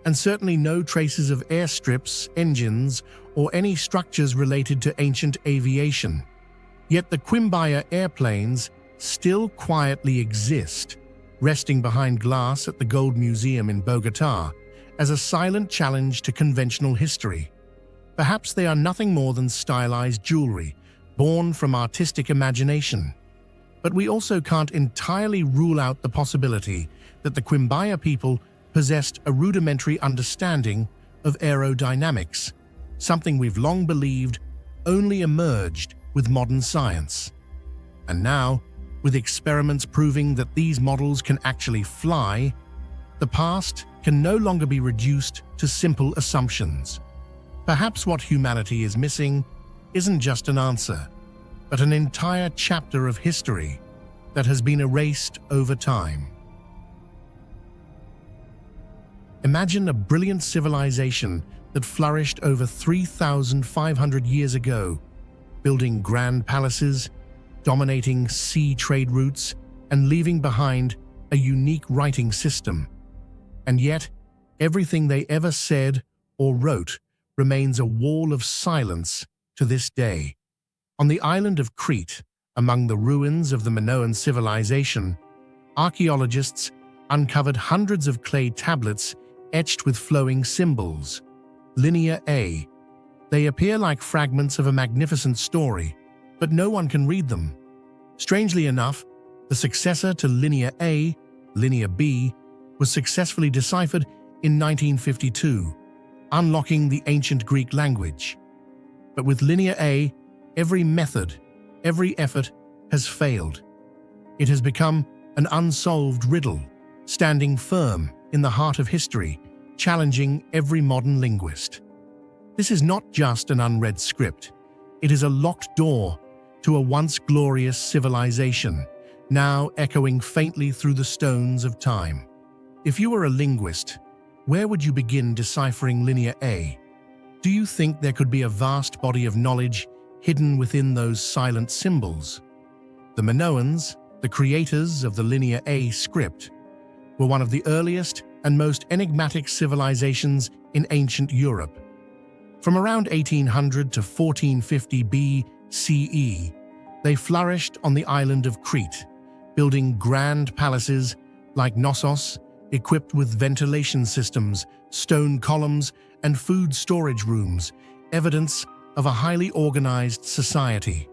and certainly no traces of airstrips, engines, or any structures related to ancient aviation. Yet the Quimbaya airplanes still quietly exist, resting behind glass at the Gold Museum in Bogotá as a silent challenge to conventional history. Perhaps they are nothing more than stylized jewelry, born from artistic imagination. But we also can't entirely rule out the possibility that the Quimbaya people possessed a rudimentary understanding of aerodynamics, something we've long believed only emerged with modern science. And now, with experiments proving that these models can actually fly, the past can no longer be reduced to simple assumptions. Perhaps what humanity is missing isn't just an answer, but an entire chapter of history that has been erased over time. Imagine a brilliant civilization that flourished over 3,500 years ago, building grand palaces, dominating sea trade routes, and leaving behind a unique writing system. And yet, everything they ever said or wrote remains a wall of silence to this day. On the island of Crete, among the ruins of the Minoan civilization, archaeologists uncovered hundreds of clay tablets etched with flowing symbols. Linear A. They appear like fragments of a magnificent story, but no one can read them. Strangely enough, the successor to Linear A, Linear B, was successfully deciphered in 1952, unlocking the ancient Greek language. But with Linear A, every method, every effort has failed. It has become an unsolved riddle, standing firm in the heart of history, challenging every modern linguist. This is not just an unread script. It is a locked door to a once glorious civilization, now echoing faintly through the stones of time. If you were a linguist, where would you begin deciphering Linear A? Do you think there could be a vast body of knowledge hidden within those silent symbols? The Minoans, the creators of the Linear A script, were one of the earliest and most enigmatic civilizations in ancient Europe. From around 1800 to 1450 BCE, they flourished on the island of Crete, building grand palaces like Knossos, equipped with ventilation systems, stone columns, and food storage rooms, evidence of a highly organized society.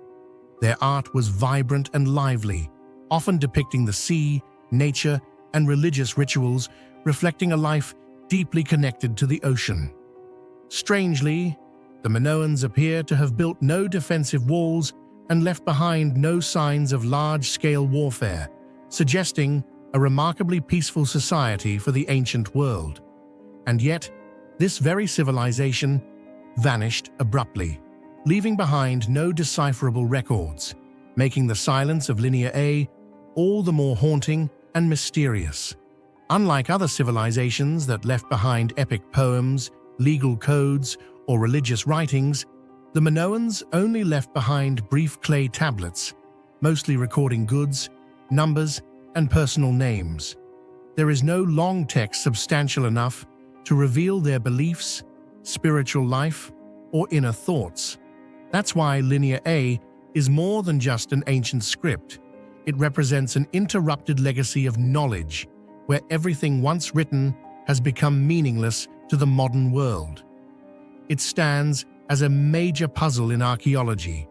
Their art was vibrant and lively, often depicting the sea, nature, and religious rituals, reflecting a life deeply connected to the ocean. Strangely, the Minoans appear to have built no defensive walls and left behind no signs of large-scale warfare, suggesting a remarkably peaceful society for the ancient world. And yet, this very civilization vanished abruptly, leaving behind no decipherable records, making the silence of Linear A all the more haunting and mysterious. Unlike other civilizations that left behind epic poems, legal codes, or religious writings, the Minoans only left behind brief clay tablets, mostly recording goods, numbers, and personal names. There is no long text substantial enough to reveal their beliefs, spiritual life, or inner thoughts. That's why Linear A is more than just an ancient script. It represents an interrupted legacy of knowledge, where everything once written has become meaningless to the modern world. It stands as a major puzzle in archaeology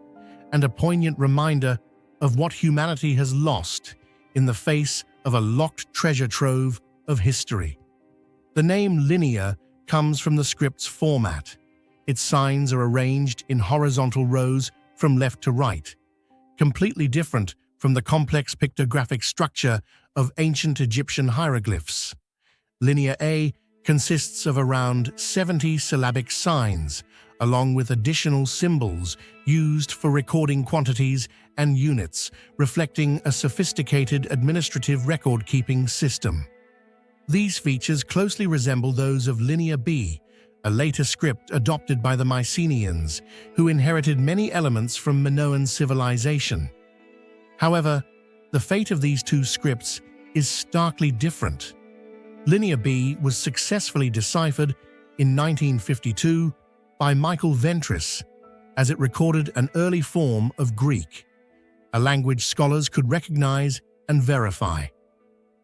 and a poignant reminder of what humanity has lost in the face of a locked treasure trove of history. The name Linear comes from the script's format. Its signs are arranged in horizontal rows from left to right, completely different from the complex pictographic structure of ancient Egyptian hieroglyphs. Linear A consists of around 70 syllabic signs, along with additional symbols used for recording quantities and units, reflecting a sophisticated administrative record-keeping system. These features closely resemble those of Linear B, a later script adopted by the Mycenaeans, who inherited many elements from Minoan civilization. However, the fate of these two scripts is starkly different. Linear B was successfully deciphered in 1952 by Michael Ventris, as it recorded an early form of Greek, a language scholars could recognize and verify.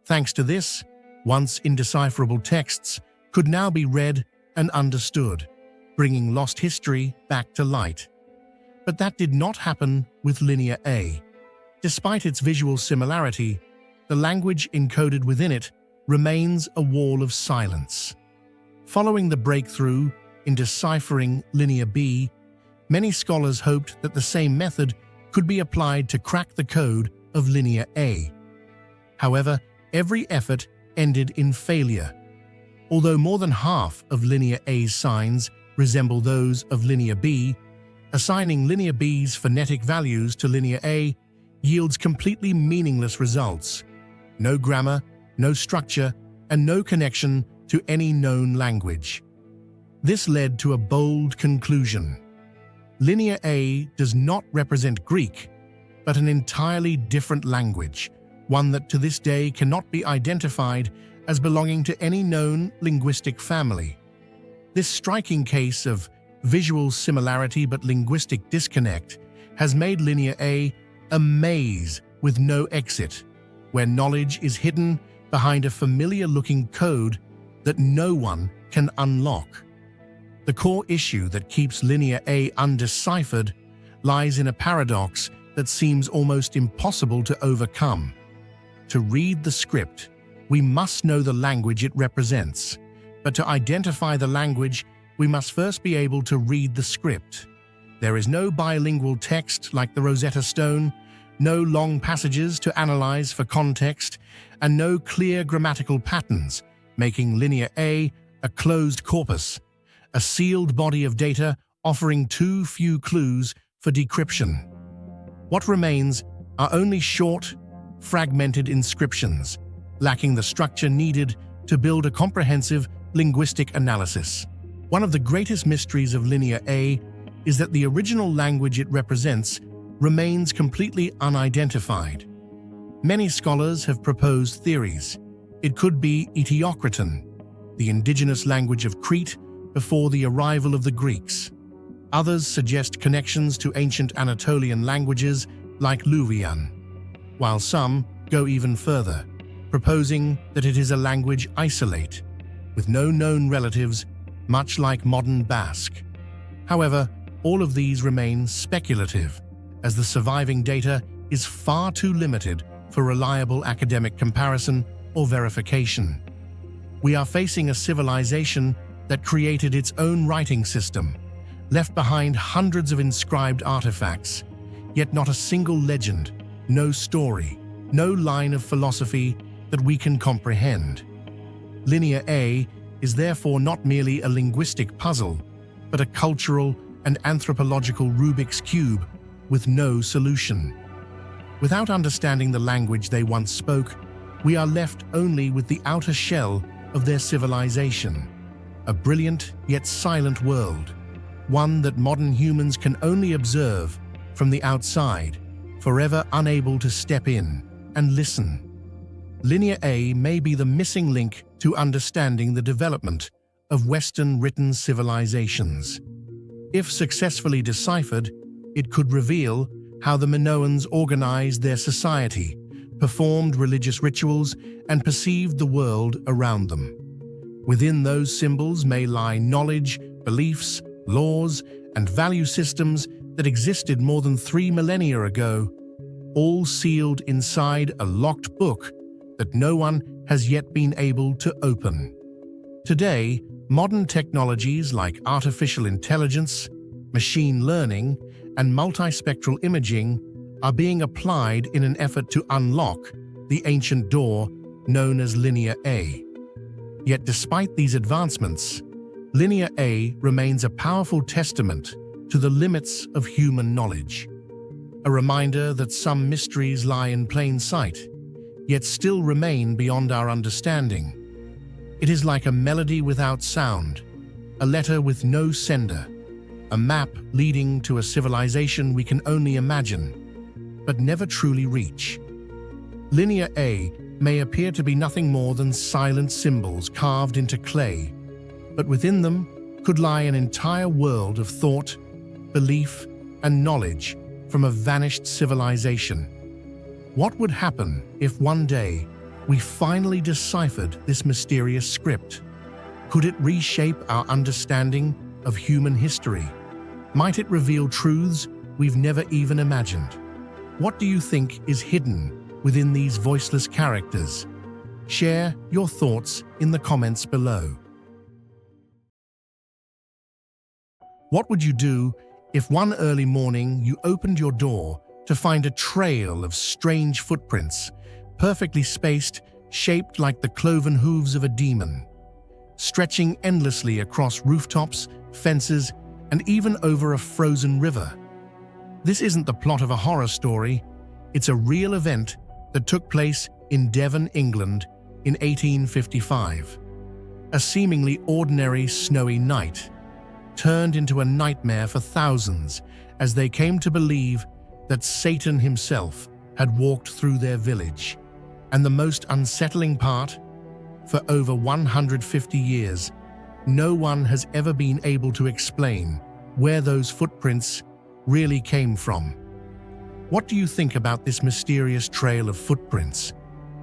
Thanks to this, once indecipherable texts could now be read and understood, bringing lost history back to light. But that did not happen with Linear A. Despite its visual similarity, the language encoded within it remains a wall of silence. Following the breakthrough in deciphering Linear B, many scholars hoped that the same method could be applied to crack the code of Linear A. However, every effort ended in failure. Although more than half of Linear A's signs resemble those of Linear B, assigning Linear B's phonetic values to Linear A yields completely meaningless results. No grammar, no structure, and no connection to any known language. This led to a bold conclusion. Linear A does not represent Greek, but an entirely different language, one that to this day cannot be identified as belonging to any known linguistic family. This striking case of visual similarity but linguistic disconnect has made Linear A a maze with no exit, where knowledge is hidden behind a familiar-looking code that no one can unlock. The core issue that keeps Linear A undeciphered lies in a paradox that seems almost impossible to overcome. To read the script, we must know the language it represents, but to identify the language, we must first be able to read the script. There is no bilingual text like the Rosetta Stone, no long passages to analyze for context, and no clear grammatical patterns, making Linear A a closed corpus, a sealed body of data offering too few clues for decryption. What remains are only short, fragmented inscriptions, lacking the structure needed to build a comprehensive linguistic analysis. One of the greatest mysteries of Linear A is that the original language it represents remains completely unidentified. Many scholars have proposed theories. It could be Eteocraton, the indigenous language of Crete before the arrival of the Greeks. Others suggest connections to ancient Anatolian languages like Luwian, while some go even further, proposing that it is a language isolate, with no known relatives, much like modern Basque. However, all of these remain speculative, as the surviving data is far too limited for reliable academic comparison or verification. We are facing a civilization that created its own writing system, left behind hundreds of inscribed artifacts, yet not a single legend, no story, no line of philosophy that we can comprehend. Linear A is therefore not merely a linguistic puzzle, but a cultural and anthropological Rubik's Cube with no solution. Without understanding the language they once spoke, we are left only with the outer shell of their civilization, a brilliant yet silent world, one that modern humans can only observe from the outside, forever unable to step in and listen. Linear A may be the missing link to understanding the development of Western written civilizations. If successfully deciphered, it could reveal how the Minoans organized their society, performed religious rituals, and perceived the world around them. Within those symbols may lie knowledge, beliefs, laws, and value systems that existed more than 3 millennia ago, all sealed inside a locked book that no one has yet been able to open. Today, Modern technologies like artificial intelligence, machine learning, and multispectral imaging are being applied in an effort to unlock the ancient door known as Linear A. Yet despite these advancements, Linear A remains a powerful testament to the limits of human knowledge. A reminder that some mysteries lie in plain sight, yet still remain beyond our understanding. It is like a melody without sound, a letter with no sender, a map leading to a civilization we can only imagine, but never truly reach. Linear A may appear to be nothing more than silent symbols carved into clay, but within them could lie an entire world of thought, belief, and knowledge from a vanished civilization. What would happen if one day we finally deciphered this mysterious script? Could it reshape our understanding of human history? Might it reveal truths we've never even imagined? What do you think is hidden within these voiceless characters? Share your thoughts in the comments below. What would you do if one early morning you opened your door to find a trail of strange footprints, perfectly spaced, shaped like the cloven hooves of a demon, stretching endlessly across rooftops, fences, and even over a frozen river? This isn't the plot of a horror story. It's a real event that took place in Devon, England in 1855. A seemingly ordinary snowy night turned into a nightmare for thousands as they came to believe that Satan himself had walked through their village. And the most unsettling part, for over 150 years, no one has ever been able to explain where those footprints really came from. What do you think about this mysterious trail of footprints?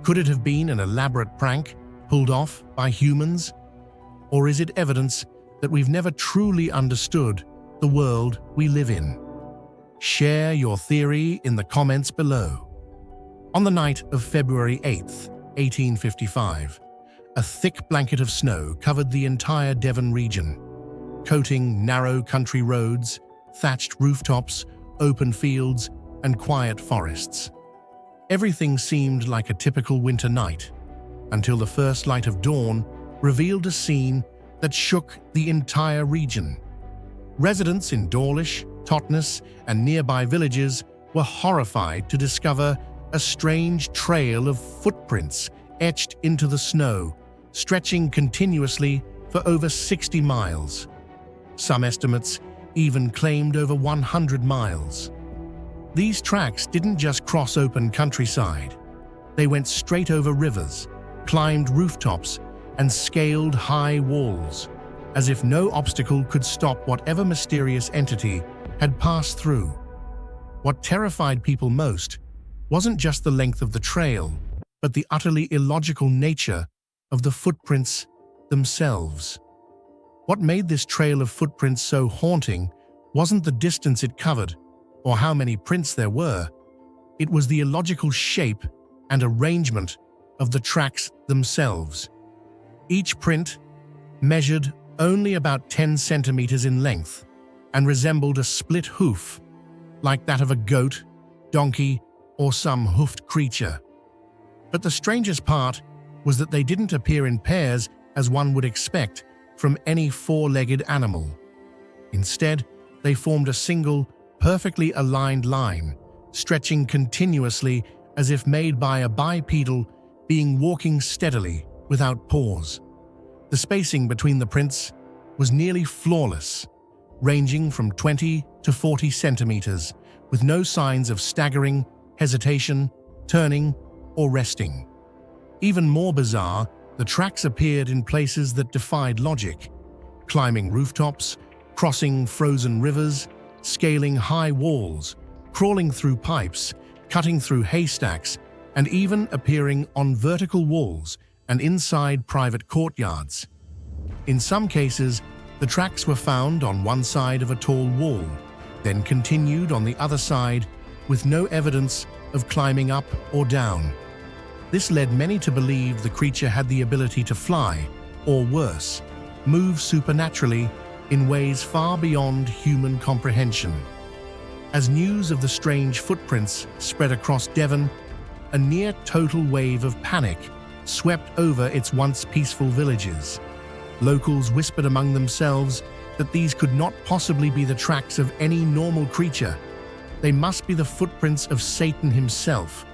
Could it have been an elaborate prank pulled off by humans? Or is it evidence that we've never truly understood the world we live in? Share your theory in the comments below. On the night of February 8th, 1855, a thick blanket of snow covered the entire Devon region, coating narrow country roads, thatched rooftops, open fields, and quiet forests. Everything seemed like a typical winter night, until the first light of dawn revealed a scene that shook the entire region. Residents in Dawlish, Totnes, and nearby villages were horrified to discover a strange trail of footprints etched into the snow, stretching continuously for over 60 miles. Some estimates even claimed over 100 miles. These tracks didn't just cross open countryside. They went straight over rivers, climbed rooftops, and scaled high walls, as if no obstacle could stop whatever mysterious entity had passed through. What terrified people most wasn't just the length of the trail, but the utterly illogical nature of the footprints themselves. What made this trail of footprints so haunting wasn't the distance it covered or how many prints there were. It was the illogical shape and arrangement of the tracks themselves. Each print measured only about 10 centimeters in length and resembled a split hoof, like that of a goat, donkey, or some hoofed creature. But the strangest part was that they didn't appear in pairs as one would expect from any four-legged animal. Instead, they formed a single, perfectly aligned line, stretching continuously as if made by a bipedal being walking steadily without pause. The spacing between the prints was nearly flawless, ranging from 20 to 40 centimeters, with no signs of staggering, hesitation, turning, or resting. Even more bizarre, the tracks appeared in places that defied logic, climbing rooftops, crossing frozen rivers, scaling high walls, crawling through pipes, cutting through haystacks, and even appearing on vertical walls and inside private courtyards. In some cases, the tracks were found on one side of a tall wall, then continued on the other side with no evidence of climbing up or down. This led many to believe the creature had the ability to fly, or worse, move supernaturally in ways far beyond human comprehension. As news of the strange footprints spread across Devon, a near-total wave of panic swept over its once peaceful villages. Locals whispered among themselves that these could not possibly be the tracks of any normal creature. They must be the footprints of Satan himself,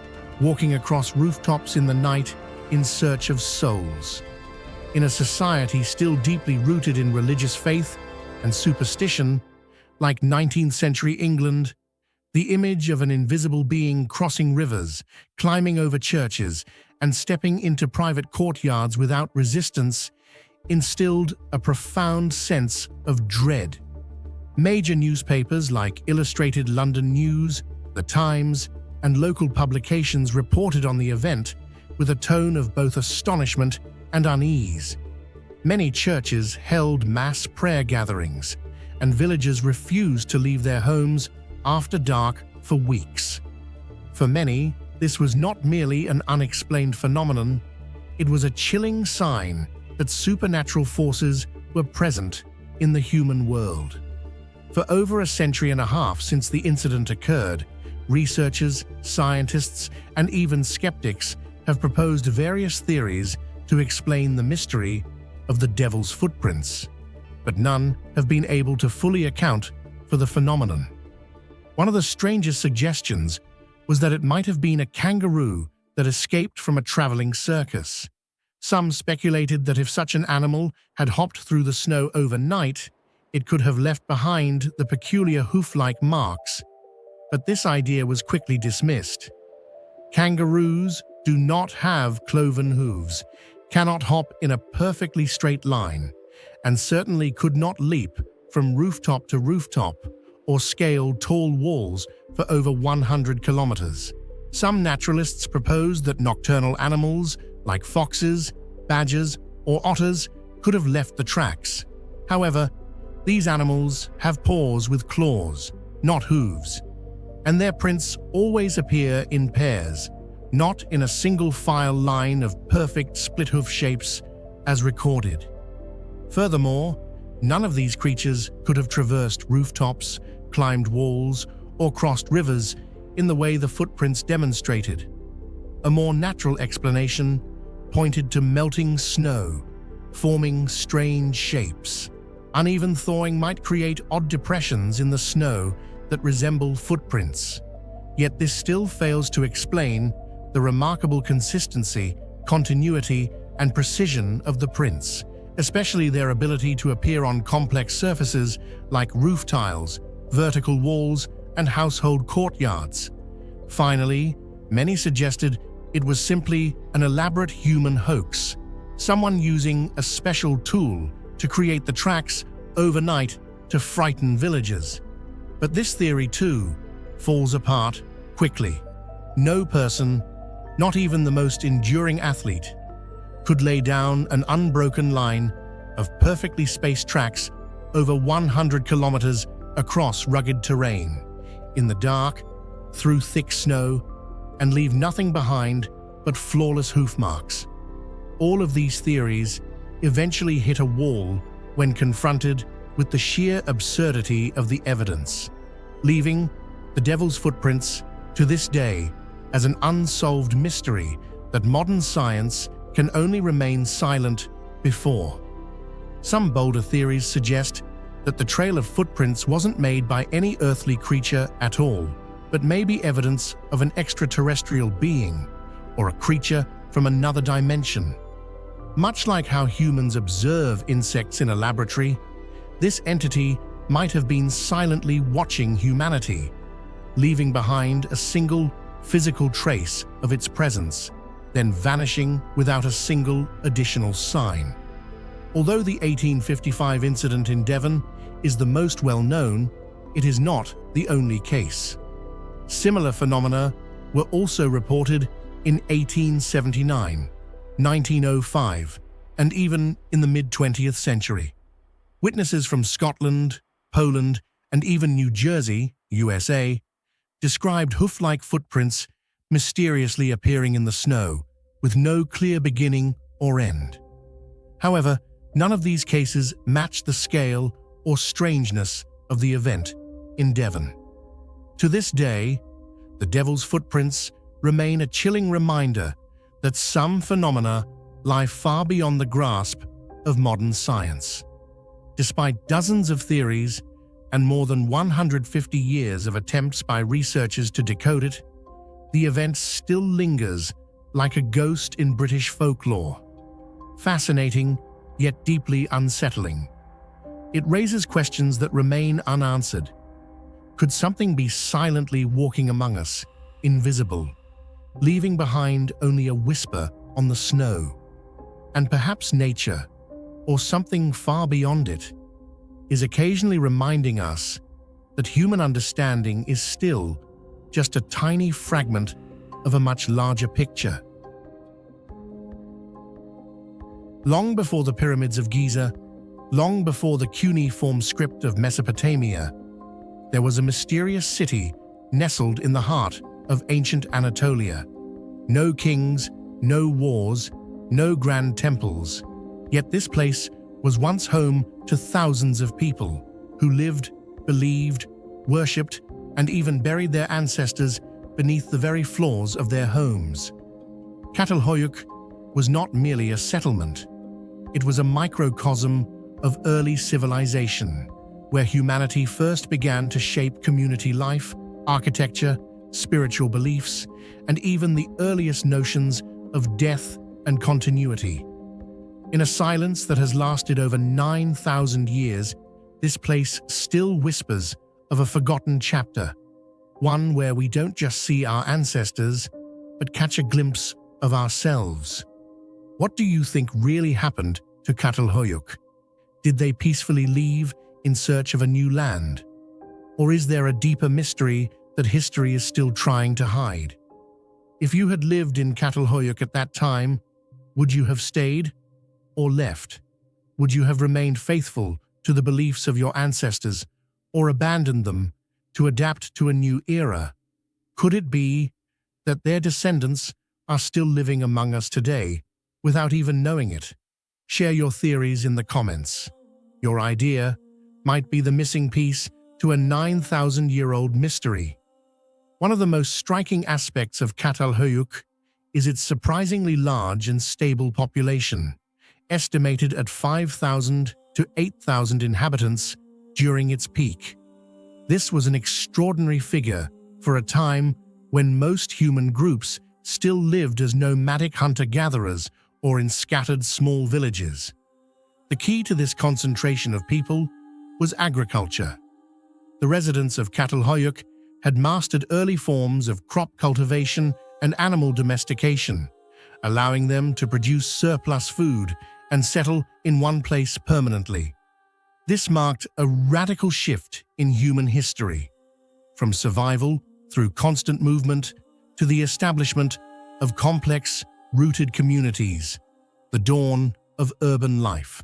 walking across rooftops in the night in search of souls. In a society still deeply rooted in religious faith and superstition, like 19th century England, the image of an invisible being crossing rivers, climbing over churches, and stepping into private courtyards without resistance instilled a profound sense of dread. Major newspapers like Illustrated London News, The Times, and local publications reported on the event with a tone of both astonishment and unease. Many churches held mass prayer gatherings, and villagers refused to leave their homes after dark for weeks. For many, this was not merely an unexplained phenomenon, it was a chilling sign that supernatural forces were present in the human world. For over a century and a half since the incident occurred, researchers, scientists, and even skeptics have proposed various theories to explain the mystery of the devil's footprints, but none have been able to fully account for the phenomenon. One of the strangest suggestions was that it might have been a kangaroo that escaped from a traveling circus. Some speculated that if such an animal had hopped through the snow overnight, it could have left behind the peculiar hoof-like marks, but this idea was quickly dismissed. Kangaroos do not have cloven hooves, cannot hop in a perfectly straight line, and certainly could not leap from rooftop to rooftop or scale tall walls for over 100 kilometers. Some naturalists proposed that nocturnal animals like foxes, badgers, or otters could have left the tracks. However, these animals have paws with claws, not hooves, and their prints always appear in pairs, not in a single file line of perfect split-hoof shapes as recorded. Furthermore, none of these creatures could have traversed rooftops, climbed walls, or crossed rivers in the way the footprints demonstrated. A more natural explanation pointed to melting snow, forming strange shapes. Uneven thawing might create odd depressions in the snow that resemble footprints. Yet this still fails to explain the remarkable consistency, continuity, and precision of the prints, especially their ability to appear on complex surfaces like roof tiles, vertical walls, and household courtyards. Finally, many suggested it was simply an elaborate human hoax, someone using a special tool to create the tracks overnight to frighten villagers. But this theory, too, falls apart quickly. No person, not even the most enduring athlete, could lay down an unbroken line of perfectly spaced tracks over 100 kilometers across rugged terrain, in the dark, through thick snow, and leave nothing behind but flawless hoof marks. All of these theories eventually hit a wall when confronted with the sheer absurdity of the evidence, leaving the devil's footprints to this day as an unsolved mystery that modern science can only remain silent before. Some bolder theories suggest that the trail of footprints wasn't made by any earthly creature at all, but may be evidence of an extraterrestrial being or a creature from another dimension. Much like how humans observe insects in a laboratory, this entity might have been silently watching humanity, leaving behind a single physical trace of its presence, then vanishing without a single additional sign. Although the 1855 incident in Devon is the most well-known, it is not the only case. Similar phenomena were also reported in 1879, 1905, and even in the mid-20th century. Witnesses from Scotland, Poland, and even New Jersey, USA, described hoof-like footprints mysteriously appearing in the snow, with no clear beginning or end. However, None of these cases match the scale or strangeness of the event in Devon. To this day, the Devil's Footprints remain a chilling reminder that some phenomena lie far beyond the grasp of modern science. Despite dozens of theories and more than 150 years of attempts by researchers to decode it, the event still lingers like a ghost in British folklore. Fascinating, yet deeply unsettling. It raises questions that remain unanswered. Could something be silently walking among us, invisible, leaving behind only a whisper on the snow? And perhaps nature, or something far beyond it, is occasionally reminding us that human understanding is still just a tiny fragment of a much larger picture. Long before the pyramids of Giza, long before the cuneiform script of Mesopotamia, there was a mysterious city nestled in the heart of ancient Anatolia. No kings, no wars, no grand temples. Yet this place was once home to thousands of people who lived, believed, worshipped, and even buried their ancestors beneath the very floors of their homes. Catalhoyuk was not merely a settlement. It was a microcosm of early civilization, where humanity first began to shape community life, architecture, spiritual beliefs, and even the earliest notions of death and continuity. In a silence that has lasted over 9,000 years, this place still whispers of a forgotten chapter, one where we don't just see our ancestors, but catch a glimpse of ourselves. What do you think really happened to Catalhoyuk? Did they peacefully leave in search of a new land? Or is there a deeper mystery that history is still trying to hide? If you had lived in Catalhoyuk at that time, would you have stayed or left? Would you have remained faithful to the beliefs of your ancestors or abandoned them to adapt to a new era? Could it be that their descendants are still living among us today without even knowing it? Share your theories in the comments. Your idea might be the missing piece to a 9,000-year-old mystery. One of the most striking aspects of Catalhoyuk is its surprisingly large and stable population, estimated at 5,000 to 8,000 inhabitants during its peak. This was an extraordinary figure for a time when most human groups still lived as nomadic hunter-gatherers or in scattered small villages. The key to this concentration of people was agriculture. The residents of Catalhoyuk had mastered early forms of crop cultivation and animal domestication, allowing them to produce surplus food and settle in one place permanently. This marked a radical shift in human history, from survival through constant movement to the establishment of complex, rooted communities, the dawn of urban life.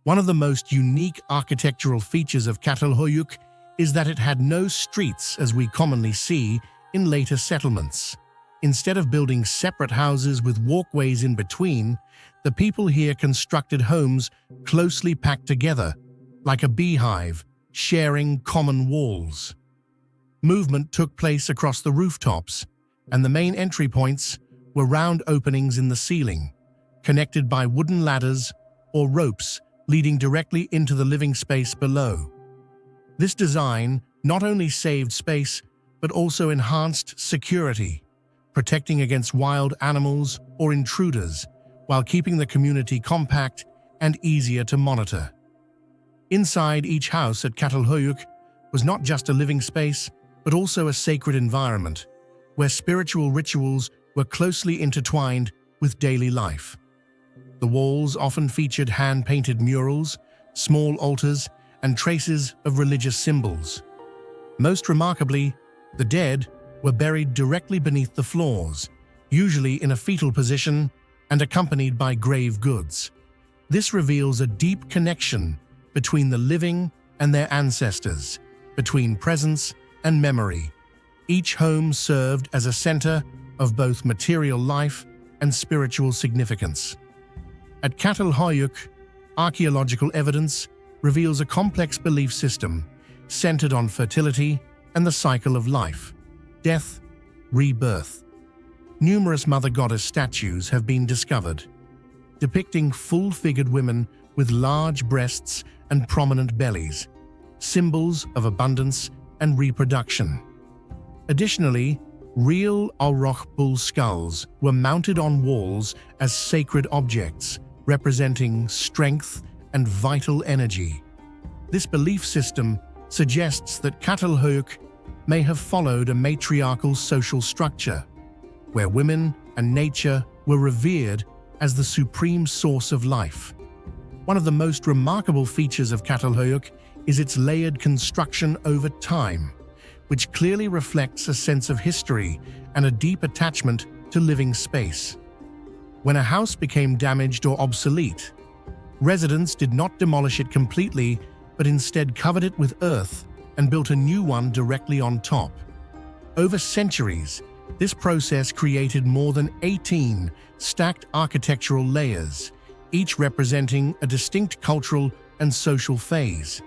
One of the most unique architectural features of Catalhoyuk is that it had no streets as we commonly see in later settlements. Instead of building separate houses with walkways in between, the people here constructed homes closely packed together, like a beehive, sharing common walls. Movement took place across the rooftops, and the main entry points were round openings in the ceiling, connected by wooden ladders or ropes leading directly into the living space below. This design not only saved space, but also enhanced security, protecting against wild animals or intruders, while keeping the community compact and easier to monitor. Inside each house at Catalhoyuk was not just a living space, but also a sacred environment, where spiritual rituals were closely intertwined with daily life. The walls often featured hand-painted murals, small altars, and traces of religious symbols. Most remarkably, the dead were buried directly beneath the floors, usually in a fetal position and accompanied by grave goods. This reveals a deep connection between the living and their ancestors, between presence and memory. Each home served as a center of both material life and spiritual significance. At Catalhoyuk, archaeological evidence reveals a complex belief system centered on fertility and the cycle of life, death, rebirth. Numerous Mother Goddess statues have been discovered, depicting full-figured women with large breasts and prominent bellies, symbols of abundance and reproduction. Additionally, real Auroch bull skulls were mounted on walls as sacred objects, representing strength and vital energy. This belief system suggests that Catalhoyuk may have followed a matriarchal social structure, where women and nature were revered as the supreme source of life. One of the most remarkable features of Catalhoyuk is its layered construction over time, which clearly reflects a sense of history and a deep attachment to living space. When a house became damaged or obsolete, residents did not demolish it completely, but instead covered it with earth and built a new one directly on top. Over centuries, this process created more than 18 stacked architectural layers, each representing a distinct cultural and social phase.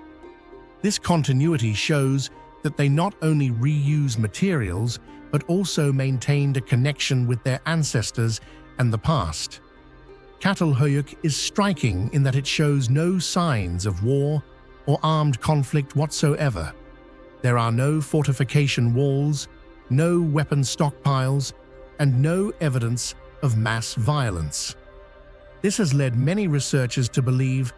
This continuity shows that they not only reused materials, but also maintained a connection with their ancestors and the past. Catalhoyuk is striking in that it shows no signs of war or armed conflict whatsoever. There are no fortification walls, no weapon stockpiles, and no evidence of mass violence. This has led many researchers to believe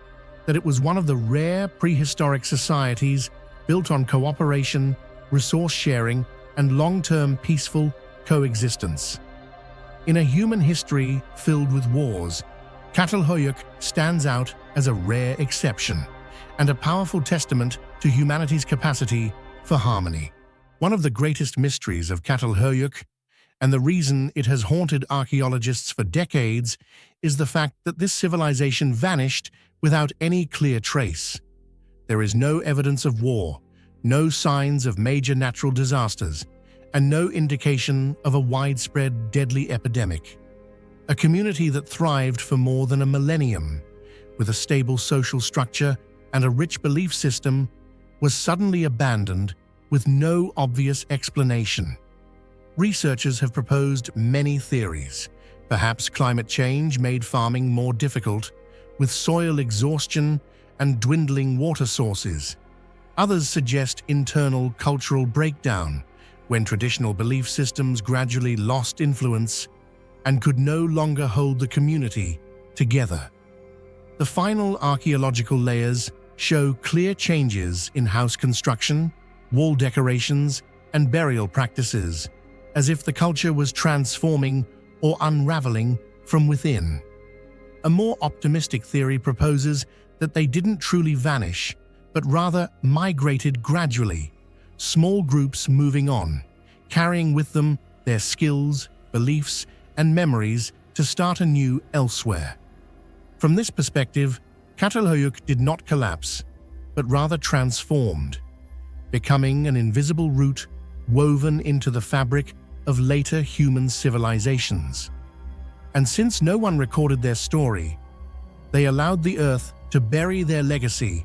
that it was one of the rare prehistoric societies built on cooperation, resource sharing, and long-term peaceful coexistence. In a human history filled with wars, Catalhoyuk stands out as a rare exception and a powerful testament to humanity's capacity for harmony. One of the greatest mysteries of Catalhoyuk, and the reason it has haunted archaeologists for decades, is the fact that this civilization vanished without any clear trace. There is no evidence of war, no signs of major natural disasters, and no indication of a widespread deadly epidemic. A community that thrived for more than a millennium, with a stable social structure and a rich belief system, was suddenly abandoned with no obvious explanation. Researchers have proposed many theories. Perhaps climate change made farming more difficult, with soil exhaustion and dwindling water sources. Others suggest internal cultural breakdown, when traditional belief systems gradually lost influence and could no longer hold the community together. The final archaeological layers show clear changes in house construction, wall decorations, and burial practices, as if the culture was transforming or unraveling from within. A more optimistic theory proposes that they didn't truly vanish, but rather migrated gradually, small groups moving on, carrying with them their skills, beliefs, and memories to start anew elsewhere. From this perspective, Catalhoyuk did not collapse, but rather transformed, becoming an invisible root woven into the fabric of later human civilizations. And since no one recorded their story, they allowed the earth to bury their legacy,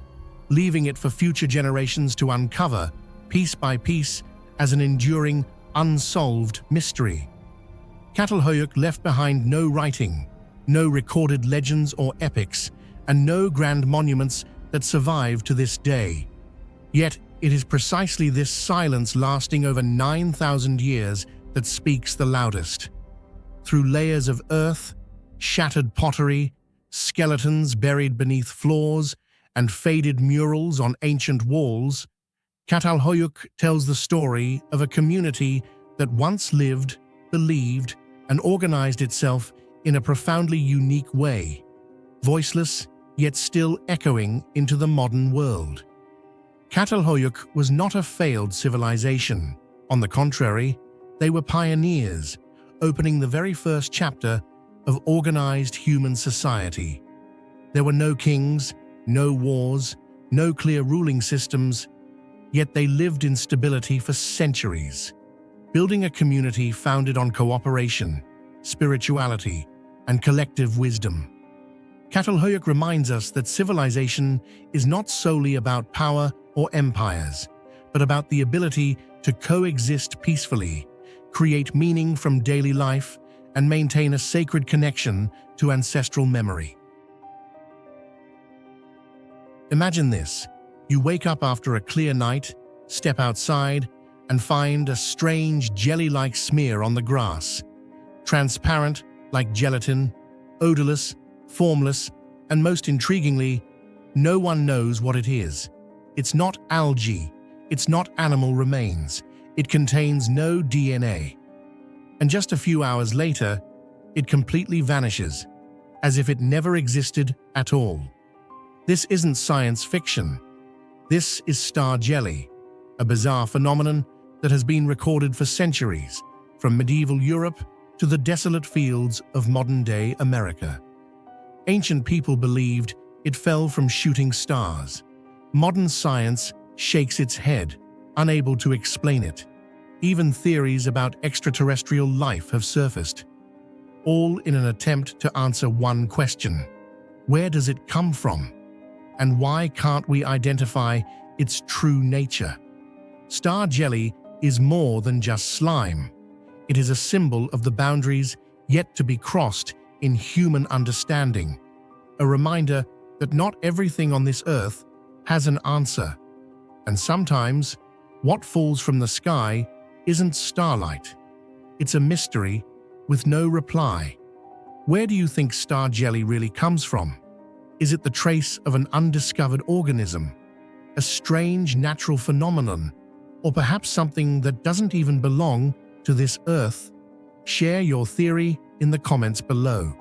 leaving it for future generations to uncover, piece by piece, as an enduring, unsolved mystery. Catalhoyuk left behind no writing, no recorded legends or epics, and no grand monuments that survive to this day. Yet, it is precisely this silence lasting over 9,000 years that speaks the loudest. Through layers of earth, shattered pottery, skeletons buried beneath floors, and faded murals on ancient walls, Catalhoyuk tells the story of a community that once lived, believed, and organized itself in a profoundly unique way, voiceless yet still echoing into the modern world. Catalhoyuk was not a failed civilization. On the contrary, they were pioneers, opening the very first chapter of organized human society. There were no kings, no wars, no clear ruling systems, yet they lived in stability for centuries, building a community founded on cooperation, spirituality, and collective wisdom. Catalhoyuk reminds us that civilization is not solely about power or empires, but about the ability to coexist peacefully, create meaning from daily life, and maintain a sacred connection to ancestral memory. Imagine this. You wake up after a clear night, step outside, and find a strange jelly-like smear on the grass. Transparent like gelatin, odorless, formless, and most intriguingly, no one knows what it is. It's not algae, it's not animal remains, it contains no DNA. And just a few hours later, it completely vanishes, as if it never existed at all. This isn't science fiction. This is star jelly, a bizarre phenomenon that has been recorded for centuries, from medieval Europe to the desolate fields of modern-day America. Ancient people believed it fell from shooting stars. Modern science shakes its head, unable to explain it. Even theories about extraterrestrial life have surfaced, all in an attempt to answer one question: where does it come from? And why can't we identify its true nature? Star jelly is more than just slime. It is a symbol of the boundaries yet to be crossed in human understanding, a reminder that not everything on this earth has an answer. And sometimes, what falls from the sky isn't starlight. It's a mystery with no reply. Where do you think star jelly really comes from? Is it the trace of an undiscovered organism, a strange natural phenomenon, or perhaps something that doesn't even belong to this earth? Share your theory in the comments below.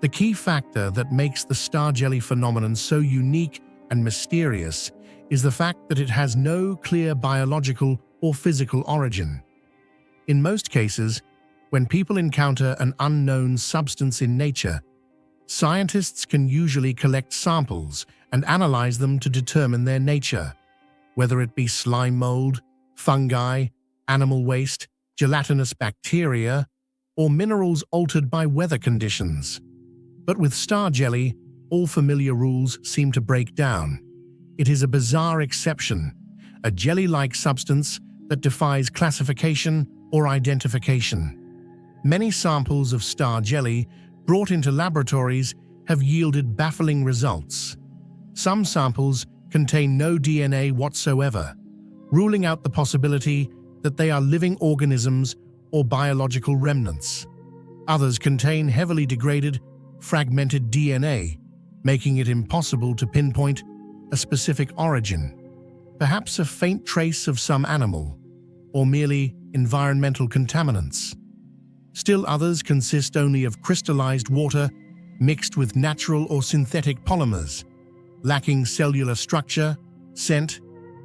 The key factor that makes the star jelly phenomenon so unique and mysterious is the fact that it has no clear biological or physical origin. In most cases, when people encounter an unknown substance in nature, scientists can usually collect samples and analyze them to determine their nature, whether it be slime mold, fungi, animal waste, gelatinous bacteria, or minerals altered by weather conditions. But with star jelly, all familiar rules seem to break down. It is a bizarre exception, a jelly-like substance that defies classification or identification. Many samples of star jelly brought into laboratories have yielded baffling results. Some samples contain no DNA whatsoever, ruling out the possibility that they are living organisms or biological remnants. Others contain heavily degraded, fragmented DNA, making it impossible to pinpoint a specific origin, perhaps a faint trace of some animal, or merely environmental contaminants. Still others consist only of crystallized water mixed with natural or synthetic polymers, lacking cellular structure, scent,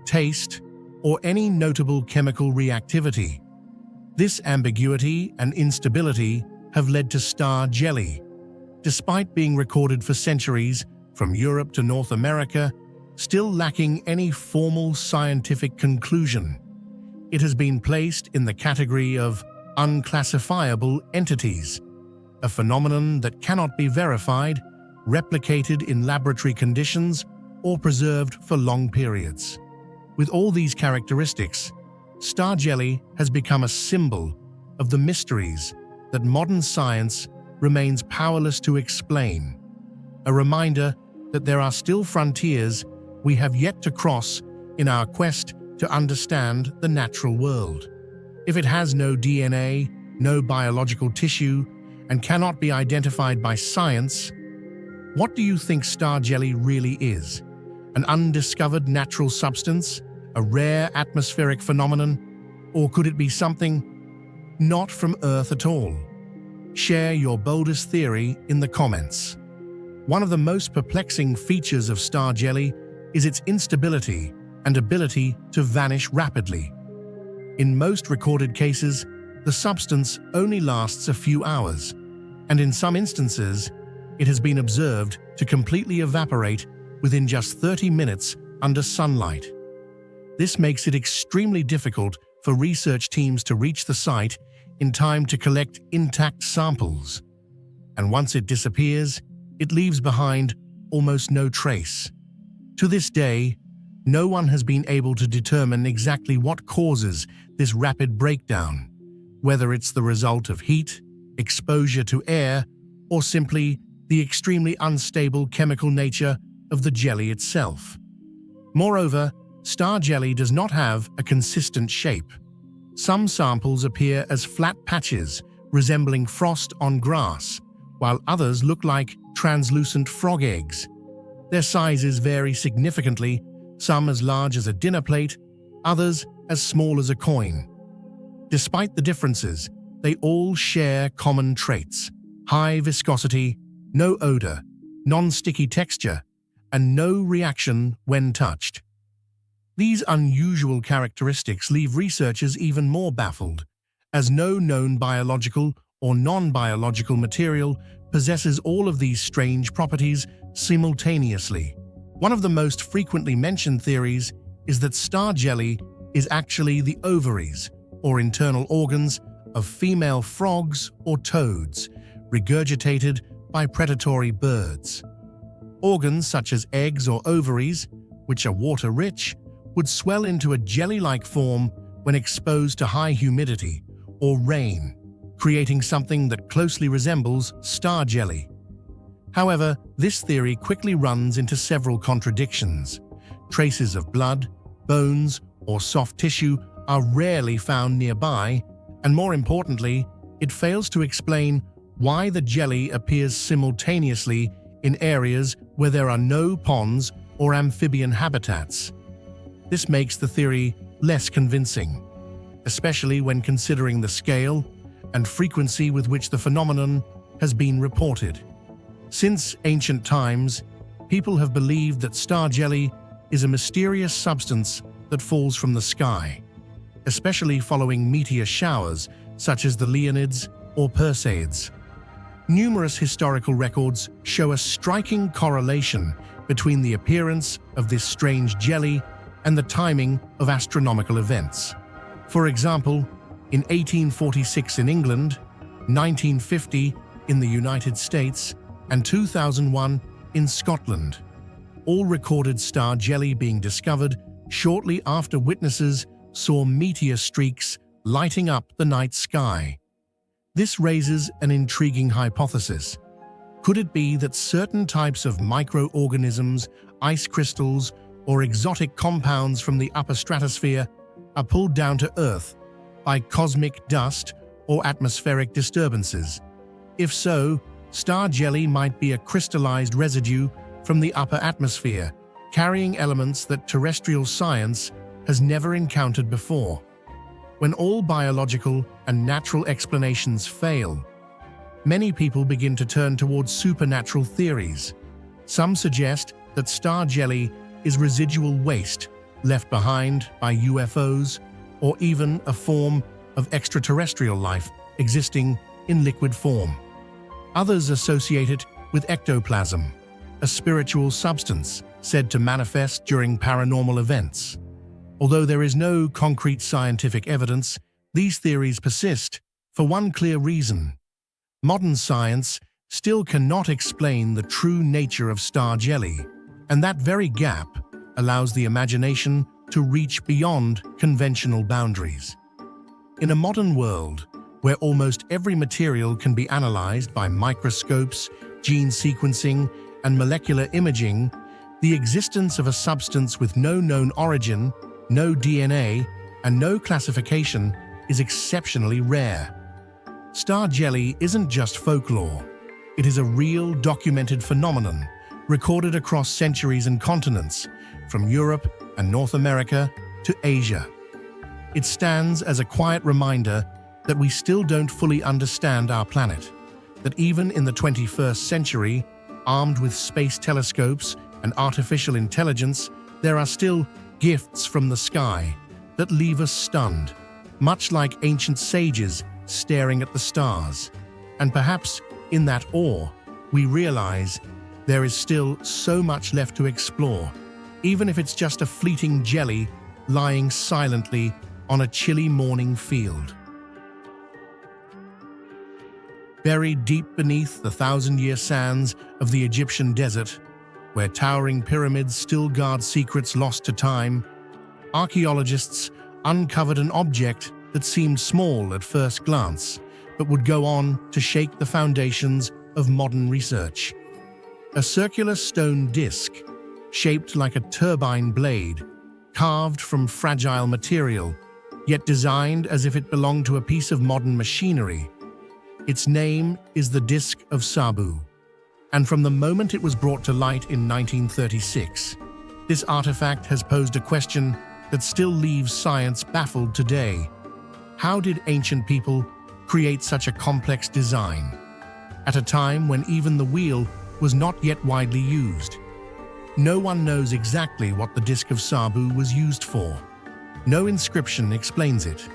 taste, or any notable chemical reactivity. This ambiguity and instability have led to star jelly. Despite being recorded for centuries, from Europe to North America, still lacking any formal scientific conclusion. It has been placed in the category of unclassifiable entities, a phenomenon that cannot be verified, replicated in laboratory conditions, or preserved for long periods. With all these characteristics, star jelly has become a symbol of the mysteries that modern science remains powerless to explain, a reminder that there are still frontiers we have yet to cross in our quest to understand the natural world. If it has no DNA, no biological tissue, and cannot be identified by science, what do you think star jelly really is? An undiscovered natural substance? A rare atmospheric phenomenon? Or could it be something not from Earth at all? Share your boldest theory in the comments. One of the most perplexing features of star jelly is its instability and ability to vanish rapidly. In most recorded cases, the substance only lasts a few hours, and in some instances, it has been observed to completely evaporate within just 30 minutes under sunlight. This makes it extremely difficult for research teams to reach the site in time to collect intact samples. And once it disappears, it leaves behind almost no trace. To this day, no one has been able to determine exactly what causes this rapid breakdown, whether it's the result of heat, exposure to air, or simply the extremely unstable chemical nature of the jelly itself. Moreover, star jelly does not have a consistent shape. Some samples appear as flat patches resembling frost on grass, while others look like translucent frog eggs. Their sizes vary significantly, some as large as a dinner plate, others as small as a coin. Despite the differences, they all share common traits: high viscosity, no odor, non-sticky texture, and no reaction when touched. These unusual characteristics leave researchers even more baffled, as no known biological or non-biological material possesses all of these strange properties simultaneously. One of the most frequently mentioned theories is that star jelly is actually the ovaries, or internal organs, of female frogs or toads, regurgitated by predatory birds. Organs such as eggs or ovaries, which are water-rich, would swell into a jelly-like form when exposed to high humidity or rain, creating something that closely resembles star jelly. However, this theory quickly runs into several contradictions. Traces of blood, bones, or soft tissue are rarely found nearby, and more importantly, it fails to explain why the jelly appears simultaneously in areas where there are no ponds or amphibian habitats. This makes the theory less convincing, especially when considering the scale and frequency with which the phenomenon has been reported. Since ancient times, people have believed that star jelly is a mysterious substance that falls from the sky, especially following meteor showers such as the Leonids or Perseids. Numerous historical records show a striking correlation between the appearance of this strange jelly and the timing of astronomical events. For example, in 1846 in England, 1950 in the United States, and 2001 in Scotland, all recorded star jelly being discovered shortly after witnesses saw meteor streaks lighting up the night sky. This raises an intriguing hypothesis. Could it be that certain types of microorganisms, ice crystals, or exotic compounds from the upper stratosphere are pulled down to Earth by cosmic dust or atmospheric disturbances? If so, star jelly might be a crystallized residue from the upper atmosphere, carrying elements that terrestrial science has never encountered before. When all biological and natural explanations fail, many people begin to turn towards supernatural theories. Some suggest that star jelly is residual waste left behind by UFOs, or even a form of extraterrestrial life existing in liquid form. Others associate it with ectoplasm, a spiritual substance said to manifest during paranormal events. Although there is no concrete scientific evidence, these theories persist for one clear reason. Modern science still cannot explain the true nature of star jelly, and that very gap allows the imagination to reach beyond conventional boundaries. In a modern world where almost every material can be analyzed by microscopes, gene sequencing, and molecular imaging, the existence of a substance with no known origin, no DNA, and no classification is exceptionally rare. Star jelly isn't just folklore. It is a real documented phenomenon, recorded across centuries and continents, from Europe and North America to Asia. It stands as a quiet reminder that we still don't fully understand our planet, that even in the 21st century, armed with space telescopes and artificial intelligence, there are still gifts from the sky that leave us stunned, much like ancient sages staring at the stars. And perhaps in that awe, we realize there is still so much left to explore, even if it's just a fleeting jelly lying silently on a chilly morning field. Buried deep beneath the thousand-year sands of the Egyptian desert, where towering pyramids still guard secrets lost to time, archaeologists uncovered an object that seemed small at first glance, but would go on to shake the foundations of modern research. A circular stone disc, shaped like a turbine blade, carved from fragile material, yet designed as if it belonged to a piece of modern machinery. Its name is the Disc of Sabu, and from the moment it was brought to light in 1936, this artifact has posed a question that still leaves science baffled today. How did ancient people create such a complex design, at a time when even the wheel was not yet widely used? No one knows exactly what the Disc of Sabu was used for. No inscription explains it.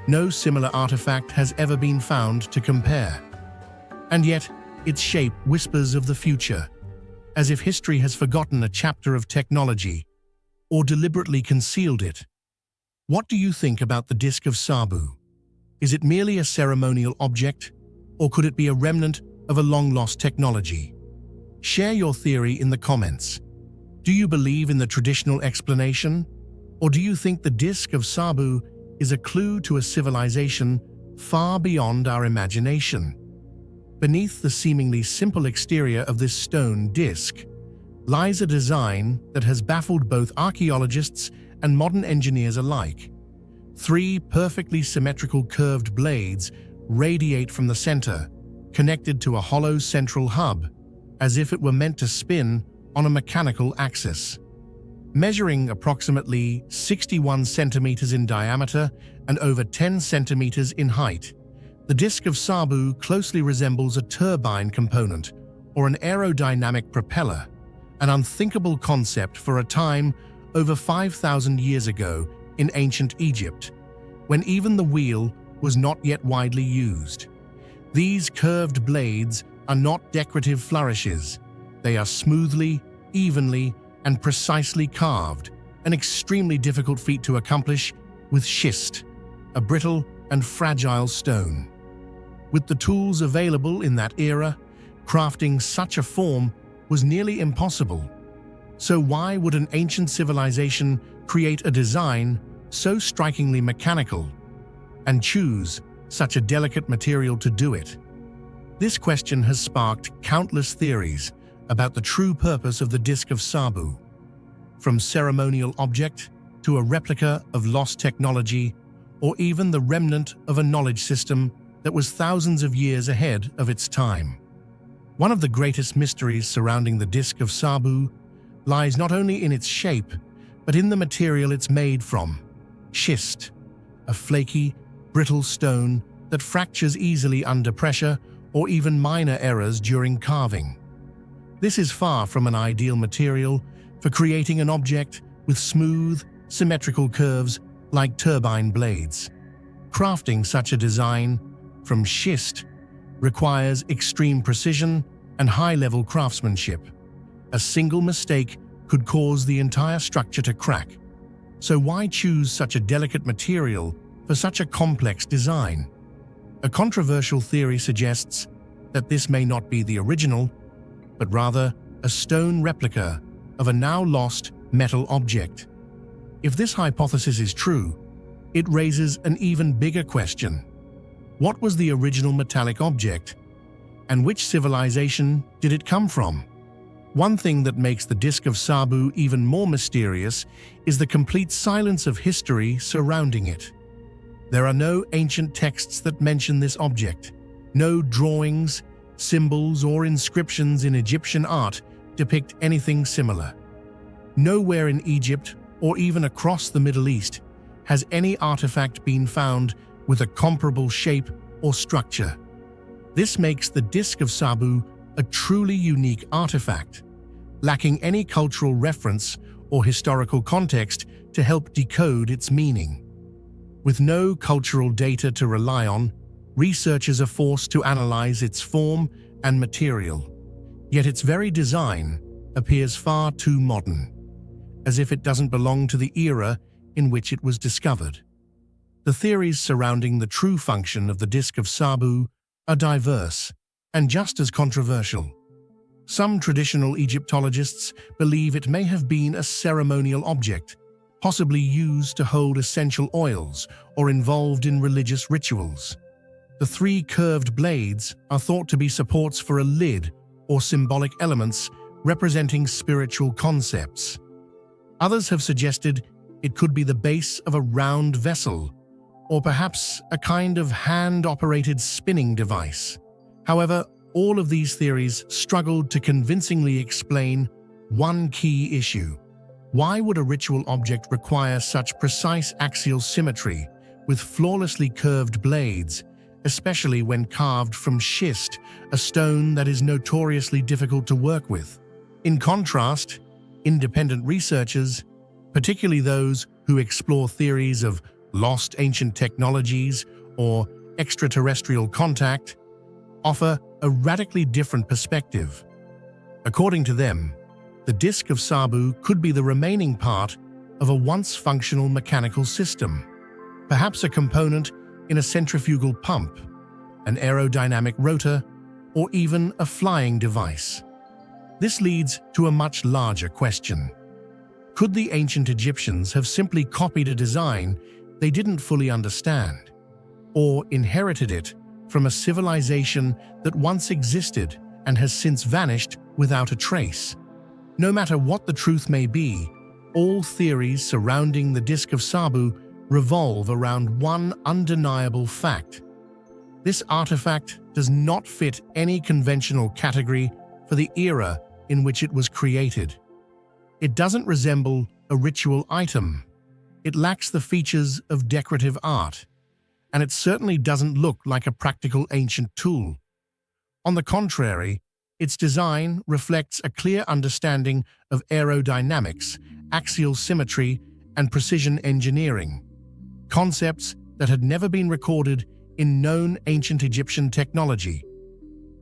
No similar artifact has ever been found to compare. And yet, its shape whispers of the future, as if history has forgotten a chapter of technology or deliberately concealed it. What do you think about the Disc of Sabu? Is it merely a ceremonial object, or could it be a remnant of a long-lost technology? Share your theory in the comments. Do you believe in the traditional explanation, or do you think the Disc of Sabu is a clue to a civilization far beyond our imagination? Beneath the seemingly simple exterior of this stone disc lies a design that has baffled both archaeologists and modern engineers alike. 3 perfectly symmetrical curved blades radiate from the center, connected to a hollow central hub, as if it were meant to spin on a mechanical axis. Measuring approximately 61 centimeters in diameter and over 10 centimeters in height, the Disc of Sabu closely resembles a turbine component or an aerodynamic propeller, an unthinkable concept for a time over 5,000 years ago in ancient Egypt, when even the wheel was not yet widely used. These curved blades are not decorative flourishes. They are smoothly, evenly, and precisely carved, an extremely difficult feat to accomplish with schist, a brittle and fragile stone. With the tools available in that era, crafting such a form was nearly impossible. So why would an ancient civilization create a design so strikingly mechanical and choose such a delicate material to do it? This question has sparked countless theories about the true purpose of the Disc of Sabu. From ceremonial object to a replica of lost technology, or even the remnant of a knowledge system that was thousands of years ahead of its time. One of the greatest mysteries surrounding the Disc of Sabu lies not only in its shape, but in the material it's made from: schist, a flaky, brittle stone that fractures easily under pressure or even minor errors during carving. This is far from an ideal material for creating an object with smooth, symmetrical curves like turbine blades. Crafting such a design from schist requires extreme precision and high-level craftsmanship. A single mistake could cause the entire structure to crack. So why choose such a delicate material for such a complex design? A controversial theory suggests that this may not be the original, but rather a stone replica of a now lost metal object. If this hypothesis is true, it raises an even bigger question. What was the original metallic object, and which civilization did it come from? One thing that makes the Disc of Sabu even more mysterious is the complete silence of history surrounding it. There are no ancient texts that mention this object. No drawings, symbols, or inscriptions in Egyptian art depict anything similar. Nowhere in Egypt, or even across the Middle East, has any artifact been found with a comparable shape or structure. This makes the Disc of Sabu a truly unique artifact, lacking any cultural reference or historical context to help decode its meaning. With no cultural data to rely on, researchers are forced to analyze its form and material. Yet its very design appears far too modern, as if it doesn't belong to the era in which it was discovered. The theories surrounding the true function of the Disc of Sabu are diverse, and just as controversial. Some traditional Egyptologists believe it may have been a ceremonial object, possibly used to hold essential oils or involved in religious rituals. The three curved blades are thought to be supports for a lid or symbolic elements representing spiritual concepts. Others have suggested it could be the base of a round vessel, or perhaps a kind of hand-operated spinning device. However, all of these theories struggled to convincingly explain one key issue. Why would a ritual object require such precise axial symmetry with flawlessly curved blades, especially when carved from schist, a stone that is notoriously difficult to work with? In contrast, independent researchers, particularly those who explore theories of lost ancient technologies or extraterrestrial contact, offer a radically different perspective. According to them, the disk of Sabu could be the remaining part of a once functional mechanical system, perhaps a component in a centrifugal pump, an aerodynamic rotor, or even a flying device. This leads to a much larger question. Could the ancient Egyptians have simply copied a design they didn't fully understand, or inherited it from a civilization that once existed and has since vanished without a trace? No matter what the truth may be, all theories surrounding the disk of Sabu revolve around one undeniable fact. This artifact does not fit any conventional category for the era in which it was created. It doesn't resemble a ritual item. It lacks the features of decorative art, and it certainly doesn't look like a practical ancient tool. On the contrary, its design reflects a clear understanding of aerodynamics, axial symmetry, and precision engineering, concepts that had never been recorded in known ancient Egyptian technology.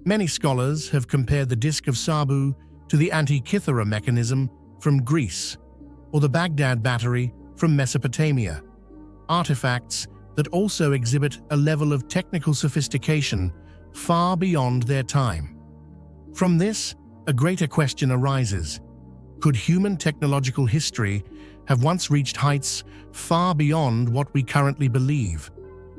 Many scholars have compared the disk of Sabu to the Antikythera mechanism from Greece, or the Baghdad battery from Mesopotamia, artifacts that also exhibit a level of technical sophistication far beyond their time. From this, a greater question arises. Could human technological history have once reached heights far beyond what we currently believe,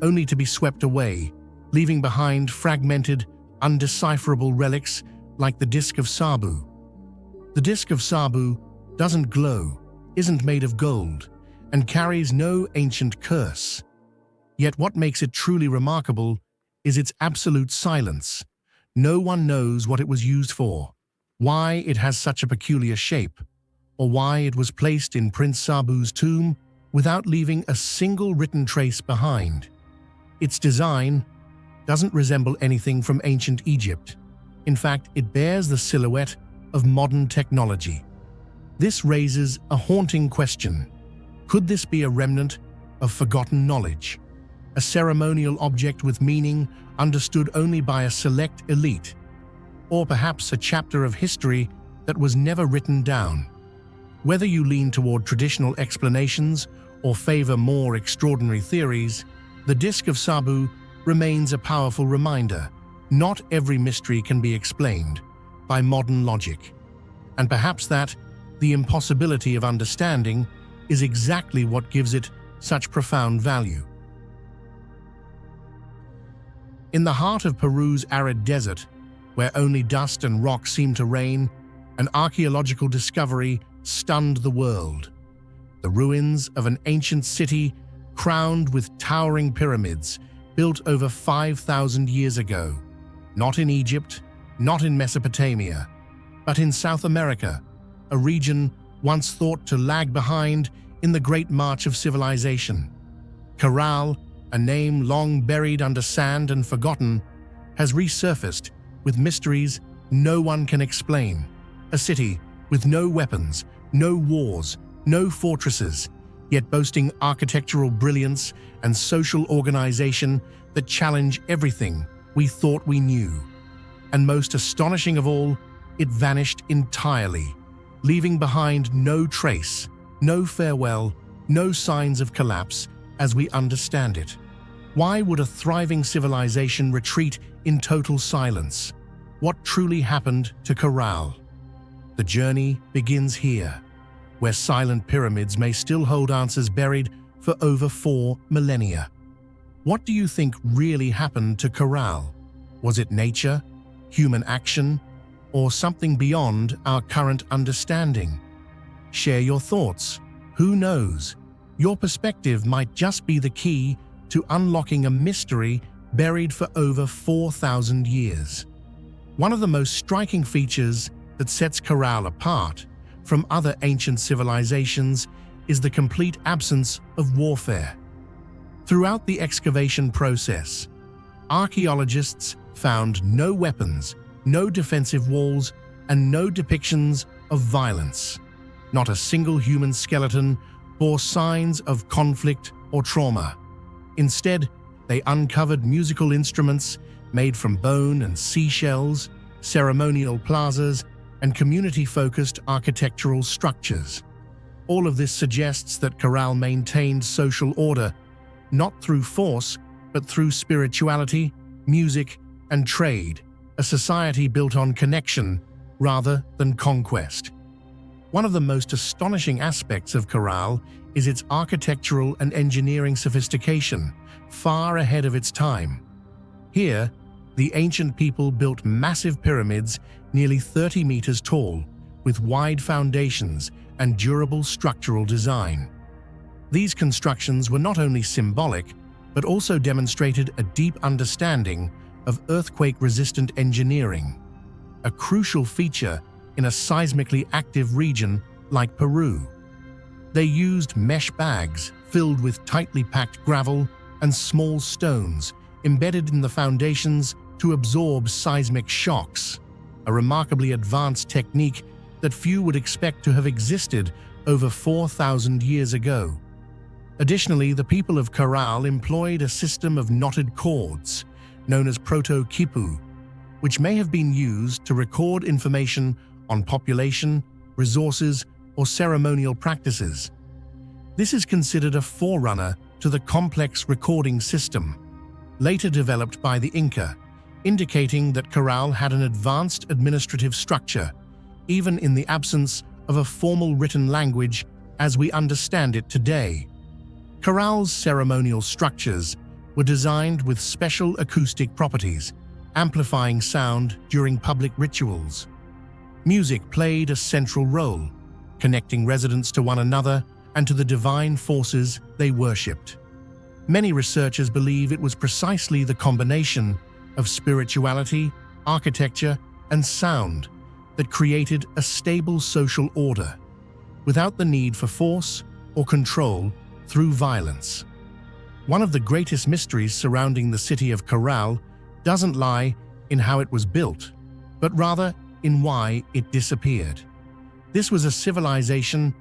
only to be swept away, leaving behind fragmented, undecipherable relics like the disk of Sabu? The disk of Sabu doesn't glow, isn't made of gold, and carries no ancient curse. Yet what makes it truly remarkable is its absolute silence. No one knows what it was used for, why it has such a peculiar shape, or why it was placed in Prince Sabu's tomb without leaving a single written trace behind. Its design doesn't resemble anything from ancient Egypt. In fact, it bears the silhouette of modern technology. This raises a haunting question. Could this be a remnant of forgotten knowledge? A ceremonial object with meaning understood only by a select elite? Or perhaps a chapter of history that was never written down? Whether you lean toward traditional explanations or favor more extraordinary theories, the disk of Sabu remains a powerful reminder. Not every mystery can be explained by modern logic. And perhaps that, the impossibility of understanding, is exactly what gives it such profound value. In the heart of Peru's arid desert, where only dust and rock seem to reign, an archaeological discovery stunned the world. The ruins of an ancient city crowned with towering pyramids built over 5,000 years ago. Not in Egypt, not in Mesopotamia, but in South America, a region once thought to lag behind in the great march of civilization. Caral, a name long buried under sand and forgotten, has resurfaced with mysteries no one can explain. A city with no weapons, no wars, no fortresses, yet boasting architectural brilliance and social organization that challenge everything we thought we knew. And most astonishing of all, it vanished entirely, leaving behind no trace, no farewell, no signs of collapse as we understand it. Why would a thriving civilization retreat in total silence? What truly happened to Corral? The journey begins here, where silent pyramids may still hold answers buried for over 4 millennia. What do you think really happened to Corral? Was it nature, human action, or something beyond our current understanding? Share your thoughts. Who knows? Your perspective might just be the key to unlocking a mystery buried for over 4,000 years. One of the most striking features that sets Corral apart from other ancient civilizations is the complete absence of warfare. Throughout the excavation process, archaeologists found no weapons, no defensive walls, and no depictions of violence. Not a single human skeleton bore signs of conflict or trauma. Instead, they uncovered musical instruments made from bone and seashells, ceremonial plazas, and community-focused architectural structures. All of this suggests that Corral maintained social order, not through force, but through spirituality, music, and trade, a society built on connection rather than conquest. One of the most astonishing aspects of Corral is its architectural and engineering sophistication, far ahead of its time. Here, the ancient people built massive pyramids nearly 30 meters tall, with wide foundations and durable structural design. These constructions were not only symbolic, but also demonstrated a deep understanding of earthquake-resistant engineering, a crucial feature in a seismically active region like Peru. They used mesh bags filled with tightly packed gravel and small stones embedded in the foundations to absorb seismic shocks, a remarkably advanced technique that few would expect to have existed over 4,000 years ago. Additionally, the people of Corral employed a system of knotted cords, known as proto-quipu, which may have been used to record information on population, resources, or ceremonial practices. This is considered a forerunner to the complex recording system, later developed by the Inca, indicating that Corral had an advanced administrative structure, even in the absence of a formal written language as we understand it today. Corral's ceremonial structures were designed with special acoustic properties, amplifying sound during public rituals. Music played a central role, connecting residents to one another and to the divine forces they worshipped. Many researchers believe it was precisely the combination of spirituality, architecture, and sound that created a stable social order, without the need for force or control through violence. One of the greatest mysteries surrounding the city of Corral doesn't lie in how it was built, but rather in why it disappeared. This was a civilization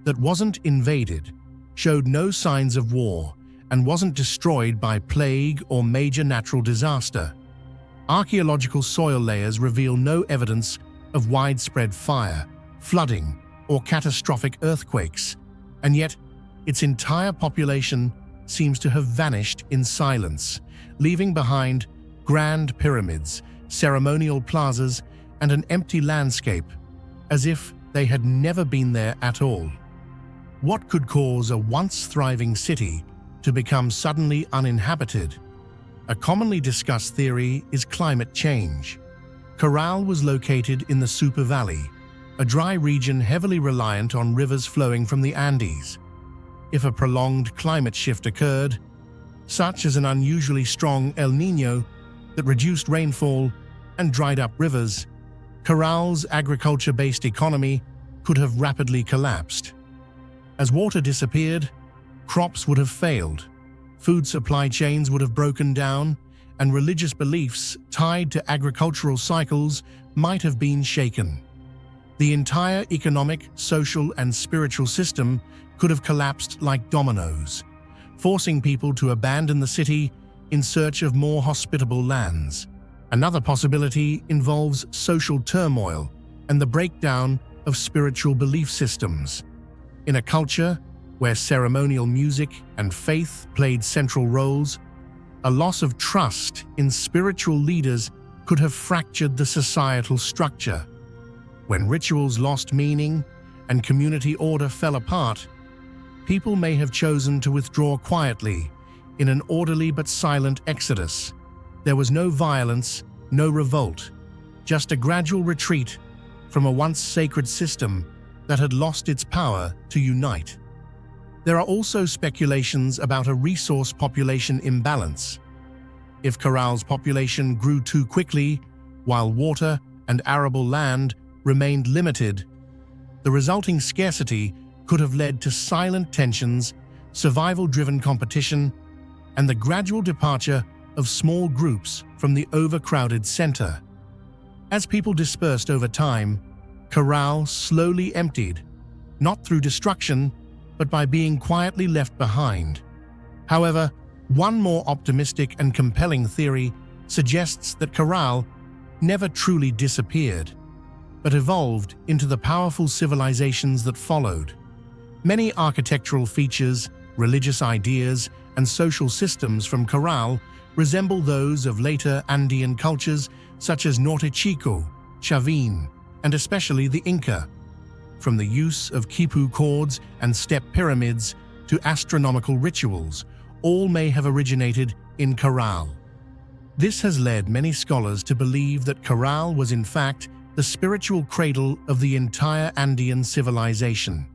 that wasn't invaded, showed no signs of war, and wasn't destroyed by plague or major natural disaster. Archaeological soil layers reveal no evidence of widespread fire, flooding, or catastrophic earthquakes, and yet its entire population seems to have vanished in silence, leaving behind grand pyramids, ceremonial plazas, and an empty landscape, as if they had never been there at all. What could cause a once thriving city to become suddenly uninhabited? A commonly discussed theory is climate change. Corral was located in the Super Valley, a dry region heavily reliant on rivers flowing from the Andes. If a prolonged climate shift occurred, such as an unusually strong El Niño that reduced rainfall and dried up rivers, Corral's agriculture-based economy could have rapidly collapsed. As water disappeared, crops would have failed, food supply chains would have broken down, and religious beliefs tied to agricultural cycles might have been shaken. The entire economic, social, and spiritual system could have collapsed like dominoes, forcing people to abandon the city in search of more hospitable lands. Another possibility involves social turmoil and the breakdown of spiritual belief systems. In a culture where ceremonial music and faith played central roles, a loss of trust in spiritual leaders could have fractured the societal structure. When rituals lost meaning and community order fell apart, people may have chosen to withdraw quietly in an orderly but silent exodus. There was no violence, no revolt, just a gradual retreat from a once sacred system that had lost its power to unite. There are also speculations about a resource-population imbalance. If Corral's population grew too quickly, while water and arable land remained limited, the resulting scarcity could have led to silent tensions, survival-driven competition, and the gradual departure of small groups from the overcrowded center. As people dispersed over time, Corral slowly emptied, not through destruction, but by being quietly left behind. However, one more optimistic and compelling theory suggests that Corral never truly disappeared, but evolved into the powerful civilizations that followed. Many architectural features, religious ideas, and social systems from Corral resemble those of later Andean cultures such as Norte Chico, Chavin, and especially the Inca. From the use of quipu cords and step pyramids to astronomical rituals, all may have originated in Corral. This has led many scholars to believe that Corral was in fact the spiritual cradle of the entire Andean civilization.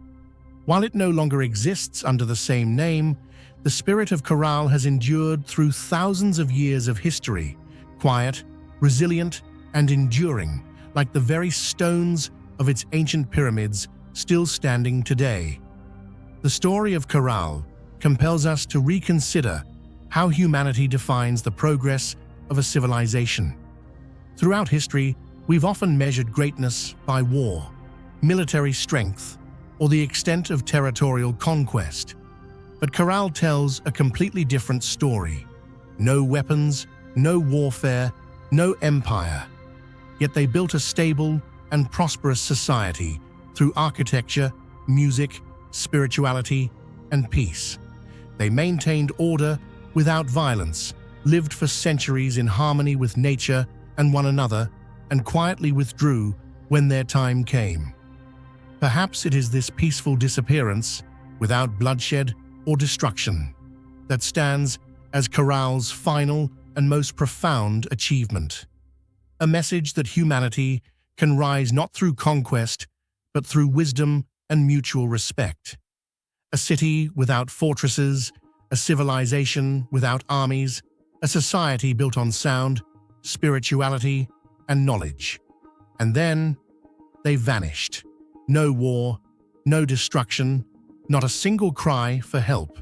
While it no longer exists under the same name, the spirit of Corral has endured through thousands of years of history, quiet, resilient, and enduring, like the very stones of its ancient pyramids still standing today. The story of Corral compels us to reconsider how humanity defines the progress of a civilization. Throughout history, we've often measured greatness by war, military strength, or the extent of territorial conquest. But Corral tells a completely different story. No weapons, no warfare, no empire. Yet they built a stable and prosperous society through architecture, music, spirituality, and peace. They maintained order without violence, lived for centuries in harmony with nature and one another, and quietly withdrew when their time came. Perhaps it is this peaceful disappearance, without bloodshed or destruction, that stands as Corral's final and most profound achievement. A message that humanity can rise not through conquest, but through wisdom and mutual respect. A city without fortresses, a civilization without armies, a society built on sound, spirituality, and knowledge. And then they vanished. No war, no destruction, not a single cry for help.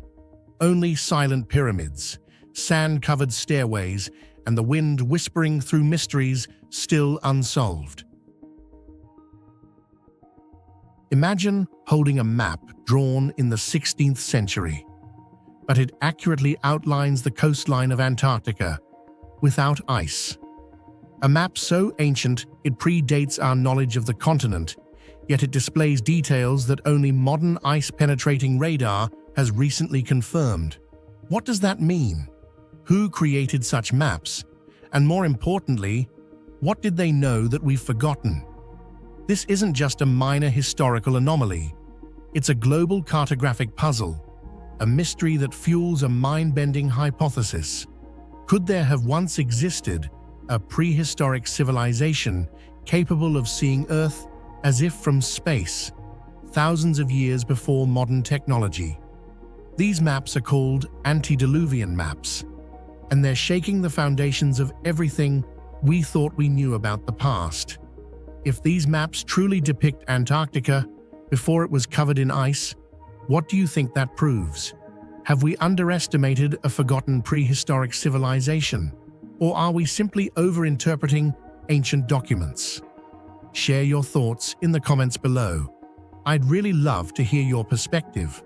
Only silent pyramids, sand-covered stairways, and the wind whispering through mysteries still unsolved. Imagine holding a map drawn in the 16th century, but it accurately outlines the coastline of Antarctica without ice. A map so ancient it predates our knowledge of the continent, yet it displays details that only modern ice-penetrating radar has recently confirmed. What does that mean? Who created such maps? And more importantly, what did they know that we've forgotten? This isn't just a minor historical anomaly. It's a global cartographic puzzle, a mystery that fuels a mind-bending hypothesis. Could there have once existed a prehistoric civilization capable of seeing Earth as if from space, thousands of years before modern technology? These maps are called antediluvian maps, and they're shaking the foundations of everything we thought we knew about the past. If these maps truly depict Antarctica before it was covered in ice, what do you think that proves? Have we underestimated a forgotten prehistoric civilization? Or are we simply overinterpreting ancient documents? Share your thoughts in the comments below. I'd really love to hear your perspective.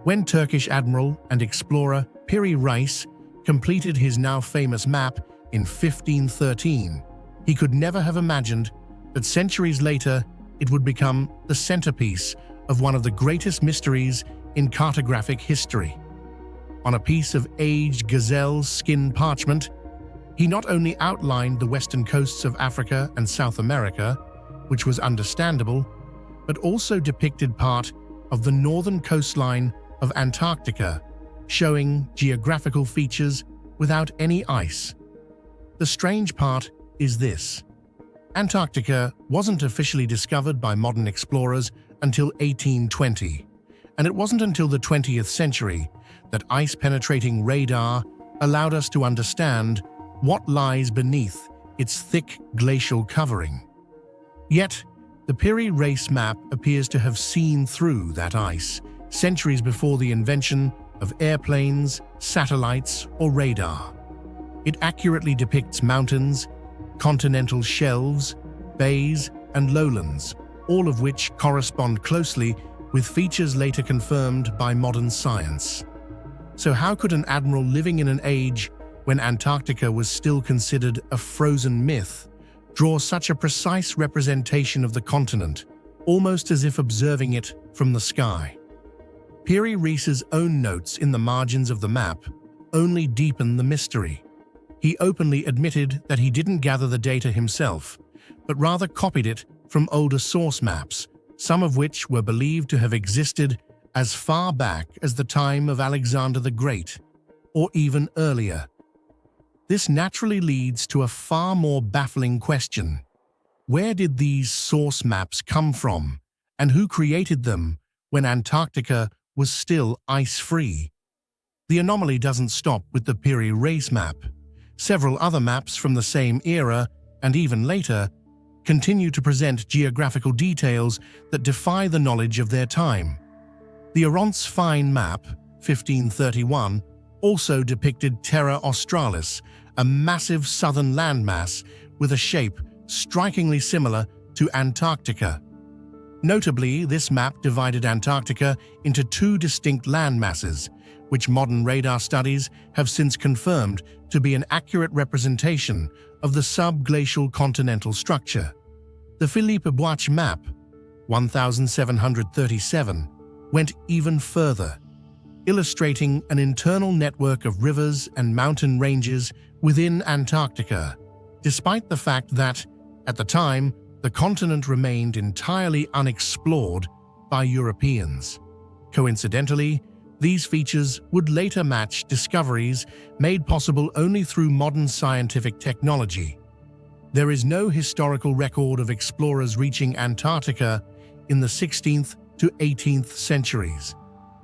When Turkish admiral and explorer Piri Reis completed his now famous map in 1513, he could never have imagined that centuries later it would become the centerpiece of one of the greatest mysteries in cartographic history. On a piece of aged gazelle skin parchment, He not only outlined the western coasts of Africa and South America, which was understandable, but also depicted part of the northern coastline of Antarctica, showing geographical features without any ice. The strange part is this. Antarctica wasn't officially discovered by modern explorers until 1820, and it wasn't until the 20th century that ice-penetrating radar allowed us to understand what lies beneath its thick glacial covering. Yet, the Piri Reis map appears to have seen through that ice centuries before the invention of airplanes, satellites, or radar. It accurately depicts mountains, continental shelves, bays, and lowlands, all of which correspond closely with features later confirmed by modern science. So how could an admiral living in an age when Antarctica was still considered a frozen myth draw such a precise representation of the continent, almost as if observing it from the sky? Piri Reis's own notes in the margins of the map only deepen the mystery. He openly admitted that he didn't gather the data himself, but rather copied it from older source maps, some of which were believed to have existed as far back as the time of Alexander the Great, or even earlier. This naturally leads to a far more baffling question. Where did these source maps come from, and who created them when Antarctica was still ice-free? The anomaly doesn't stop with the Piri Reis map. Several other maps from the same era, and even later, continue to present geographical details that defy the knowledge of their time. The Arance Fine map, 1531, also depicted Terra Australis, a massive southern landmass with a shape strikingly similar to Antarctica. Notably, this map divided Antarctica into two distinct landmasses, which modern radar studies have since confirmed to be an accurate representation of the subglacial continental structure. The Philippe Boitsch map, 1737, went even further, illustrating an internal network of rivers and mountain ranges within Antarctica, despite the fact that, at the time, the continent remained entirely unexplored by Europeans. Coincidentally, these features would later match discoveries made possible only through modern scientific technology. There is no historical record of explorers reaching Antarctica in the 16th to 18th centuries,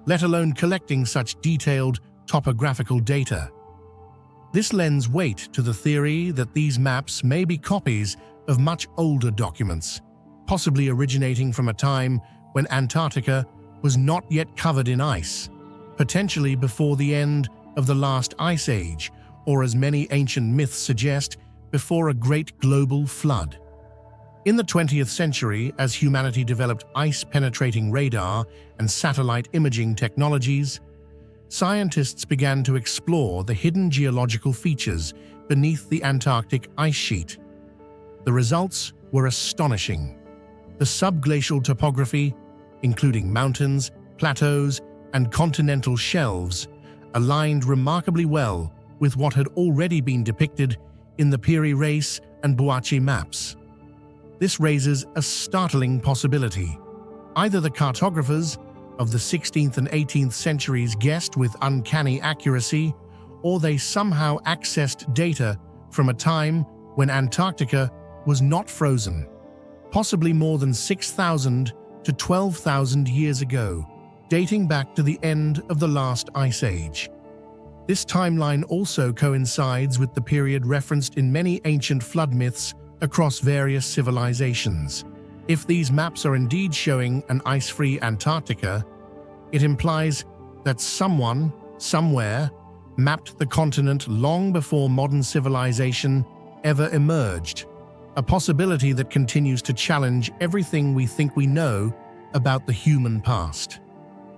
let alone collecting such detailed topographical data. This lends weight to the theory that these maps may be copies of much older documents, possibly originating from a time when Antarctica was not yet covered in ice, potentially before the end of the last ice age, or as many ancient myths suggest, before a great global flood. In the 20th century, as humanity developed ice-penetrating radar and satellite imaging technologies, scientists began to explore the hidden geological features beneath the Antarctic ice sheet. The results were astonishing. The subglacial topography, including mountains, plateaus, and continental shelves, aligned remarkably well with what had already been depicted in the Piri Reis and Boitsch maps. This raises a startling possibility. Either the cartographers of the 16th and 18th centuries guessed with uncanny accuracy, or they somehow accessed data from a time when Antarctica was not frozen, possibly more than 6,000 to 12,000 years ago, dating back to the end of the last ice age. This timeline also coincides with the period referenced in many ancient flood myths across various civilizations. If these maps are indeed showing an ice-free Antarctica, it implies that someone, somewhere, mapped the continent long before modern civilization ever emerged, a possibility that continues to challenge everything we think we know about the human past.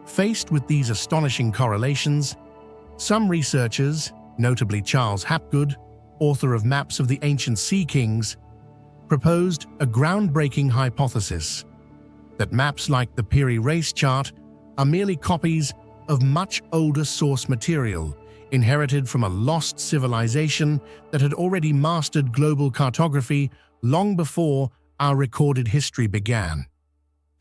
Faced with these astonishing correlations, some researchers, notably Charles Hapgood, author of Maps of the Ancient Sea Kings, proposed a groundbreaking hypothesis that maps like the Piri Reis chart are merely copies of much older source material, inherited from a lost civilization that had already mastered global cartography long before our recorded history began.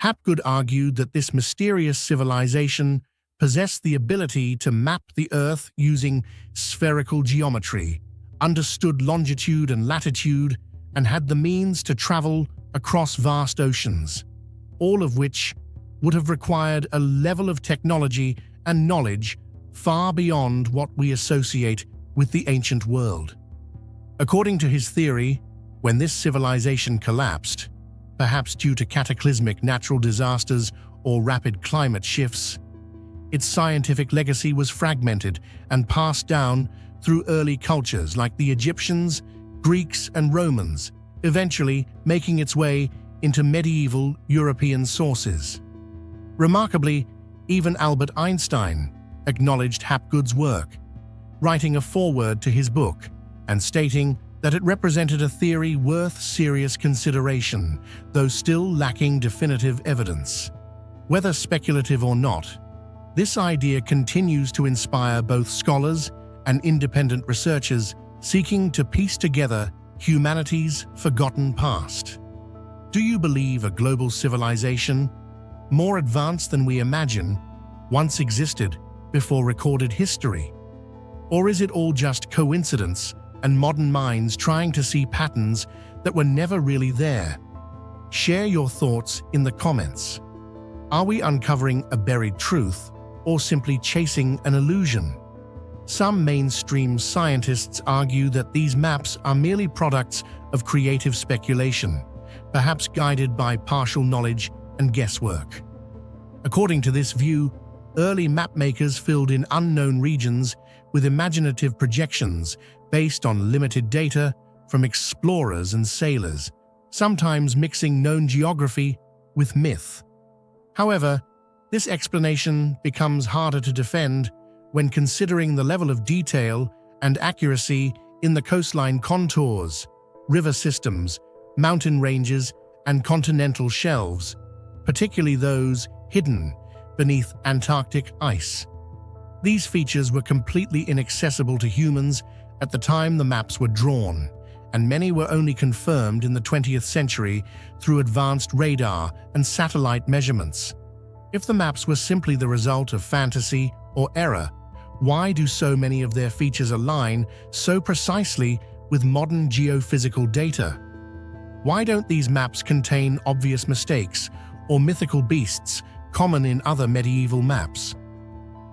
Hapgood argued that this mysterious civilization possessed the ability to map the Earth using spherical geometry, understood longitude and latitude, and had the means to travel across vast oceans, all of which would have required a level of technology and knowledge far beyond what we associate with the ancient world. According to his theory, when this civilization collapsed, perhaps due to cataclysmic natural disasters or rapid climate shifts, its scientific legacy was fragmented and passed down through early cultures like the Egyptians, Greeks, and Romans, eventually making its way into medieval European sources. Remarkably, even Albert Einstein acknowledged Hapgood's work, writing a foreword to his book and stating that it represented a theory worth serious consideration, though still lacking definitive evidence. Whether speculative or not, this idea continues to inspire both scholars and independent researchers seeking to piece together humanity's forgotten past. Do you believe a global civilization, more advanced than we imagine, once existed before recorded history? Or is it all just coincidence and modern minds trying to see patterns that were never really there? Share your thoughts in the comments. Are we uncovering a buried truth or simply chasing an illusion? Some mainstream scientists argue that these maps are merely products of creative speculation, perhaps guided by partial knowledge and guesswork. According to this view, early mapmakers filled in unknown regions with imaginative projections based on limited data from explorers and sailors, sometimes mixing known geography with myth. However, this explanation becomes harder to defend when considering the level of detail and accuracy in the coastline contours, river systems, mountain ranges, and continental shelves, particularly those hidden beneath Antarctic ice. These features were completely inaccessible to humans at the time the maps were drawn, and many were only confirmed in the 20th century through advanced radar and satellite measurements. If the maps were simply the result of fantasy or error, why do so many of their features align so precisely with modern geophysical data? Why don't these maps contain obvious mistakes or mythical beasts common in other medieval maps?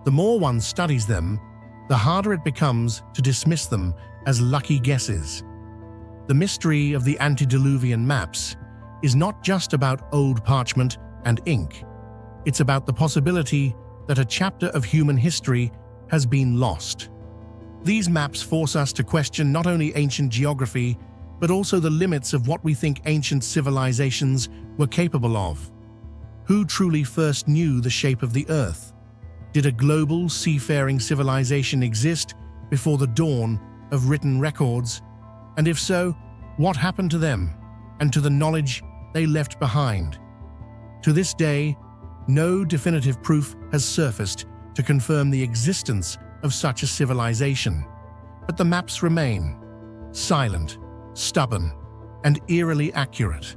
The more one studies them, the harder it becomes to dismiss them as lucky guesses. The mystery of the antediluvian maps is not just about old parchment and ink. It's about the possibility that a chapter of human history has been lost. These maps force us to question not only ancient geography, but also the limits of what we think ancient civilizations were capable of. Who truly first knew the shape of the Earth? Did a global seafaring civilization exist before the dawn of written records? And if so, what happened to them and to the knowledge they left behind? To this day, no definitive proof has surfaced to confirm the existence of such a civilization, but the maps remain silent, stubborn, and eerily accurate.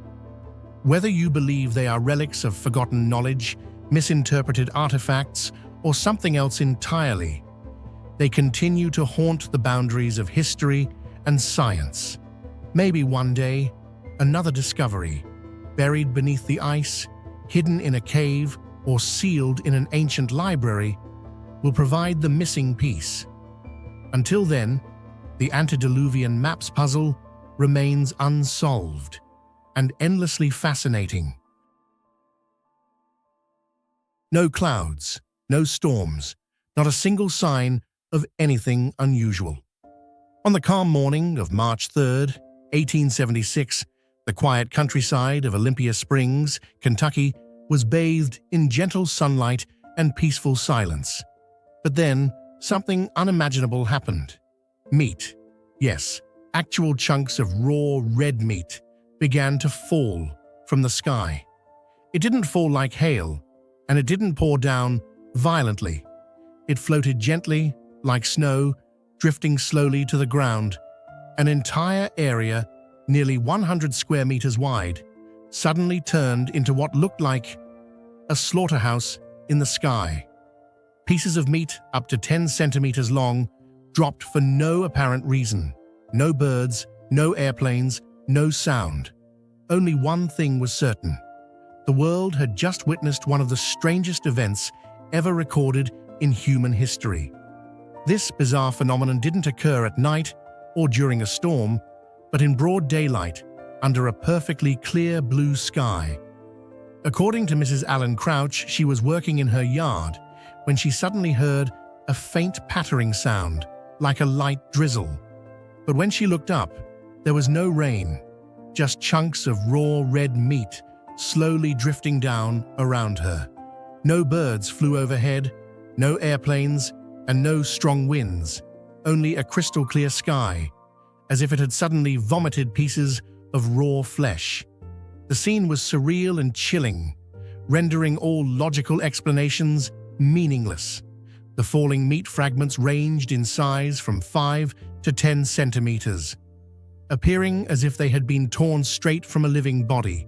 Whether you believe they are relics of forgotten knowledge, misinterpreted artifacts, or something else entirely, they continue to haunt the boundaries of history and science. Maybe one day, another discovery, buried beneath the ice, hidden in a cave, or sealed in an ancient library, will provide the missing piece. Until then, the antediluvian maps puzzle remains unsolved and endlessly fascinating. No clouds, no storms, not a single sign of anything unusual. On the calm morning of March 3rd, 1876, the quiet countryside of Olympia Springs, Kentucky, was bathed in gentle sunlight and peaceful silence. But then, something unimaginable happened. Meat, yes, actual chunks of raw red meat, began to fall from the sky. It didn't fall like hail, and it didn't pour down violently. It floated gently, like snow, drifting slowly to the ground. An entire area, nearly 100 square meters wide, suddenly turned into what looked like a slaughterhouse in the sky. Pieces of meat up to 10 centimeters long dropped for no apparent reason. No birds, no airplanes, no sound. Only one thing was certain. The world had just witnessed one of the strangest events ever recorded in human history. This bizarre phenomenon didn't occur at night or during a storm, but in broad daylight, under a perfectly clear blue sky. According to Mrs. Allen Crouch, she was working in her yard when she suddenly heard a faint pattering sound, like a light drizzle. But when she looked up, there was no rain, just chunks of raw red meat slowly drifting down around her. No birds flew overhead, no airplanes, and no strong winds, only a crystal clear sky, as if it had suddenly vomited pieces of raw flesh. The scene was surreal and chilling, rendering all logical explanations meaningless. The falling meat fragments ranged in size from 5 to 10 centimeters, appearing as if they had been torn straight from a living body,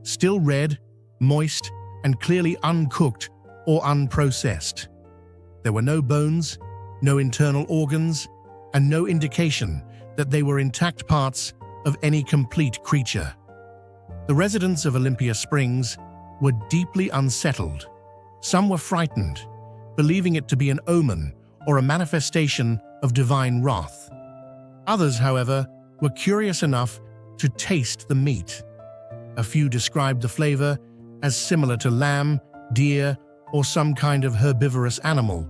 still red, moist, and clearly uncooked or unprocessed. There were no bones, no internal organs, and no indication that they were intact parts of any complete creature. The residents of Olympia Springs were deeply unsettled. Some were frightened, believing it to be an omen or a manifestation of divine wrath. Others, however, were curious enough to taste the meat. A few described the flavor as similar to lamb, deer, or some kind of herbivorous animal.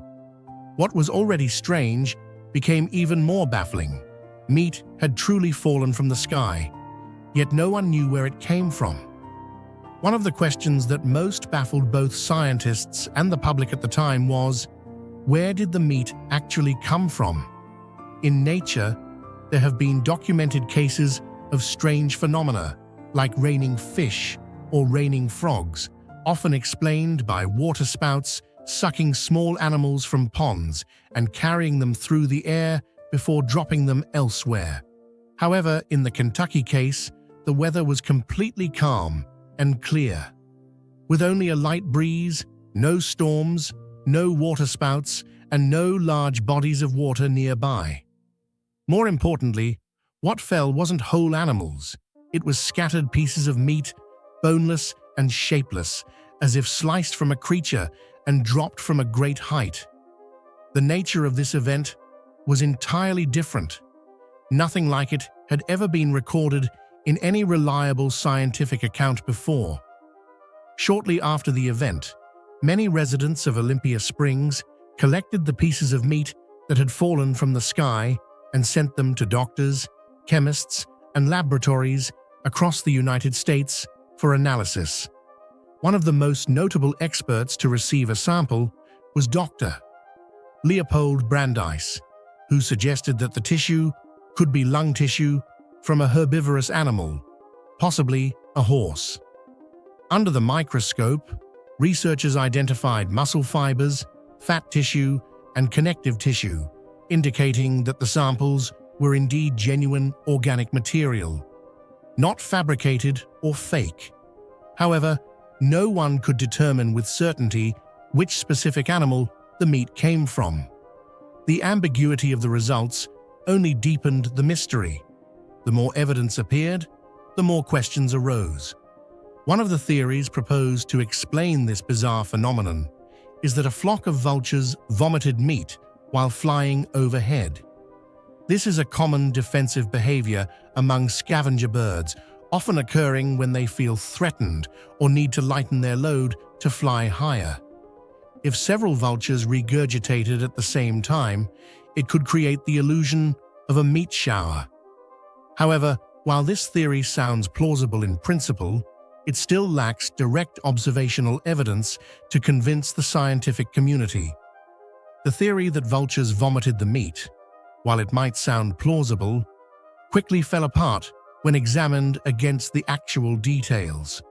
What was already strange became even more baffling. Meat had truly fallen from the sky, yet no one knew where it came from. One of the questions that most baffled both scientists and the public at the time was, where did the meat actually come from? In nature, there have been documented cases of strange phenomena, like raining fish or raining frogs, often explained by waterspouts sucking small animals from ponds and carrying them through the air before dropping them elsewhere. However, in the Kentucky case, the weather was completely calm and clear. With only a light breeze, no storms, no waterspouts, and no large bodies of water nearby. More importantly, what fell wasn't whole animals. It was scattered pieces of meat, boneless and shapeless, as if sliced from a creature and dropped from a great height. The nature of this event was entirely different. Nothing like it had ever been recorded in any reliable scientific account before. Shortly after the event, many residents of Olympia Springs collected the pieces of meat that had fallen from the sky and sent them to doctors, chemists, and laboratories across the United States for analysis. One of the most notable experts to receive a sample was Dr. Leopold Brandeis, who suggested that the tissue could be lung tissue from a herbivorous animal, possibly a horse. Under the microscope, researchers identified muscle fibers, fat tissue, and connective tissue, indicating that the samples were indeed genuine organic material, not fabricated or fake. However, no one could determine with certainty which specific animal the meat came from. The ambiguity of the results only deepened the mystery. The more evidence appeared, the more questions arose. One of the theories proposed to explain this bizarre phenomenon is that a flock of vultures vomited meat while flying overhead. This is a common defensive behavior among scavenger birds, often occurring when they feel threatened or need to lighten their load to fly higher. If several vultures regurgitated at the same time, it could create the illusion of a meat shower. However, while this theory sounds plausible in principle, it still lacks direct observational evidence to convince the scientific community. The theory that vultures vomited the meat, while it might sound plausible, quickly fell apart when examined against the actual details.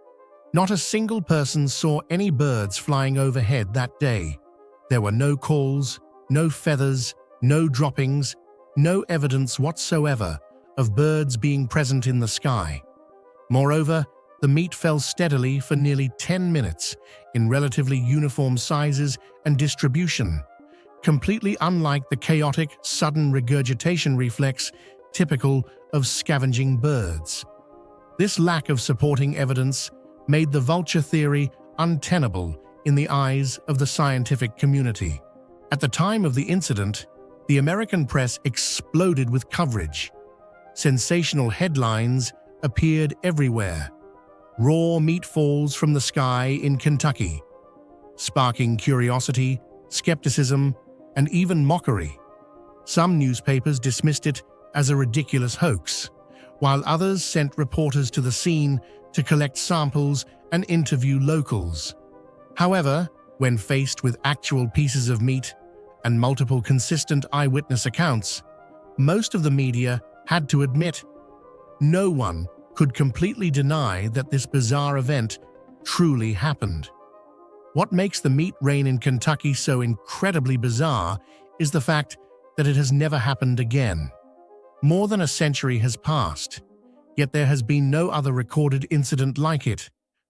Not a single person saw any birds flying overhead that day. There were no calls, No feathers, no droppings, no evidence whatsoever of birds being present in the sky. Moreover, the meat fell steadily for nearly 10 minutes in relatively uniform sizes and distribution, completely unlike the chaotic, sudden regurgitation reflex typical of scavenging birds. This lack of supporting evidence made the vulture theory untenable in the eyes of the scientific community. At the time of the incident, the American press exploded with coverage. Sensational headlines appeared everywhere. Raw meat falls from the sky in Kentucky, sparking curiosity, skepticism, and even mockery. Some newspapers dismissed it as a ridiculous hoax, while others sent reporters to the scene to collect samples and interview locals. However, when faced with actual pieces of meat and multiple consistent eyewitness accounts, most of the media had to admit no one could completely deny that this bizarre event truly happened. What makes the meat rain in Kentucky so incredibly bizarre is the fact that it has never happened again. More than a century has passed, yet there has been no other recorded incident like it.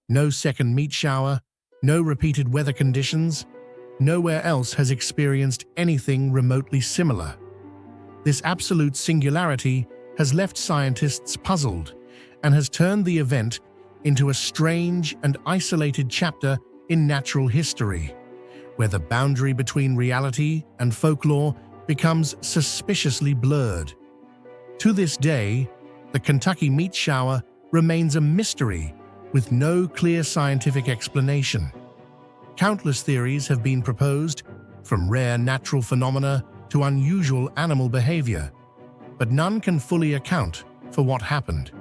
No second meat shower, no repeated weather conditions. Nowhere else has experienced anything remotely similar. This absolute singularity has left scientists puzzled and has turned the event into a strange and isolated chapter in natural history, where the boundary between reality and folklore becomes suspiciously blurred. To this day, the Kentucky meat shower remains a mystery with no clear scientific explanation. Countless theories have been proposed, from rare natural phenomena to unusual animal behavior, but none can fully account for what happened.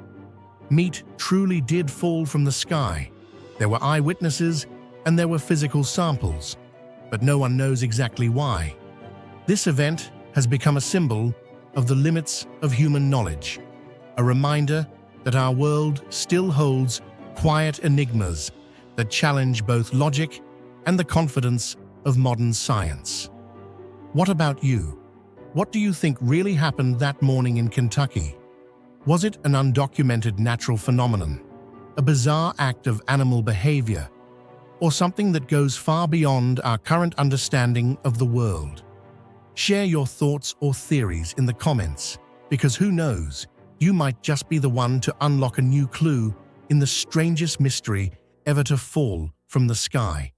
Meat truly did fall from the sky. There were eyewitnesses and there were physical samples, but no one knows exactly why. This event has become a symbol of the limits of human knowledge, a reminder that our world still holds quiet enigmas that challenge both logic and the confidence of modern science. What about you? What do you think really happened that morning in Kentucky? Was it an undocumented natural phenomenon, a bizarre act of animal behavior, or something that goes far beyond our current understanding of the world? Share your thoughts or theories in the comments, because who knows, you might just be the one to unlock a new clue in the strangest mystery ever to fall from the sky.